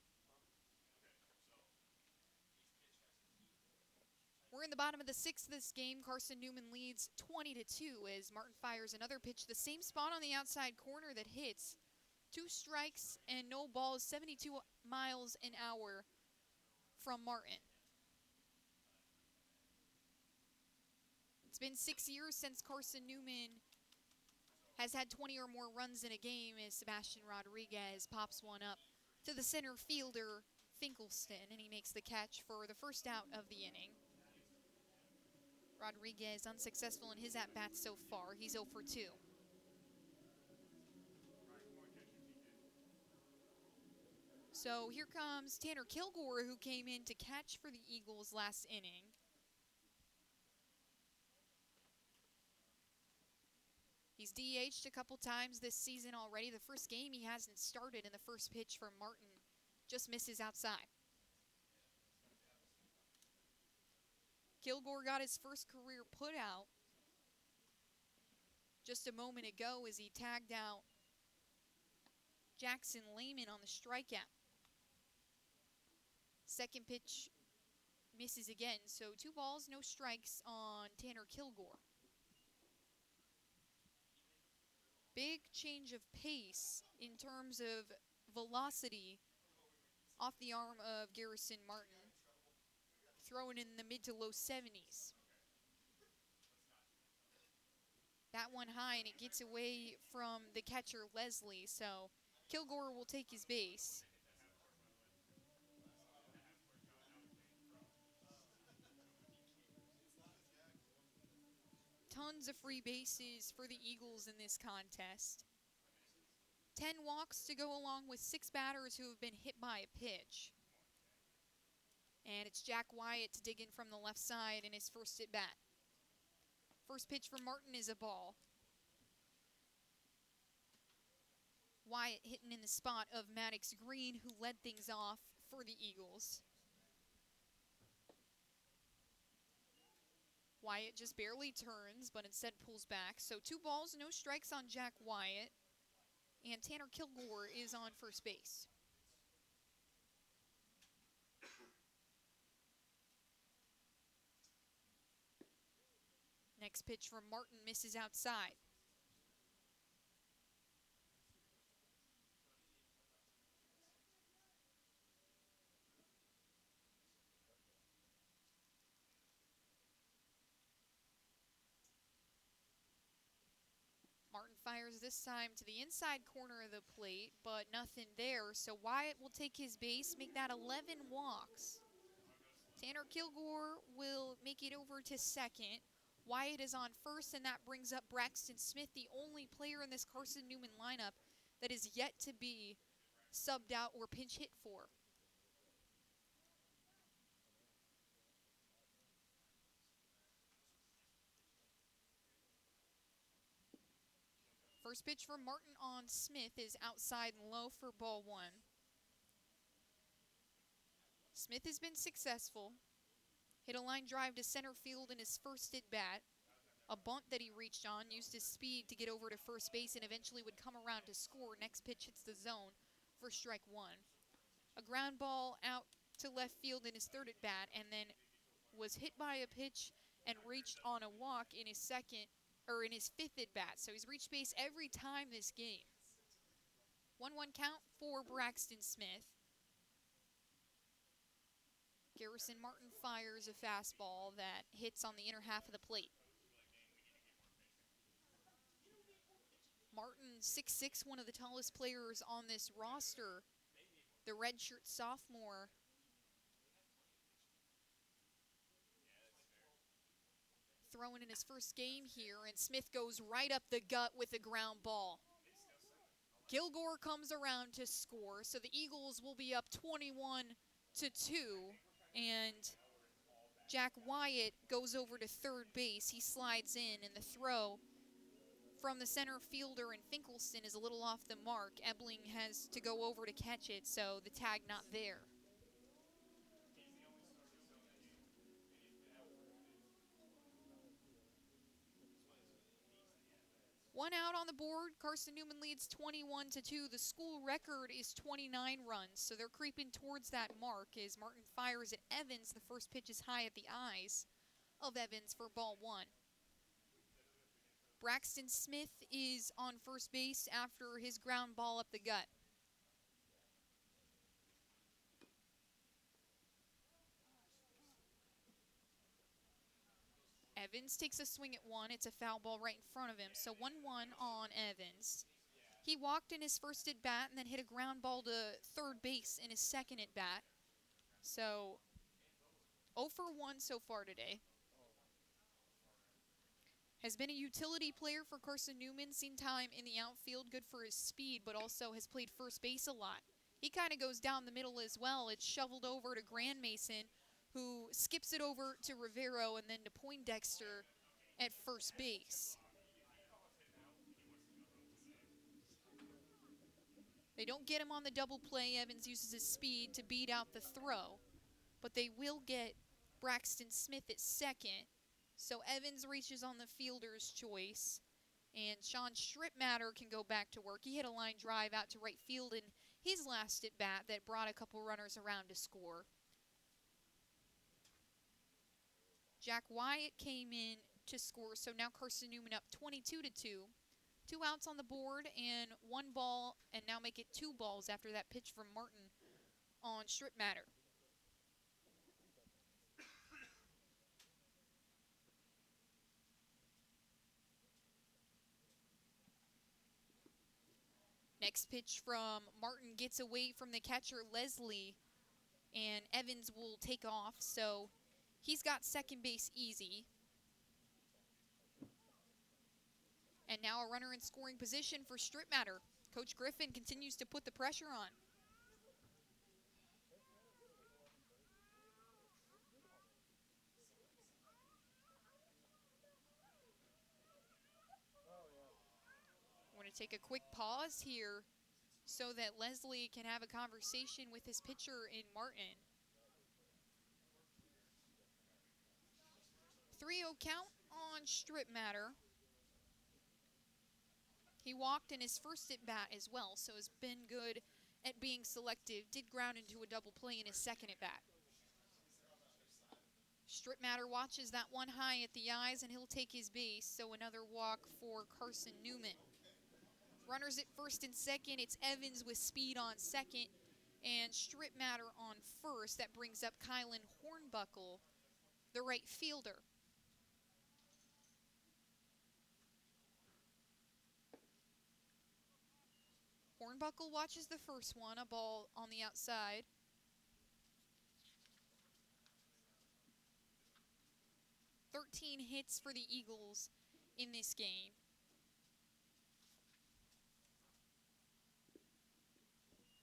We're in the bottom of the sixth this game. Carson-Newman leads 20-2 as Martin fires another pitch, the same spot on the outside corner that hits. 2 strikes and no balls, 72 miles an hour from Martin. It's been 6 years since Carson-Newman has had 20 or more runs in a game as Sebastian Rodriguez pops one up to the center fielder, Finkelstein, and he makes the catch for the first out of the inning. Rodriguez unsuccessful in his at-bats so far. He's 0 for 2. So here comes Tanner Kilgore, who came in to catch for the Eagles last inning. He's DH'd a couple times this season already. The first game he hasn't started, and the first pitch from Martin just misses outside. Kilgore got his first career putout just a moment ago as he tagged out Jackson Lehman on the strikeout. Second pitch misses again, so 2 balls, no strikes on Tanner Kilgore. Big change of pace in terms of velocity off the arm of Garrison Martin, throwing in the mid to low 70s. That one high, and it gets away from the catcher Leslie, so Kilgore will take his base. Tons of free bases for the Eagles in this contest. 10 walks to go along with 6 batters who have been hit by a pitch. And it's Jack Wyatt to dig in from the left side in his first at bat. First pitch for Martin is a ball. Wyatt hitting in the spot of Maddox Green, who led things off for the Eagles. Wyatt just barely turns, but instead pulls back. So 2 balls, no strikes on Jack Wyatt. And Tanner Kilgore is on first base. Next pitch from Martin misses outside. Martin fires this time to the inside corner of the plate, but nothing there. So Wyatt will take his base, make that 11 walks. Tanner Kilgore will make it over to second. Wyatt is on first, and that brings up Braxton Smith, the only player in this Carson-Newman lineup that is yet to be subbed out or pinch hit for. First pitch from Martin on Smith is outside and low for ball 1. Smith has been successful. Hit a line drive to center field in his first at-bat. A bunt that he reached on, used his speed to get over to first base and eventually would come around to score. Next pitch hits the zone for strike 1. A ground ball out to left field in his third at-bat, and then was hit by a pitch and reached on a walk in his fifth at-bat. So he's reached base every time this game. 1-1 count for Braxton Smith. Garrison Martin fires a fastball that hits on the inner half of the plate. Martin, 6'6", one of the tallest players on this roster. The redshirt sophomore. Throwing in his first game here, and Smith goes right up the gut with a ground ball. Kilgore comes around to score, so the Eagles will be up 21-2, and Jack Wyatt goes over to third base. He slides in, and the throw from the center fielder and Finkelson is a little off the mark. Ebling has to go over to catch it, so the tag not there. One out on the board. Carson-Newman leads 21-2. The school record is 29 runs, so they're creeping towards that mark as Martin fires at Evans. The first pitch is high at the eyes of Evans for ball 1. Braxton Smith is on first base after his ground ball up the gut. Evans takes a swing at one. It's a foul ball right in front of him. So 1-1 on Evans. He walked in his first at-bat and then hit a ground ball to third base in his second at-bat. So 0 for 1 so far today. Has been a utility player for Carson-Newman, seen time in the outfield, good for his speed, but also has played first base a lot. He kind of goes down the middle as well. It's shoveled over to Grand Mason, who skips it over to Rivero and then to Poindexter at first base. They don't get him on the double play. Evans uses his speed to beat out the throw, but they will get Braxton Smith at second. So Evans reaches on the fielder's choice, and Sean Strittmatter can go back to work. He hit a line drive out to right field in his last at-bat that brought a couple runners around to score. Jack Wyatt came in to score, so now Carson-Newman up 22-2. 2 outs on the board and 1 ball, and now make it 2 balls after that pitch from Martin on Strittmatter. Next pitch from Martin gets away from the catcher, Leslie, and Evans will take off, so he's got second base easy. And now a runner in scoring position for Strittmatter. Coach Griffin continues to put the pressure on. I want to take a quick pause here so that Leslie can have a conversation with his pitcher in Martin. 3-0 count on Strip Matter. He walked in his first at bat as well, so has been good at being selective. Did ground into a double play in his second at bat. Strip Matter watches that one high at the eyes, and he'll take his base, so another walk for Carson-Newman. Runners at first and second. It's Evans with speed on second, and Strip Matter on first. That brings up Kylan Hornbuckle, the right fielder. Hornbuckle watches the first one, a ball on the outside. "13 hits for the Eagles in this game.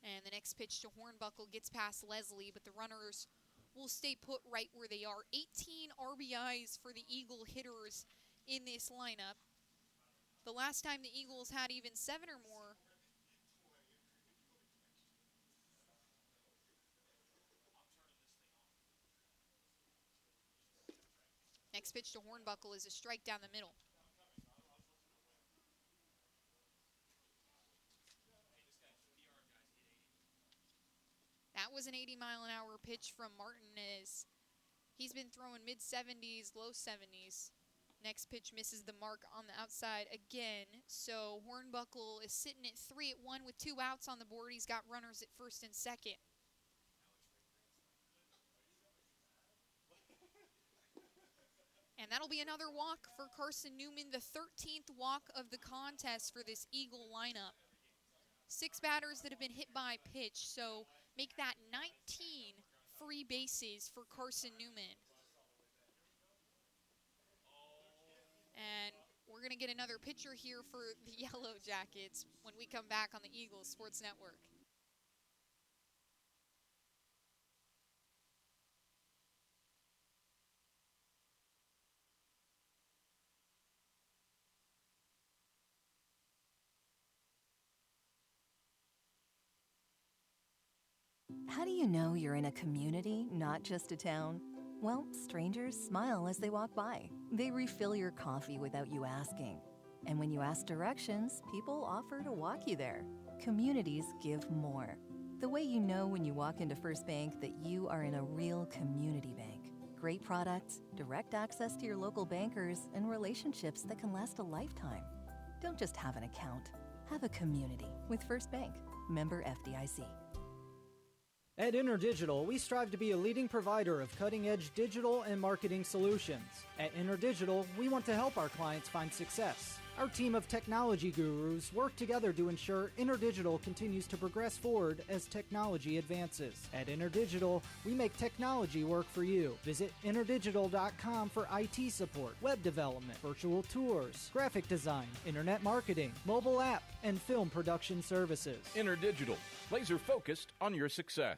And the next pitch to Hornbuckle gets past Leslie, but the runners will stay put right where they are. 18 RBIs for the Eagle hitters in this lineup. The last time the Eagles had even 7 or more, next pitch to Hornbuckle is a strike down the middle. That was an 80-mile-an-hour pitch from Martinez. He's been throwing mid-70s, low 70s. Next pitch misses the mark on the outside again. So Hornbuckle is sitting at 3-1 with 2 outs on the board. He's got runners at first and second. And that'll be another walk for Carson-Newman, the 13th walk of the contest for this Eagle lineup. 6 batters that have been hit by pitch, so make that 19 free bases for Carson-Newman. And we're going to get another pitcher here for the Yellow Jackets when we come back on the Eagles Sports Network. How do you know you're in a community, not just a town? Well, strangers smile as they walk by. They refill your coffee without you asking. And when you ask directions, people offer to walk you there. Communities give more. The way you know when you walk into First Bank that you are in a real community bank. Great products, direct access to your local bankers, and relationships that can last a lifetime. Don't just have an account. Have a community with First Bank. Member FDIC. At InterDigital, we strive to be a leading provider of cutting-edge digital and marketing solutions. At InterDigital, we want to help our clients find success. Our team of technology gurus work together to ensure InterDigital continues to progress forward as technology advances. At InterDigital, we make technology work for you. Visit interdigital.com for IT support, web development, virtual tours, graphic design, internet marketing, mobile app, and film production services. InterDigital, laser focused on your success.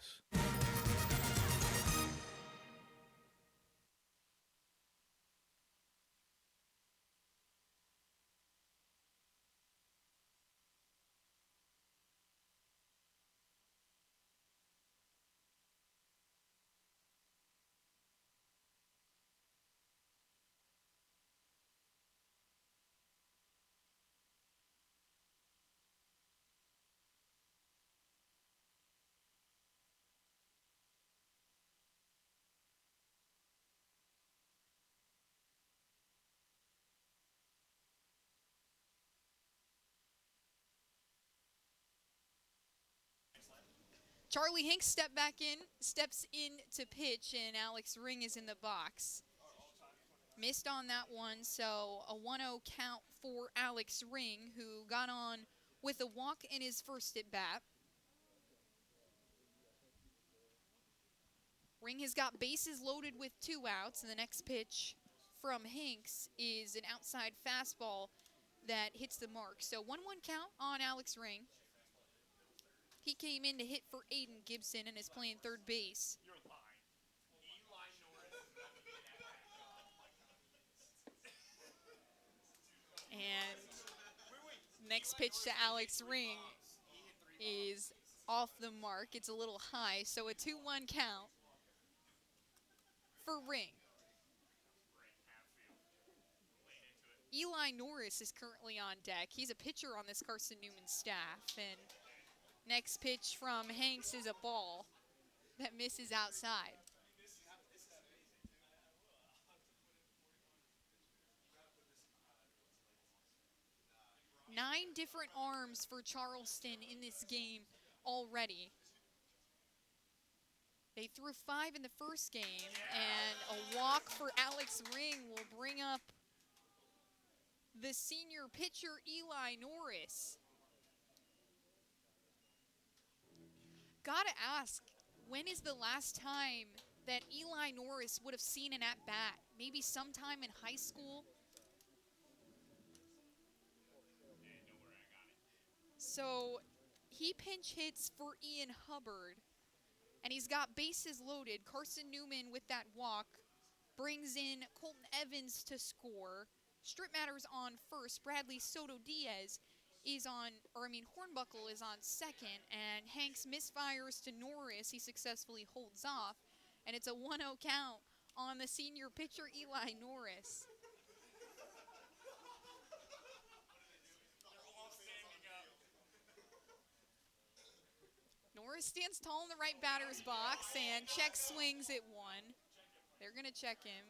Charlie Hinks steps in to pitch, and Alex Ring is in the box. Missed on that one, so a 1-0 count for Alex Ring, who got on with a walk in his first at bat. Ring has got bases loaded with 2 outs, and the next pitch from Hinks is an outside fastball that hits the mark. So 1-1 count on Alex Ring. He came in to hit for Aiden Gibson and is playing third base. And next pitch to Alex Ring is off the mark. It's a little high, so a 2-1 count for Ring. Eli Norris is currently on deck. He's a pitcher on this Carson-Newman staff. And next pitch from Hanks is a ball that misses outside. Nine different arms for Charleston in this game already. They threw 5 in the first game, and a walk for Alex Ring will bring up the senior pitcher, Eli Norris. Gotta ask, when is the last time that Eli Norris would have seen an at-bat? Maybe sometime in high school? So he pinch hits for Ian Hubbard, and he's got bases loaded. Carson-Newman with that walk brings in Colton Evans to score. Strip Matters on first. Bradley Soto Diaz is on, Hornbuckle is on second, and Hanks misfires to Norris. He successfully holds off, and it's a 1-0 count on the senior pitcher, Eli Norris. Norris stands tall in the right batter's box and check swings at 1. They're going to check him.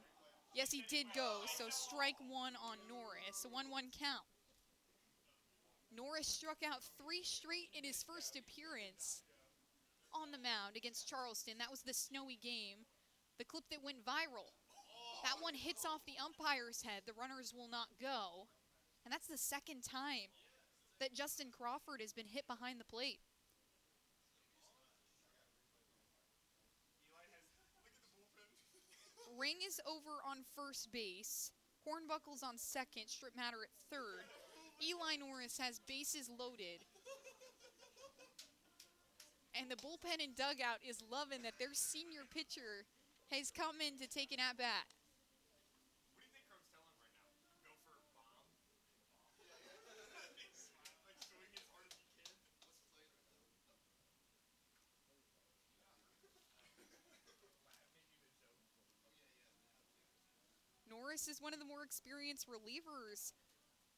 Yes, he did go, so strike 1 on Norris, a 1-1 count. Norris struck out 3 straight in his first appearance on the mound against Charleston. That was the snowy game, the clip that went viral. That one hits off the umpire's head. The runners will not go. And that's the second time that Justin Crawford has been hit behind the plate. Ring is over on first base. Hornbuckle's on second. Strip Matter at third. Eli Norris has bases loaded. And the bullpen and dugout is loving that their senior pitcher has come in to take an at-bat. What do you think Crump's telling right now? Go for a bomb? Like swing as hard as you can? Norris is one of the more experienced relievers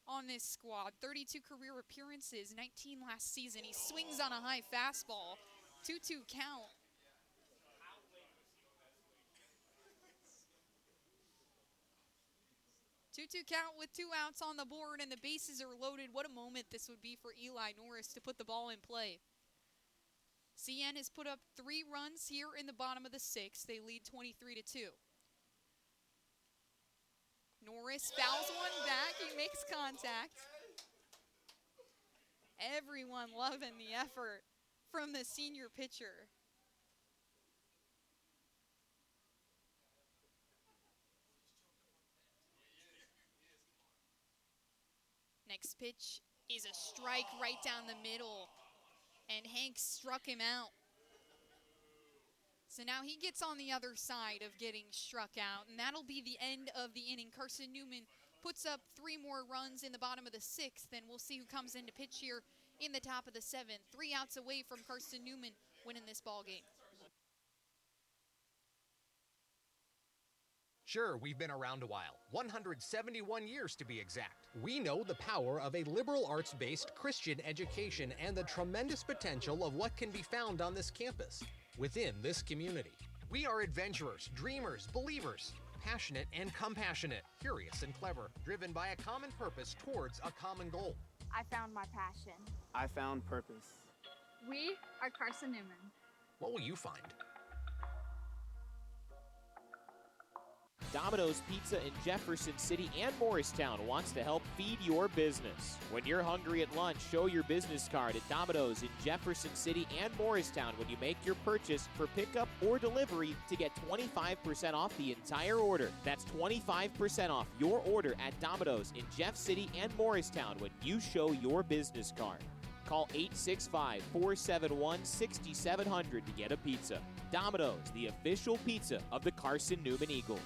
on this squad. 32 career appearances, 19 last season. He swings on a high fastball. 2-2 count. Two-two count with 2 outs on the board, and the bases are loaded. What a moment this would be for Eli Norris to put the ball in play. CN has put up 3 runs here in the bottom of the 6th. They lead 23-2. Norris fouls one back. He makes contact. Everyone loving the effort from the senior pitcher. Next pitch is a strike right down the middle, and Hanks struck him out. So now he gets on the other side of getting struck out, and that'll be the end of the inning. Carson-Newman puts up 3 more runs in the bottom of the 6th, and we'll see who comes in to pitch here in the top of the 7th. 3 outs away from Carson-Newman winning this ball game. Sure, we've been around a while, 171 years to be exact. We know the power of a liberal arts-based Christian education and the tremendous potential of what can be found on this campus, within this community. We are adventurers, dreamers, believers, passionate and compassionate, curious and clever, driven by a common purpose towards a common goal. I found my passion. I found purpose. We are Carson-Newman. What will you find? Domino's Pizza in Jefferson City and Morristown wants to help feed your business. When you're hungry at lunch, show your business card at Domino's in Jefferson City and Morristown when you make your purchase for pickup or delivery to get 25% off the entire order. That's 25% off your order at Domino's in Jeff City and Morristown when you show your business card. Call 865-471-6700 to get a pizza. Domino's, the official pizza of the Carson-Newman Eagles.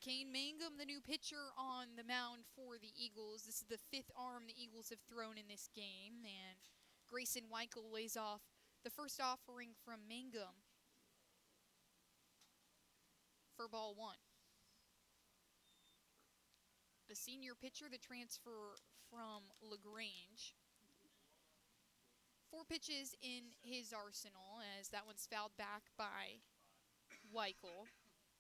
McCain Mangum, the new pitcher on the mound for the Eagles. This is the 5th arm the Eagles have thrown in this game, and Grayson Weichel lays off the first offering from Mangum for ball 1. The senior pitcher, the transfer from LaGrange. 4 pitches in his arsenal, as that one's fouled back by Weichel.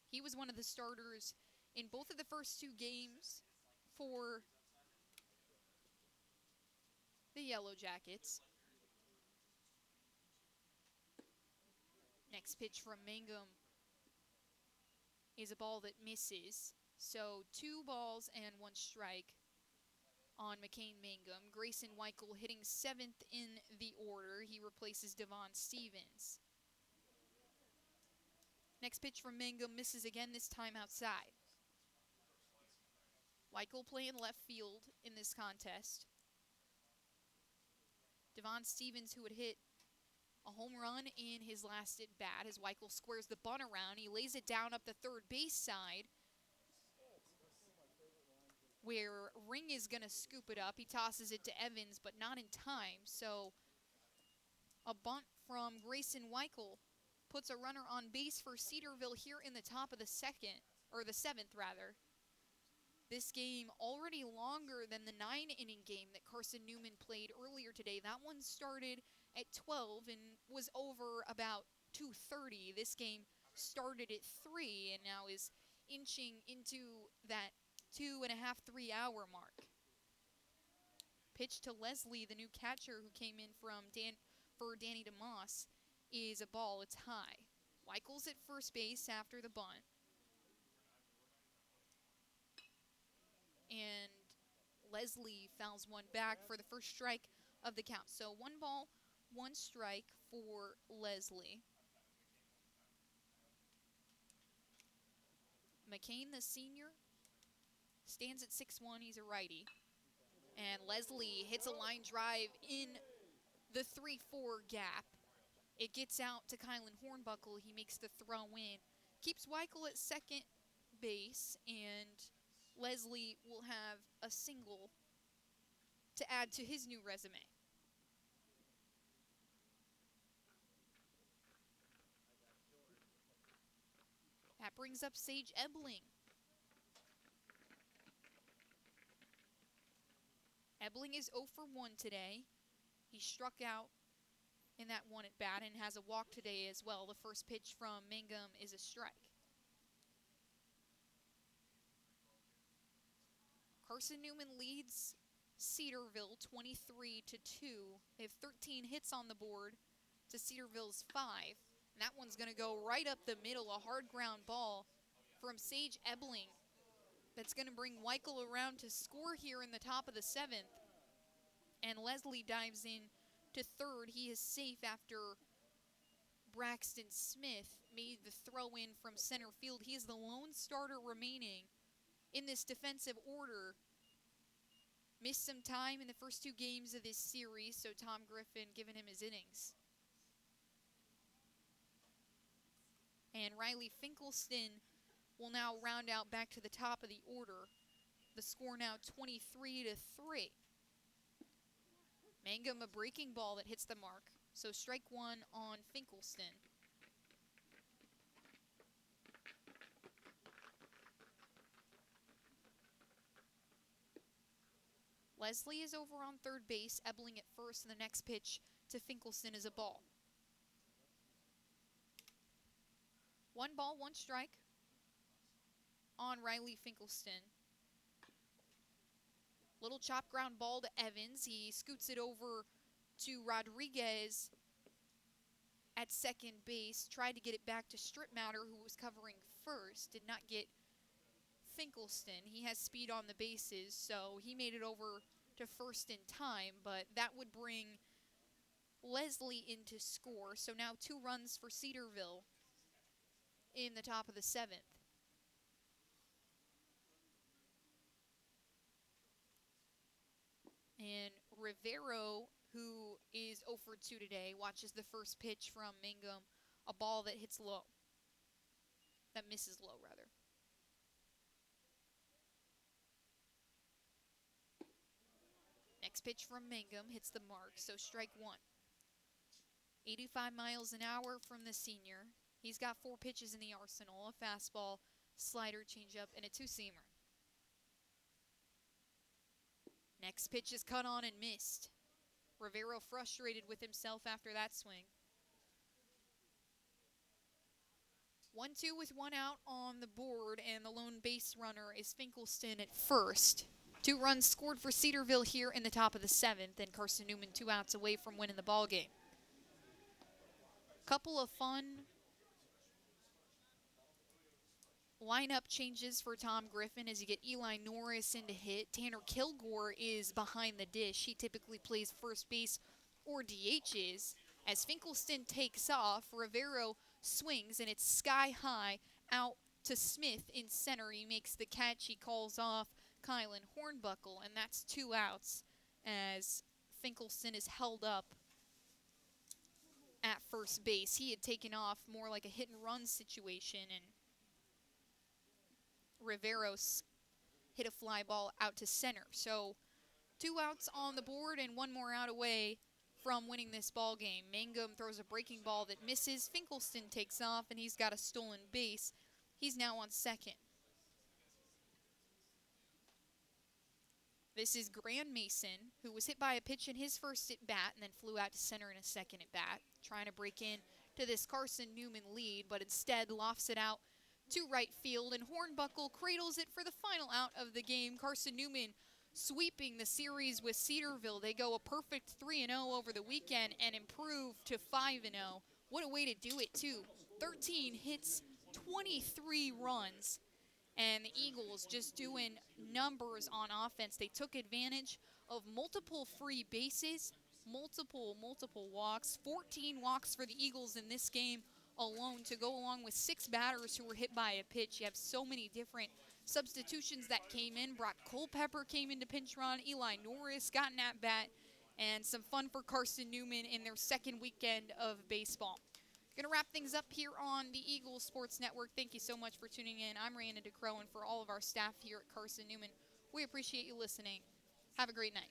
He was one of the starters in both of the first 2 games for the Yellow Jackets. Next pitch from Mangum is a ball that misses. So 2 balls and 1 strike on McCain Mangum. Grayson Weichel hitting 7th in the order. He replaces Devon Stevens. Next pitch from Mangum misses again, this time outside. Weichel playing left field in this contest. Devon Stevens, who had hit a home run in his last at bat, as Weichel squares the bunt around. He lays it down up the third base side, where Ring is going to scoop it up. He tosses it to Evans, but not in time. So a bunt from Grayson Weichel puts a runner on base for Cedarville here in the top of the 7th rather. This game already longer than the 9-inning game that Carson-Newman played earlier today. That one started at 12 and was over about 2:30. This game started at 3 and now is inching into that 2.5, 3 hour mark. Pitch to Leslie, the new catcher who came in for Danny DeMoss, is a ball. It's high. Weichel's at first base after the bunt. And Leslie fouls one back for the first strike of the count. So 1 ball, 1 strike for Leslie. McCain, the senior, stands at 6'1". He's a righty. And Leslie hits a line drive in the 3-4 gap. It gets out to Kylan Hornbuckle. He makes the throw in. Keeps Weichel at second base, and Leslie will have a single to add to his new resume. That brings up Sage Ebling. Ebling is 0 for 1 today. He struck out in that one at bat and has a walk today as well. The first pitch from Mangum is a strike. Carson-Newman leads Cedarville 23-2. They have 13 hits on the board to Cedarville's 5. And that one's going to go right up the middle, a hard ground ball from Sage Ebling. That's going to bring Weichel around to score here in the top of the 7th. And Leslie dives in to third. He is safe after Braxton Smith made the throw in from center field. He is the lone starter remaining in this defensive order. Missed some time in the first 2 games of this series, so Tom Griffin giving him his innings. And Riley Finkelstein will now round out back to the top of the order. The score now 23-3. Mangum, a breaking ball that hits the mark. So strike 1 on Finkelstein. Leslie is over on third base, Ebling at first, and the next pitch to Finkelstein is a ball. 1 ball, 1 strike on Riley Finkelstein. Little chop ground ball to Evans. He scoots it over to Rodriguez at second base. Tried to get it back to Strittmatter, who was covering first. Did not get Finkelstein. He has speed on the bases, so he made it over to first in time, but that would bring Leslie into score. So now 2 runs for Cedarville in the top of the 7th. And Rivero, who is 0 for 2 today, watches the first pitch from Mangum, a ball that hits low. That misses low, rather. pitch from Mangum hits the mark, so strike one. 85 miles an hour from the senior. He's got 4 pitches in the arsenal, a fastball, slider, changeup, and a two-seamer. Next pitch is cut on and missed. Rivero frustrated with himself after that swing. 1-2 with 1 out on the board, and the lone base runner is Finkelstein at first. 2 runs scored for Cedarville here in the top of the 7th, and Carson-Newman 2 outs away from winning the ballgame. Couple of fun lineup changes for Tom Griffin as you get Eli Norris in to hit. Tanner Kilgore is behind the dish. He typically plays first base or DHs. As Finkelstein takes off, Rivero swings, and it's sky high out to Smith in center. He makes the catch. He calls off Kylan Hornbuckle, and that's 2 outs as Finkelstein is held up at first base. He had taken off more like a hit-and-run situation, and Rivero's hit a fly ball out to center. So 2 outs on the board and 1 more out away from winning this ball game. Mangum throws a breaking ball that misses. Finkelstein takes off, and he's got a stolen base. He's now on second. This is Grant Mason, who was hit by a pitch in his first at-bat and then flew out to center in a second at-bat, trying to break in to this Carson-Newman lead, but instead lofts it out to right field, and Hornbuckle cradles it for the final out of the game. Carson-Newman sweeping the series with Cedarville. They go a perfect 3-0 over the weekend and improve to 5-0. What a way to do it, too. 13 hits, 23 runs, and the Eagles just doing numbers on offense. They took advantage of multiple free bases, multiple walks, 14 walks for the Eagles in this game alone to go along with 6 batters who were hit by a pitch. You have so many different substitutions that came in. Brock Culpepper came in to pinch run. Eli Norris got an at-bat, and some fun for Carson-Newman in their second weekend of baseball. Going to wrap things up here on the Eagles Sports Network. Thank you so much for tuning in. I'm Randa DeCrow, and for all of our staff here at Carson-Newman, we appreciate you listening. Have a great night.